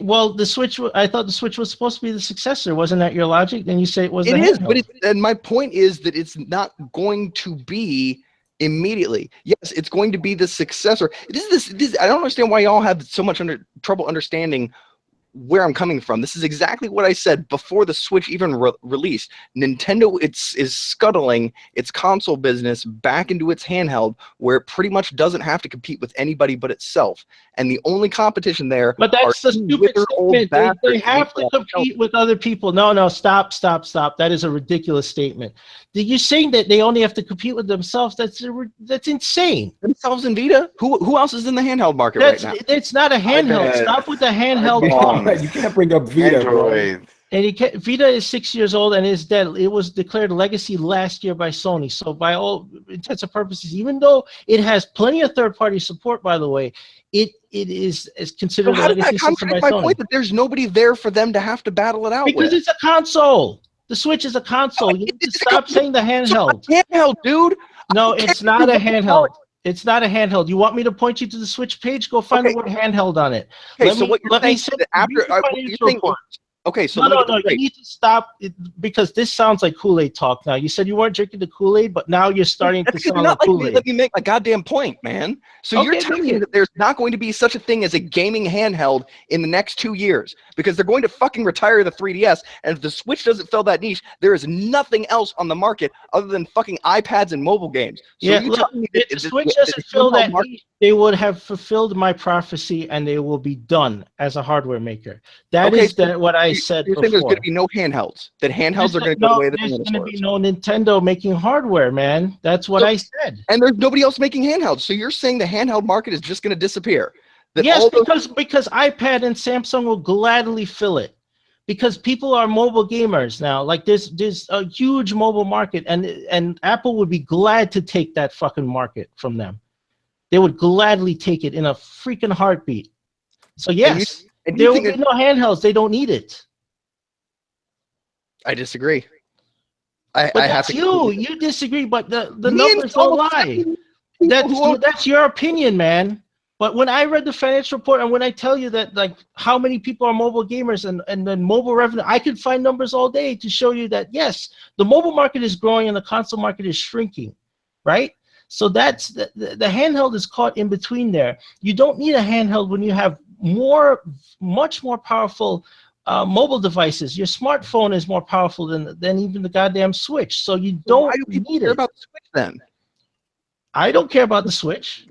Well, the Switch. I thought the Switch was supposed to be the successor. Wasn't that your logic? Then you say it was. It is, but and my point is that it's not going to be immediately. Yes, it's going to be the successor. This I don't understand why y'all have so much trouble understanding where I'm coming from. This is exactly what I said before the Switch even released. Nintendo is scuttling its console business back into its handheld, where it pretty much doesn't have to compete with anybody but itself. And the only competition there But that's the stupid statement. They have to compete with other people. No, stop. That is a ridiculous statement. You're saying that they only have to compete with themselves. That's insane. Themselves and Vita? Who else is in the handheld market right now? It's not a handheld. Stop with the handheld talk. You can't bring up Vita, bro. And Vita is 6 years old and is dead. It was declared legacy last year by Sony. So by all intents and purposes, even though it has plenty of third-party support, by the way, it is considered a legacy system by Sony. My point that there's nobody there for them to have to battle it out with. Because it's a console. The Switch is a console. You need to stop saying the handheld. Handheld, dude. No, it's not a handheld. It's not a handheld. You want me to point you to the Switch page? Go find the word handheld on it. Okay, so what you're saying is that after you're saying, okay, so no, you need to stop it, because this sounds like Kool-Aid talk now. You said you weren't drinking the Kool-Aid, but now you're starting to sound like Kool-Aid. Let me make my goddamn point, man. So you're telling me that there's not going to be such a thing as a gaming handheld in the next 2 years because they're going to fucking retire the 3DS, and if the Switch doesn't fill that niche, there is nothing else on the market other than fucking iPads and mobile games. So yeah, look, if the Switch doesn't fill that niche, they would have fulfilled my prophecy, and they will be done as a hardware maker. That is what I said before. You're saying there's going to be no handhelds. That handhelds are going to go away. There's going to be no Nintendo making hardware, man. That's what I said. And there's nobody else making handhelds. So you're saying the handheld market is just going to disappear? Yes, because iPad and Samsung will gladly fill it. Because people are mobile gamers now. Like there's a huge mobile market, and Apple would be glad to take that fucking market from them. They would gladly take it in a freaking heartbeat. So yes, there will be no handhelds. They don't need it. I disagree. You disagree, but the numbers don't lie. That's your opinion, man. But when I read the financial report, and when I tell you that, like, how many people are mobile gamers and then mobile revenue, I could find numbers all day to show you that, yes, the mobile market is growing and the console market is shrinking, right? So that's the handheld is caught in between there. You don't need a handheld when you have much more powerful mobile devices. Your smartphone is more powerful than even the goddamn Switch. So you don't why do people care about the Switch then? I don't care about the Switch.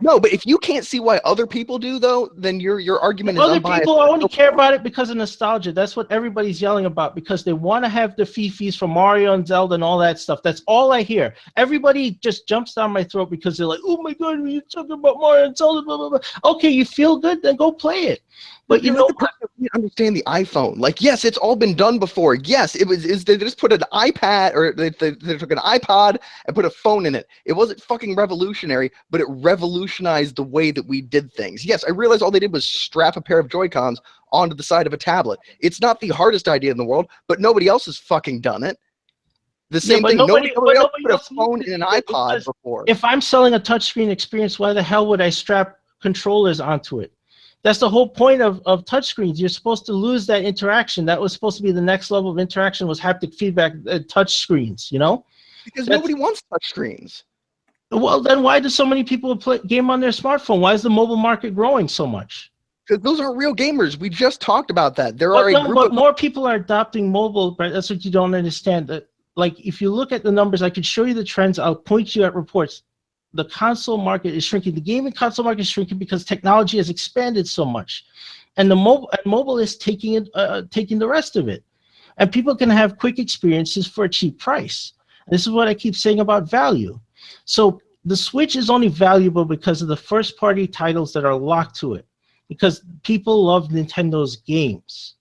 No, but if you can't see why other people do, though, then your argument is unbiased. Other people only care about it because of nostalgia. That's what everybody's yelling about, because they want to have the Fifis from Mario and Zelda and all that stuff. That's all I hear. Everybody just jumps down my throat because they're like, oh my God, you're talking about Mario and Zelda, blah, blah, blah. Okay, you feel good? Then go play it. But you know, you understand the iPhone. Like, yes, it's all been done before. Yes, they just put an iPad, or they took an iPod and put a phone in it. It wasn't fucking revolutionary, but it revolutionized the way that we did things. Yes, I realized all they did was strap a pair of Joy-Cons onto the side of a tablet. It's not the hardest idea in the world, but nobody else has fucking done it. The same thing. Nobody else put a phone in an iPod before. If I'm selling a touchscreen experience, why the hell would I strap controllers onto it? That's the whole point of touchscreens. You're supposed to lose that interaction. That was supposed to be the next level of interaction, was haptic feedback touchscreens, you know? Because nobody wants touchscreens. Well, then why do so many people play game on their smartphone? Why is the mobile market growing so much? Because those aren't real gamers. We just talked about that. But more people are adopting mobile, but that's what you don't understand. That, like, if you look at the numbers, I could show you the trends. I'll point you at reports. The console market is shrinking. The gaming console market is shrinking because technology has expanded so much, and the mobile is taking the rest of it, and people can have quick experiences for a cheap price. This is what I keep saying about value. So the Switch is only valuable because of the first-party titles that are locked to it, because people love Nintendo's games.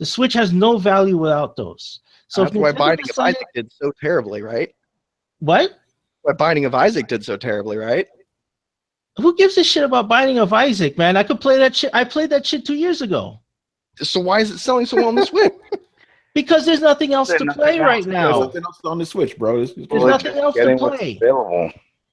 The Switch has no value without those. So that's why Binding of Isaac did so terribly, right? What? Why Binding of Isaac did so terribly, right? Who gives a shit about Binding of Isaac, man? I could play that shit. I played that shit 2 years ago. So why is it selling so well on the Switch? Because there's nothing else to play right now. There's nothing else on the Switch, bro. There's nothing else to play.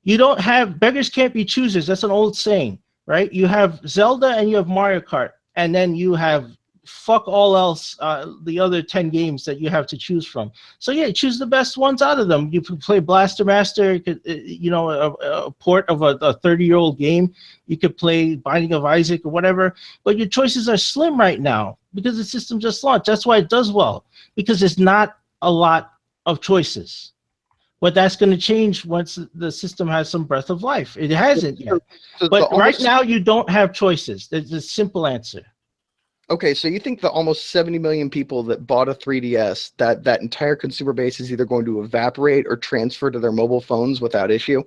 You don't have, beggars can't be choosers. That's an old saying, right? You have Zelda and you have Mario Kart, and then you have fuck all else, the other 10 games that you have to choose from. So yeah, choose the best ones out of them. You can play Blaster Master, you know, a port of a 30-year-old game. You could play Binding of Isaac or whatever, but your choices are slim right now because the system just launched. That's why it does well, because there's not a lot of choices. But that's going to change once the system has some breath of life. It hasn't yet. But right now, you don't have choices. There's a simple answer. Okay, so you think the almost 70 million people that bought a 3DS, that entire consumer base is either going to evaporate or transfer to their mobile phones without issue?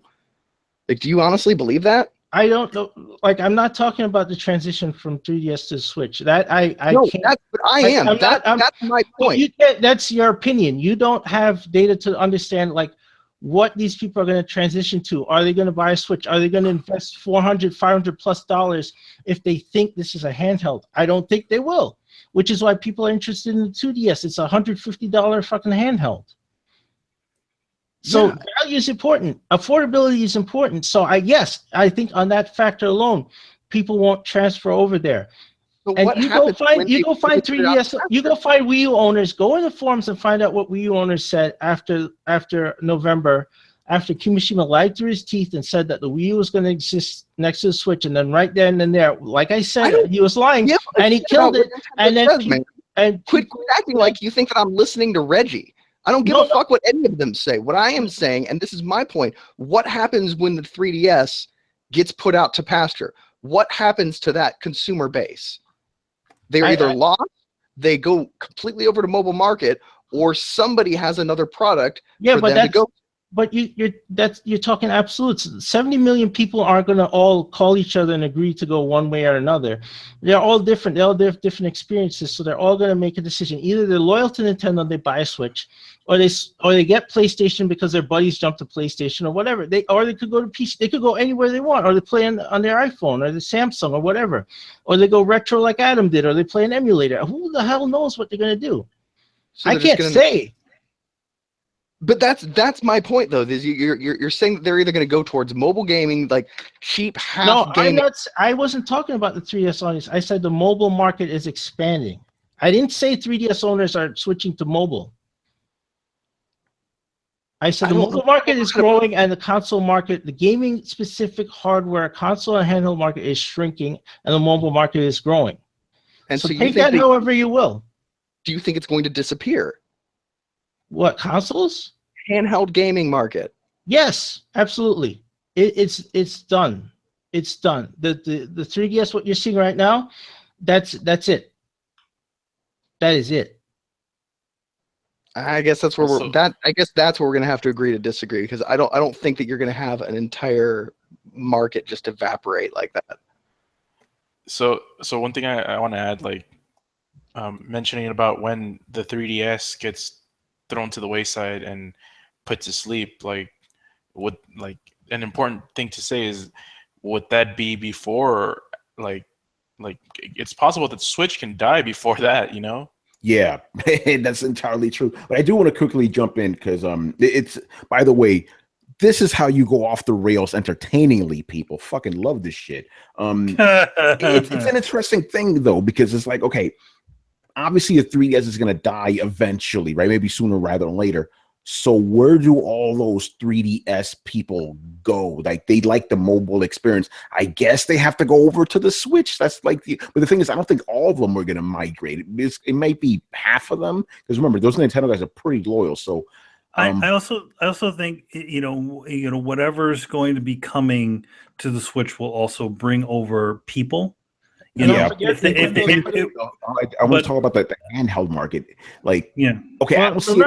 Like, do you honestly believe that? I don't know. Like, I'm not talking about the transition from 3DS to Switch. That I no, can't. but I am. That's my point. You can't, that's your opinion. You don't have data to understand like what these people are going to transition to. Are they going to buy a Switch? Are they going to invest $400-$500+ if they think this is a handheld? I don't think they will, which is why people are interested in the 2DS. It's a $150 fucking handheld. So value is important. Affordability is important. So I think on that factor alone, people won't transfer over there. So and what you go find 3DS. You go find Wii U owners. Go in the forums and find out what Wii U owners said after November, after Kimishima lied through his teeth and said that the Wii U was going to exist next to the Switch, and then right then and there, like I said, he was lying, and he killed it. And then quit acting like you think that I'm listening to Reggie. I don't give a fuck what any of them say. What I am saying, and this is my point, what happens when the 3DS gets put out to pasture? What happens to that consumer base? They're either lost, they go completely over to mobile market, or somebody has another product for them to go. But you're talking absolutes. 70 million people aren't going to all call each other and agree to go one way or another. They're all different. They all have different experiences, so they're all going to make a decision. Either they're loyal to Nintendo, they buy a Switch, or they get PlayStation because their buddies jump to PlayStation or whatever. They could go to PC. They could go anywhere they want, or they play on their iPhone or the Samsung or whatever, or they go retro like Adam did, or they play an emulator. Who the hell knows what they're going to do? So I can't say. But that's my point, though. Is you're saying that they're either going to go towards mobile gaming, like cheap half gaming. I wasn't talking about the 3DS audience. I said the mobile market is expanding. I didn't say 3DS owners are switching to mobile. I said the mobile market is growing, and the console market, the gaming-specific hardware, console and handheld market is shrinking, and the mobile market is growing. And so you take that however you will. Do you think it's going to disappear? What, consoles? Handheld gaming market. Yes, absolutely. It's done. It's done. The 3DS, what you're seeing right now, that's it. That is it. I guess that's where I guess that's where we're gonna have to agree to disagree, because I don't think that you're gonna have an entire market just evaporate like that. So one thing I want to add, like mentioning about when the 3DS gets thrown to the wayside and put to sleep, like an important thing to say is, would that be before like it's possible that Switch can die before that, you know? Yeah, that's entirely true. But I do want to quickly jump in because it's, by the way, this is how you go off the rails entertainingly. People fucking love this shit. It's an interesting thing though, because it's like, okay, obviously a 3DS is going to die eventually, right? Maybe sooner rather than later. So where do all those 3DS people go? Like, they like the mobile experience. I guess they have to go over to the Switch. That's like but the thing is, I don't think all of them are going to migrate. It might be half of them, because remember, those Nintendo guys are pretty loyal. So I also think, you know whatever's going to be coming to the Switch will also bring over people. I want to talk about the handheld market. Like, okay, well, go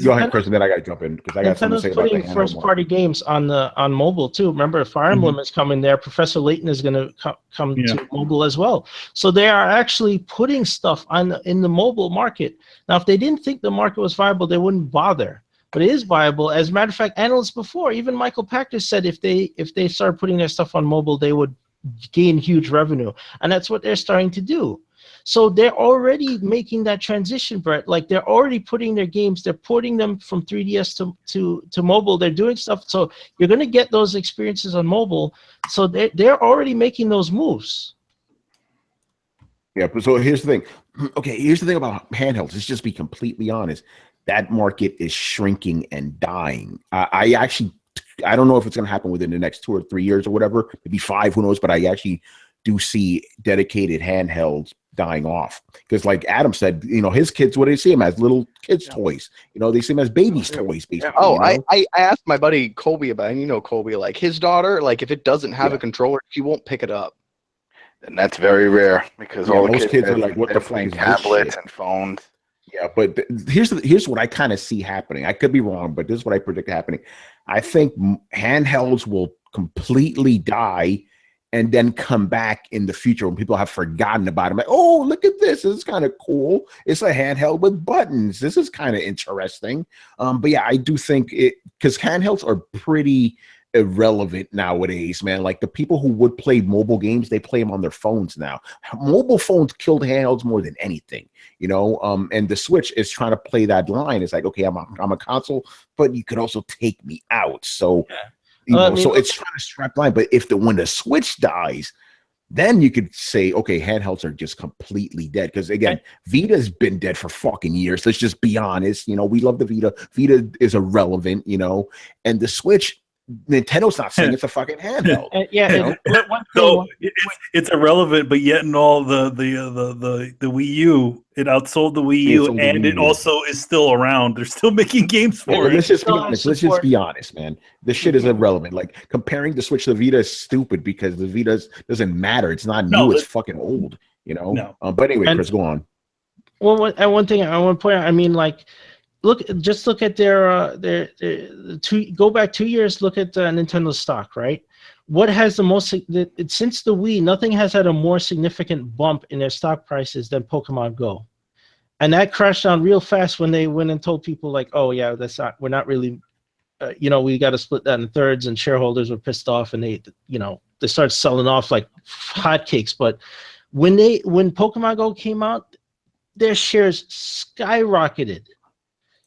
ahead, Chris, and then I got to jump in because I got something to say about the handheld first-party games on mobile too. Remember, Fire Emblem is coming there. Professor Layton is going to come to mobile as well. So they are actually putting stuff in the mobile market. Now, if they didn't think the market was viable, they wouldn't bother. But it is viable. As a matter of fact, analysts before, even Michael Pachter said if they started putting their stuff on mobile, they would gain huge revenue, and that's what they're starting to do. So they're already making that transition, Brett. Like, they're already putting their games, they're porting them from 3DS to mobile. They're doing stuff, so you're going to get those experiences on mobile. So they're already making those moves. Yeah, but so here's the thing. Okay, here's the thing about handhelds. Let's just be completely honest. That market is shrinking and dying. I don't know if it's going to happen within the next 2 or 3 years or whatever, maybe 5, who knows? But I actually do see dedicated handhelds dying off because, like Adam said, his kids, what do they see them as? Little kids' toys. They see them as babies' toys, basically. Oh, I asked my buddy Colby about it, and Colby, like his daughter, like if it doesn't have a controller, she won't pick it up. And that's very rare because all the most kids are like, what the fuck playing is this tablets shit? and phones. Yeah, but here's what I kind of see happening. I could be wrong, but this is what I predict happening. I think handhelds will completely die and then come back in the future when people have forgotten about them. Like, oh, look at this. This is kind of cool. It's a handheld with buttons. This is kind of interesting. But yeah, I do think because handhelds are pretty irrelevant nowadays, man. Like the people who would play mobile games, they play them on their phones now. Mobile phones killed handhelds more than anything, and the Switch is trying to play that line. It's like, okay, I'm a console, but you could also take me out. So, so it's trying to strap line. But when the Switch dies, then you could say, okay, handhelds are just completely dead. Because again, Vita's been dead for fucking years. Let's just be honest. We love the Vita. Vita is irrelevant, and the Switch, Nintendo's not saying it's a fucking handheld. So it's irrelevant, but yet in all the Wii U, it outsold the Wii U, and it also is still around. They're still making games for it. Let's just be honest. Let's just be honest, man. This shit is irrelevant. Like comparing the Switch to the Vita is stupid because the Vita doesn't matter. It's not new. It's fucking old. No. But anyway, Chris, go on. Well, one thing I want to point out. I mean, like. Look at their go back 2 years. Look at Nintendo stock, right? What has the most since the Wii? Nothing has had a more significant bump in their stock prices than Pokemon Go, and that crashed down real fast when they went and told people like, oh yeah, we're not really, we got to split that in thirds, and shareholders were pissed off, and they started selling off like hotcakes. But when Pokemon Go came out, their shares skyrocketed.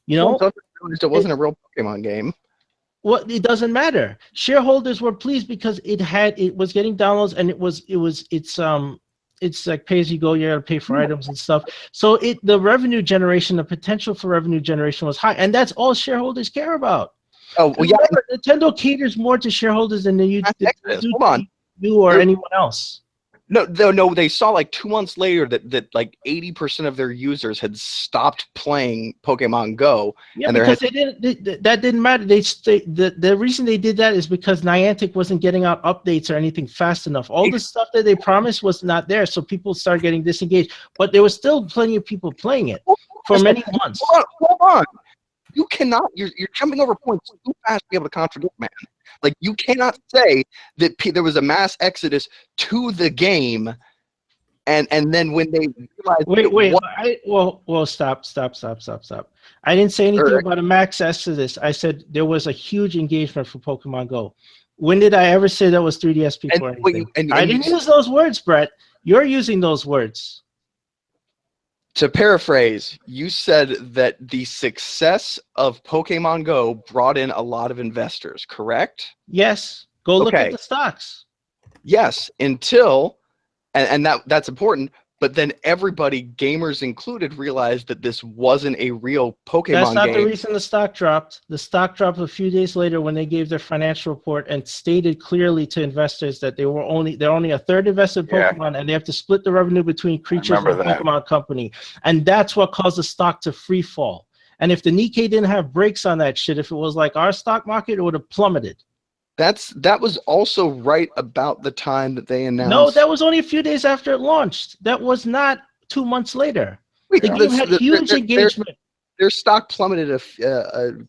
It wasn't a real Pokemon game. Well, it doesn't matter. Shareholders were pleased because it was getting downloads, and it's like pay as you go. You gotta pay for items and stuff. So the revenue generation, the potential for revenue generation was high, and that's all shareholders care about. Oh well, yeah. Nintendo caters more to shareholders than you or anyone else. No, they saw like 2 months later that like 80% of their users had stopped playing Pokemon Go. Yeah, because that didn't matter. The reason they did that is because Niantic wasn't getting out updates or anything fast enough. All the stuff that they promised was not there, so people started getting disengaged. But there was still plenty of people playing it for many months. Hold on. You cannot. You're jumping over points too fast to be able to contradict, man. Like, you cannot say that there was a mass exodus to the game, and then when they realized... Stop. I didn't say anything about a mass exodus. I said there was a huge engagement for Pokemon Go. When did I ever say that was 3DS people or anything? I didn't use those words, Brett. You're using those words. To paraphrase, you said that the success of Pokemon Go brought in a lot of investors, correct? Yes. Go look at the stocks. Yes, until, and that's important, but then everybody, gamers included, realized that this wasn't a real Pokemon game. That's not the reason the stock dropped. The stock dropped a few days later when they gave their financial report and stated clearly to investors that they're only a third invested in Pokemon, and they have to split the revenue between creatures and the Pokemon company. And that's what caused the stock to free fall. And if the Nikkei didn't have brakes on that shit, if it was like our stock market, it would have plummeted. That was also right about the time that they announced. No, that was only a few days after it launched. That was not 2 months later. The game had huge engagement. Their stock plummeted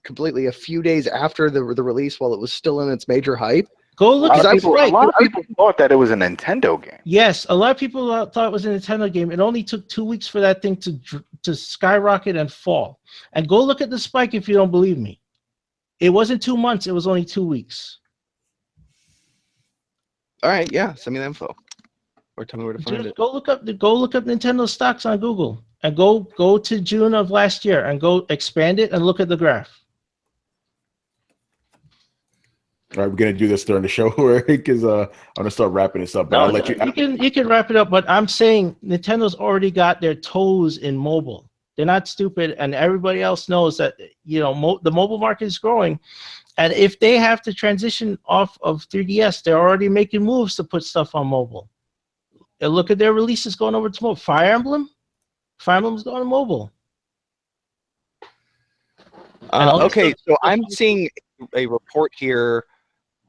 completely a few days after the release, while it was still in its major hype. Go look at it. A lot of people thought that it was a Nintendo game. Yes, a lot of people thought it was a Nintendo game. It only took 2 weeks for that thing to skyrocket and fall. And go look at the spike if you don't believe me. It wasn't 2 months. It was only 2 weeks. All right, yeah, send me the info, or tell me where to find it. Go look up Nintendo stocks on Google, and go to June of last year, and go expand it and look at the graph. All right, we're gonna do this during the show, because I'm gonna start wrapping this up. But No, I'll let you. You can wrap it up, but I'm saying Nintendo's already got their toes in mobile. They're not stupid, and everybody else knows that the mobile market is growing. And if they have to transition off of 3DS, they're already making moves to put stuff on mobile. And look at their releases going over to mobile. Fire Emblem's going to mobile. Okay, so I'm seeing a report here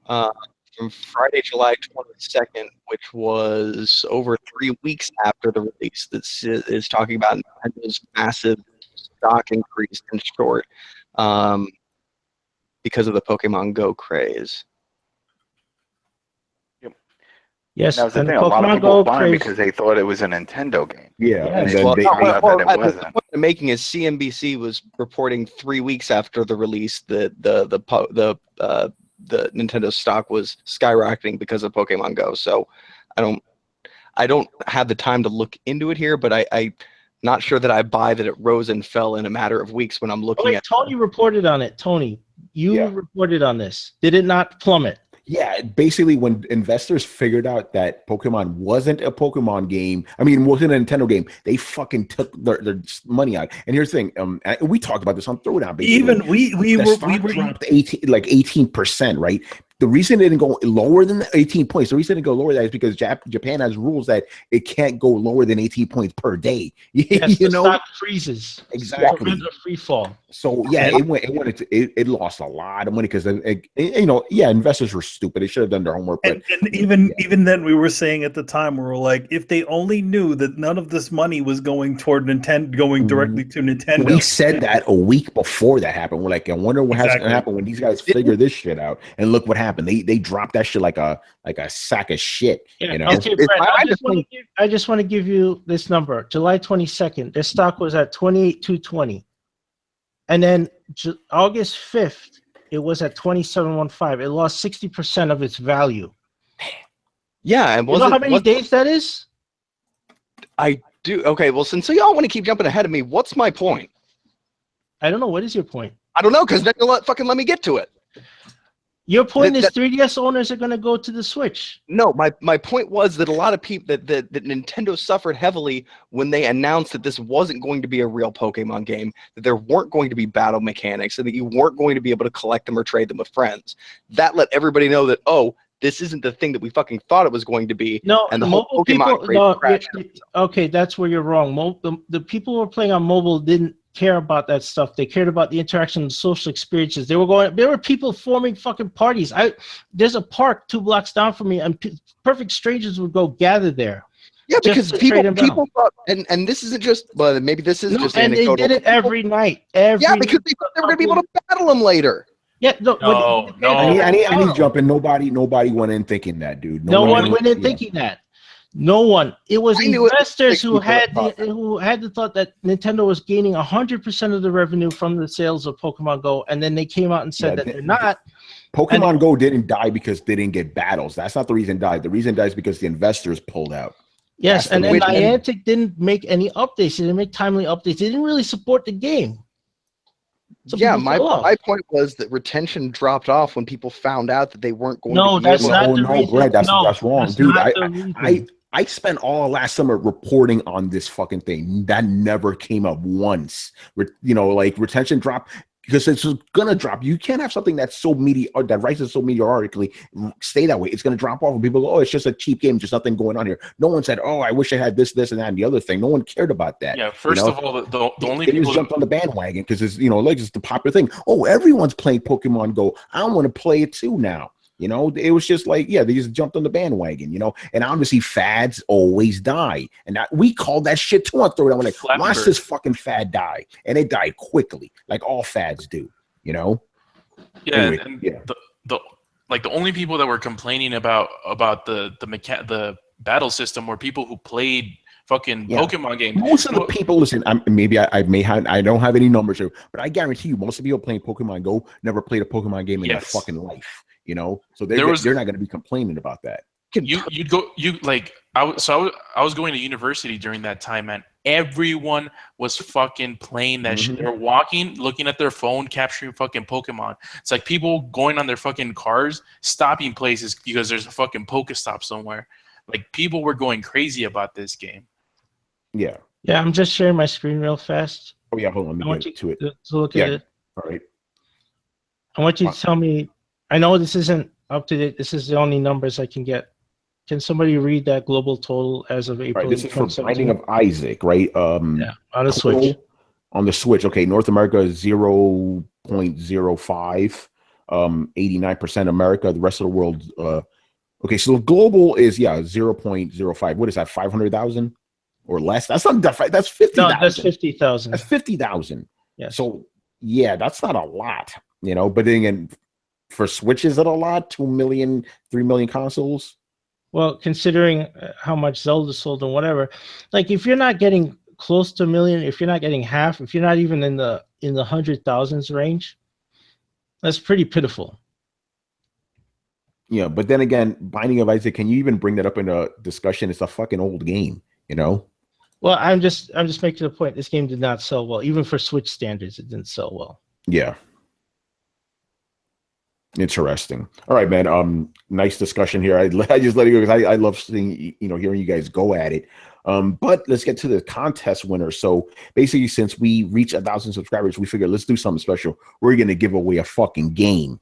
from Friday, July 22nd, which was over 3 weeks after the release. This is talking about Nintendo's massive stock increase in short because of the Pokemon Go craze. Yes, That was the and thing. the A lot of Pokemon people Go buying craze. because they thought it was a Nintendo game. Yeah, and then Well, they, found out that it the wasn't. point I'm making is CNBC was reporting 3 weeks after the release that the Nintendo stock was skyrocketing because of Pokemon Go. So I don't have the time to look into it here, but I'm not sure that I buy that it rose and fell in a matter of weeks when I'm looking at. Tony reported on it. Tony, you reported on this. Did it not plummet? Yeah, basically, when investors figured out that Pokemon wasn't a Pokemon game, I mean, wasn't a Nintendo game, they fucking took their money out. And here's the thing: and we talked about this on Throwdown. Basically, Even we dropped 18%, right? The reason it didn't go lower than 18 points, the reason it didn't go lower than that is because Japan has rules that it can't go lower than 18 points per day. Yes, the stock freezes. Exactly. It's a free fall. So yeah, it lost a lot of money because investors were stupid. They should have done their homework. But and even then, we were saying at the time, we were like, if they only knew that none of this money was going toward Nintendo, going directly to Nintendo. We said that a week before that happened. We're like, I wonder what has to happen when these guys figure this shit out. And look what happened. They dropped that shit like a sack of shit. Yeah. You know? Okay, Brett, I just want to give you this number. July 22nd, their stock was at 28,220, and then August 5th, it was at 2715. It lost 60% of its value. Yeah, and you know how many days that is? I do. Okay, well, since y'all want to keep jumping ahead of me, what's my point? I don't know. What is your point? I don't know, because then you'll let me get to it. Your point is 3DS owners are going to go to the Switch. No, my point was that a lot of people that Nintendo suffered heavily when they announced that this wasn't going to be a real Pokemon game, that there weren't going to be battle mechanics, and that you weren't going to be able to collect them or trade them with friends. That let everybody know that, oh, this isn't the thing that we fucking thought it was going to be. No, and the whole Pokemon craze crashed. Okay, that's where you're wrong. The people who were playing on mobile didn't care about that stuff. They cared about the interaction and social experiences. There were people forming fucking parties. There's a park 2 blocks down from me, and perfect strangers would go gather there. Yeah, because people thought, and this isn't just, well, maybe this is just and anecdotal. they did it every night. Yeah, because they thought they were going to be able to battle them later. Yeah, I need to jump in. Nobody went in thinking that, dude. No one went in thinking that. No one. It was investors who had the thought that Nintendo was gaining 100% of the revenue from the sales of Pokemon Go, and then they came out and said that they're not. Pokemon Go didn't die because they didn't get battles. That's not the reason it died. The reason it died is because the investors pulled out. Yes, and Niantic didn't make any updates. They didn't make timely updates. They didn't really support the game. So yeah, my point was that retention dropped off when people found out that they weren't going to be that's not the reason. Brett, that's wrong, that's dude. I spent all last summer reporting on this fucking thing. That never came up once. Retention drop because it's gonna drop. You can't have something that's so that rises so meteorically stay that way. It's gonna drop off, and people go, "Oh, it's just a cheap game, just nothing going on here." No one said, "Oh, I wish I had this, and that, and the other thing." No one cared about that. Yeah, first of all, the only they people just jumped on the bandwagon because it's it's the popular thing. Oh, everyone's playing Pokemon Go. I want to play it too now. It was just like, they just jumped on the bandwagon, and obviously fads always die. And we called that shit too on Throwdown. We're like, watch this fucking fad die. And it died quickly, like all fads do, Yeah, anyway, and the only people that were complaining about the battle system were people who played fucking Pokemon games. Most of the people, listen, I don't have any numbers here, but I guarantee you most of the people playing Pokemon Go never played a Pokemon game in their fucking life. So they're not going to be complaining about that. I was going to university during that time, man. Everyone was fucking playing that shit. They were walking, looking at their phone, capturing fucking Pokemon. It's like people going on their fucking cars, stopping places because there's a fucking Pokestop somewhere. Like, people were going crazy about this game. Yeah. Yeah, I'm just sharing my screen real fast. Oh yeah, hold on. I want you to it. to look at it. All right. I want you to tell me. I know this isn't up to date. This is the only numbers I can get. Can somebody read that global total as of April? Right, this is for Binding of Isaac, right? Yeah, on the Switch. On the Switch, okay. North America is 0.05, 89% America. The rest of the world, okay. So global is 0.05. What is that? 500,000 or less? That's not that. That's 50,000. No, that's 50,000. That's 50,000. Yeah. So yeah, that's not a lot, you know. But then again, for Switch, is it a lot? 2 million, 3 million consoles. Well, considering how much Zelda sold and whatever, like if you're not getting close to a million, if you're not getting half, if you're not even in the 100,000s range, that's pretty pitiful. Yeah, but then again, Binding of Isaac, can you even bring that up in a discussion? It's a fucking old game, you know? Well, I'm just making the point. This game did not sell well. Even for Switch standards, it didn't sell well. Yeah. Interesting. All right, man. Nice discussion here. I just let it go because I love seeing, hearing you guys go at it. But let's get to the contest winner. So basically, since we reached 1,000 subscribers, we figured let's do something special. We're gonna give away a fucking game,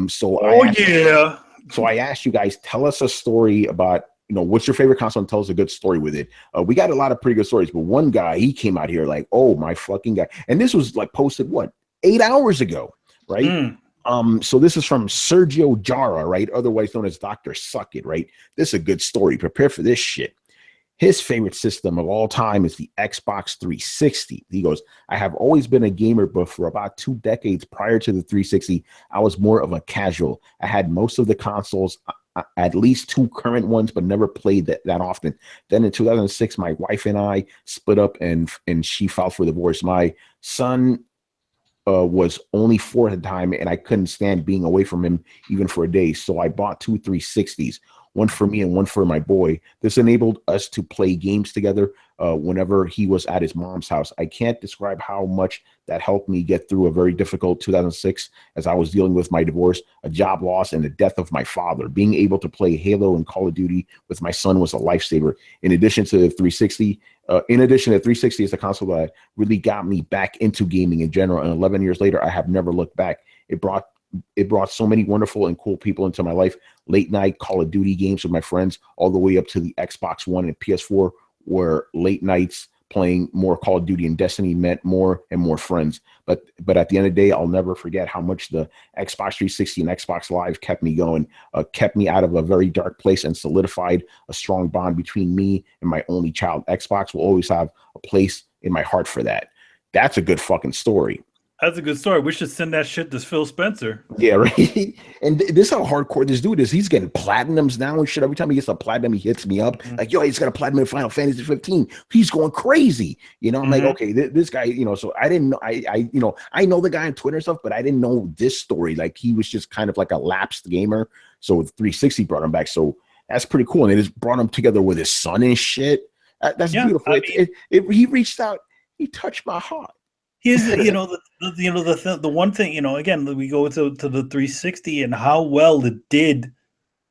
So I asked you guys, tell us a story about, what's your favorite console and tell us a good story with it. We got a lot of pretty good stories, but one guy, he came out here like, oh my fucking God. And this was like posted 8 hours ago, right? So this is from Sergio Jara, right? Otherwise known as Dr. Suckit, right? This is a good story. Prepare for this shit. His favorite system of all time is the Xbox 360. He goes, I have always been a gamer, but for about 2 decades prior to the 360, I was more of a casual. I had most of the consoles, at least 2 current ones, but never played that often. Then in 2006, my wife and I split up and she filed for divorce. My son was only 4 at the time, and I couldn't stand being away from him even for a day. So I bought 2 360s, one for me and one for my boy. This enabled us to play games together whenever he was at his mom's house. I can't describe how much that helped me get through a very difficult 2006 as I was dealing with my divorce, a job loss, and the death of my father. Being able to play Halo and Call of Duty with my son was a lifesaver. In addition to the 360, is a console that really got me back into gaming in general. And 11 years later, I have never looked back. It brought so many wonderful and cool people into my life. Late night Call of Duty games with my friends, all the way up to the Xbox One and PS4, where late nights playing more Call of Duty and Destiny meant more and more friends. But at the end of the day, I'll never forget how much the Xbox 360 and Xbox Live kept me going, kept me out of a very dark place and solidified a strong bond between me and my only child. Xbox will always have a place in my heart for that. That's a good fucking story. That's a good story. We should send that shit to Phil Spencer. Yeah, right. And this is how hardcore this dude is. He's getting platinums now and shit. Every time he gets a platinum, he hits me up like, "Yo, he's got a platinum in Final Fantasy 15." He's going crazy. I'm like, okay, this guy. So I didn't know. I know the guy on Twitter and stuff, but I didn't know this story. Like he was just kind of like a lapsed gamer. So 360 brought him back. So that's pretty cool. And it just brought him together with his son and shit. That's beautiful. He reached out. He touched my heart. Here's the one thing, again, we go to the 360 and how well it did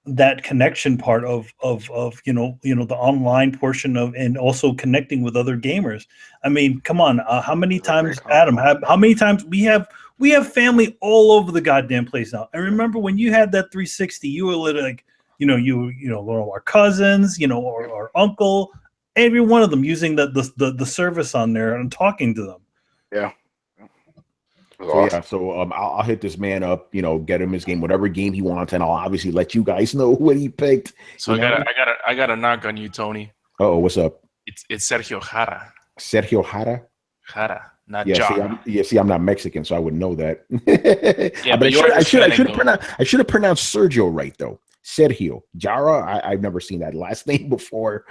that connection part of the online portion of, and also connecting with other gamers. I mean, come on, how many times, Adam, how many times we have family all over the goddamn place now. I remember when you had that 360, you were literally like, one of our cousins, or our uncle, every one of them using the service on there and talking to them. Yeah. So I'll hit this man up, get him his game, whatever game he wants, and I'll obviously let you guys know what he picked. So I got a knock on you, Tony. Oh, what's up? It's Sergio Jara. Sergio Jara? Jara, not Jara. See, I'm not Mexican, so I wouldn't know that. Yeah, but I should have pronounced Sergio right though. Sergio Jara. I've never seen that last name before.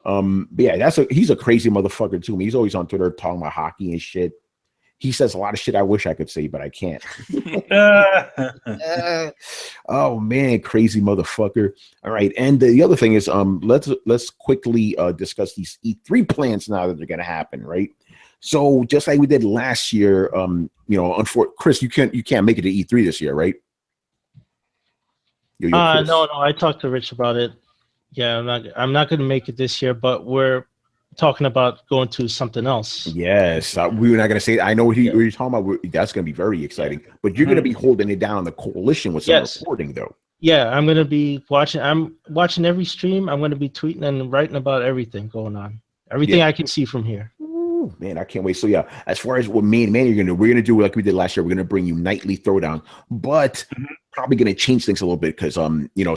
But yeah, he's a crazy motherfucker too. He's always on Twitter talking about hockey and shit. he says a lot of shit I wish I could say, but I can't. Oh man, crazy motherfucker. All right, and the other thing is, let's quickly discuss these E3 plans now that they're gonna happen, right? So just like we did last year, Chris, you can't make it to E3 this year, right? No, I talked to Rich about it. Yeah, I'm not gonna make it this year, but we're talking about going to something else. Yes, we were not going to say. I know what you're talking about. That's going to be very exciting. But you're going to be holding it down on the coalition with some reporting, though. Yeah, I'm going to be watching. I'm watching every stream. I'm going to be tweeting and writing about everything going on. Everything I can see from here. Ooh, man, I can't wait. So yeah, as far as what me and Manny are going to do, we're going to do like we did last year. We're going to bring you nightly Throwdown, but probably going to change things a little bit because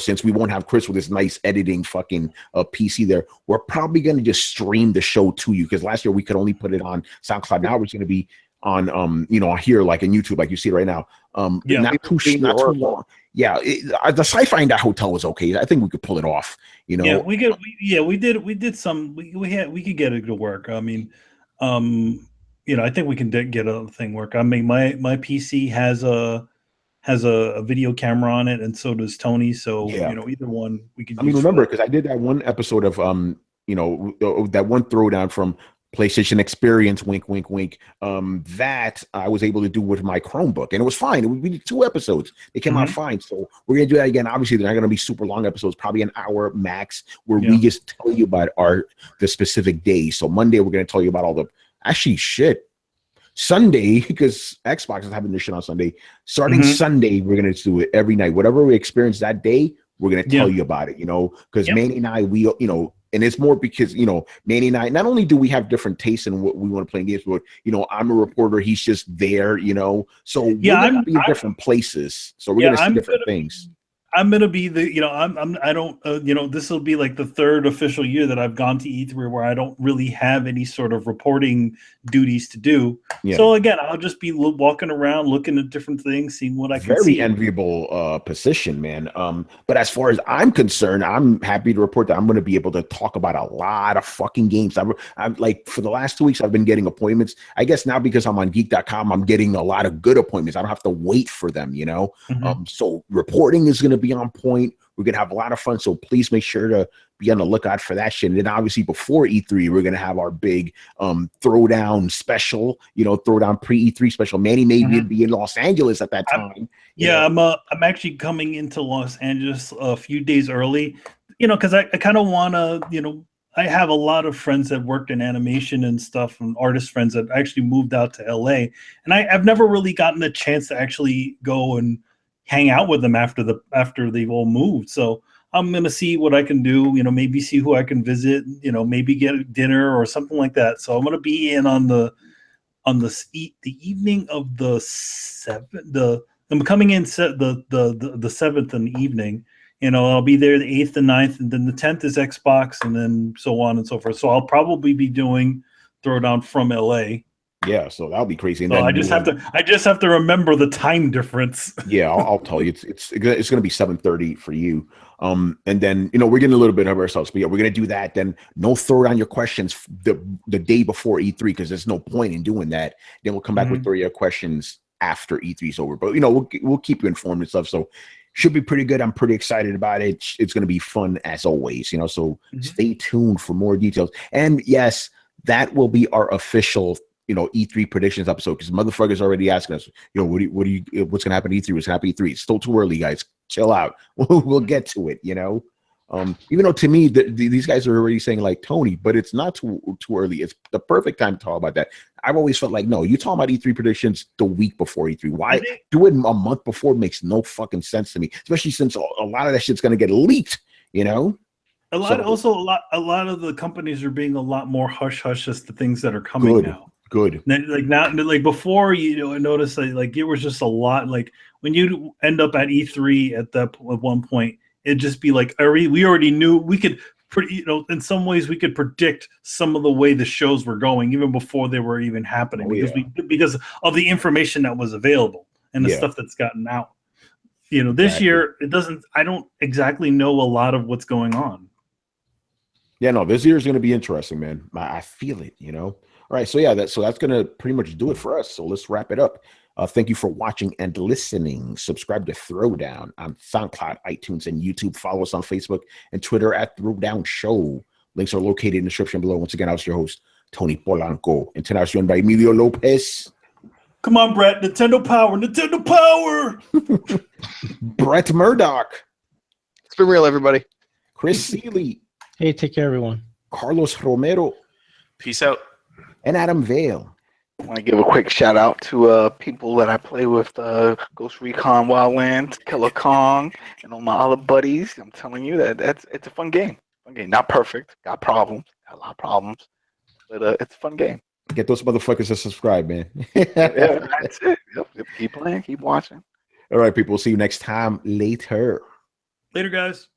since we won't have Chris with his nice editing fucking PC there, we're probably going to just stream the show to you because last year we could only put it on SoundCloud. Now it's going to be on here like in YouTube, like you see it right now. Not too long. Yeah, the sci-fi in that hotel was okay. I think we could pull it off. Yeah, we did some. We could get it to work. I mean, I think we can get a thing work. I mean, my PC has a video camera on it, and so does Tony. So either one we can. I mean, remember because I did that one episode of that one Throwdown from PlayStation Experience, wink, wink, wink. That I was able to do with my Chromebook, and it was fine. We did 2 episodes; they came out fine. So we're gonna do that again. Obviously, they're not gonna be super long episodes, probably an hour max, where we just tell you about the specific days. So Monday, we're gonna tell you about all the Sunday, because Xbox is having this shit on Sunday. Starting Sunday, we're gonna do it every night. Whatever we experience that day, we're gonna tell you about it. Because Manny and I, and it's more because Manny and I, not only do we have different tastes in what we want to play in games, but I'm a reporter, he's just there. So we're gonna be in different places. So we're gonna see different things. I'm gonna be this will be like the 3rd official year that I've gone to E3 where I don't really have any sort of reporting duties to do. So again, I'll just be walking around, looking at different things, seeing what I can see. Very enviable position, man. But as far as I'm concerned, I'm happy to report that I'm going to be able to talk about a lot of fucking games. I'm like, for the last 2 weeks, I've been getting appointments. I guess now because I'm on geek.com, I'm getting a lot of good appointments. I don't have to wait for them, So reporting is going to be on point. We're gonna have a lot of fun, so please make sure to be on the lookout for that shit. And then obviously before E3, we're gonna have our big Throwdown special, Throwdown pre-E3 special. Manny may be in Los Angeles at that time. I'm actually coming into Los Angeles a few days early, because I kind of want to, I have a lot of friends that worked in animation and stuff, and artist friends that actually moved out to LA, and I've never really gotten a chance to actually go and hang out with them after they've all moved. So I'm gonna see what I can do. Maybe see who I can visit. Maybe get dinner or something like that. So I'm gonna be in on the evening of the 7th. I'm coming in the 7th in the evening. I'll be there the 8th and 9th, and then the 10th is Xbox, and then so on and so forth. So I'll probably be doing Throwdown from LA. Yeah, so that'll be crazy. And so then I just have to remember the time difference. Yeah, I'll tell you, it's going to be 7:30 for you. And then we're getting a little bit of ourselves, but we're going to do that. Then no Throwdown your questions the day before E3 because there's no point in doing that. Then we'll come back with 3 questions after E3 is over. But we'll keep you informed and stuff. So should be pretty good. I'm pretty excited about it. It's going to be fun as always. So stay tuned for more details. And yes, that will be our official E3 predictions episode because motherfuckers already asking us, what's gonna happen at E3? What's gonna happen at E3? It's still too early, guys. Chill out. We'll get to it. Even though to me these guys are already saying like Tony, but it's not too early. It's the perfect time to talk about that. I've always felt like no, you talking about E3 predictions the week before E3. Why do it a month before? Makes no fucking sense to me, especially since a lot of that shit's gonna get leaked. A lot of the companies are being a lot more hush hush as to things that are coming now. Good. Like now, like before, I noticed like it was just a lot. Like when you end up at E3 at one point, it'd just be like we already knew we could. In some ways, we could predict some of the way the shows were going even before they were even happening because of the information that was available and the stuff that's gotten out. This year it doesn't. I don't exactly know a lot of what's going on. Yeah, no, this year is going to be interesting, man. I feel it. All right, so yeah, that's gonna pretty much do it for us. So let's wrap it up. Thank you for watching and listening. Subscribe to Throwdown on SoundCloud, iTunes, and YouTube. Follow us on Facebook and Twitter at Throwdown Show. Links are located in the description below. Once again, I was your host, Tony Polanco. And tonight I was joined by Emilio Lopez. Come on, Brett. Nintendo Power. Nintendo Power. Brett Murdoch. It's been real, everybody. Chris Seeley. Hey, take care, everyone. Carlos Romero. Peace out. And Adam Vale. I want to give a quick shout out to people that I play with, Ghost Recon Wildlands, Killer Kong, and all my other buddies. I'm telling you that it's a fun game. Not perfect. Got problems. Got a lot of problems. But it's a fun game. Get those motherfuckers to subscribe, man. Yeah, that's it. Yep. Keep playing. Keep watching. All right, people. See you next time. Later. Later, guys.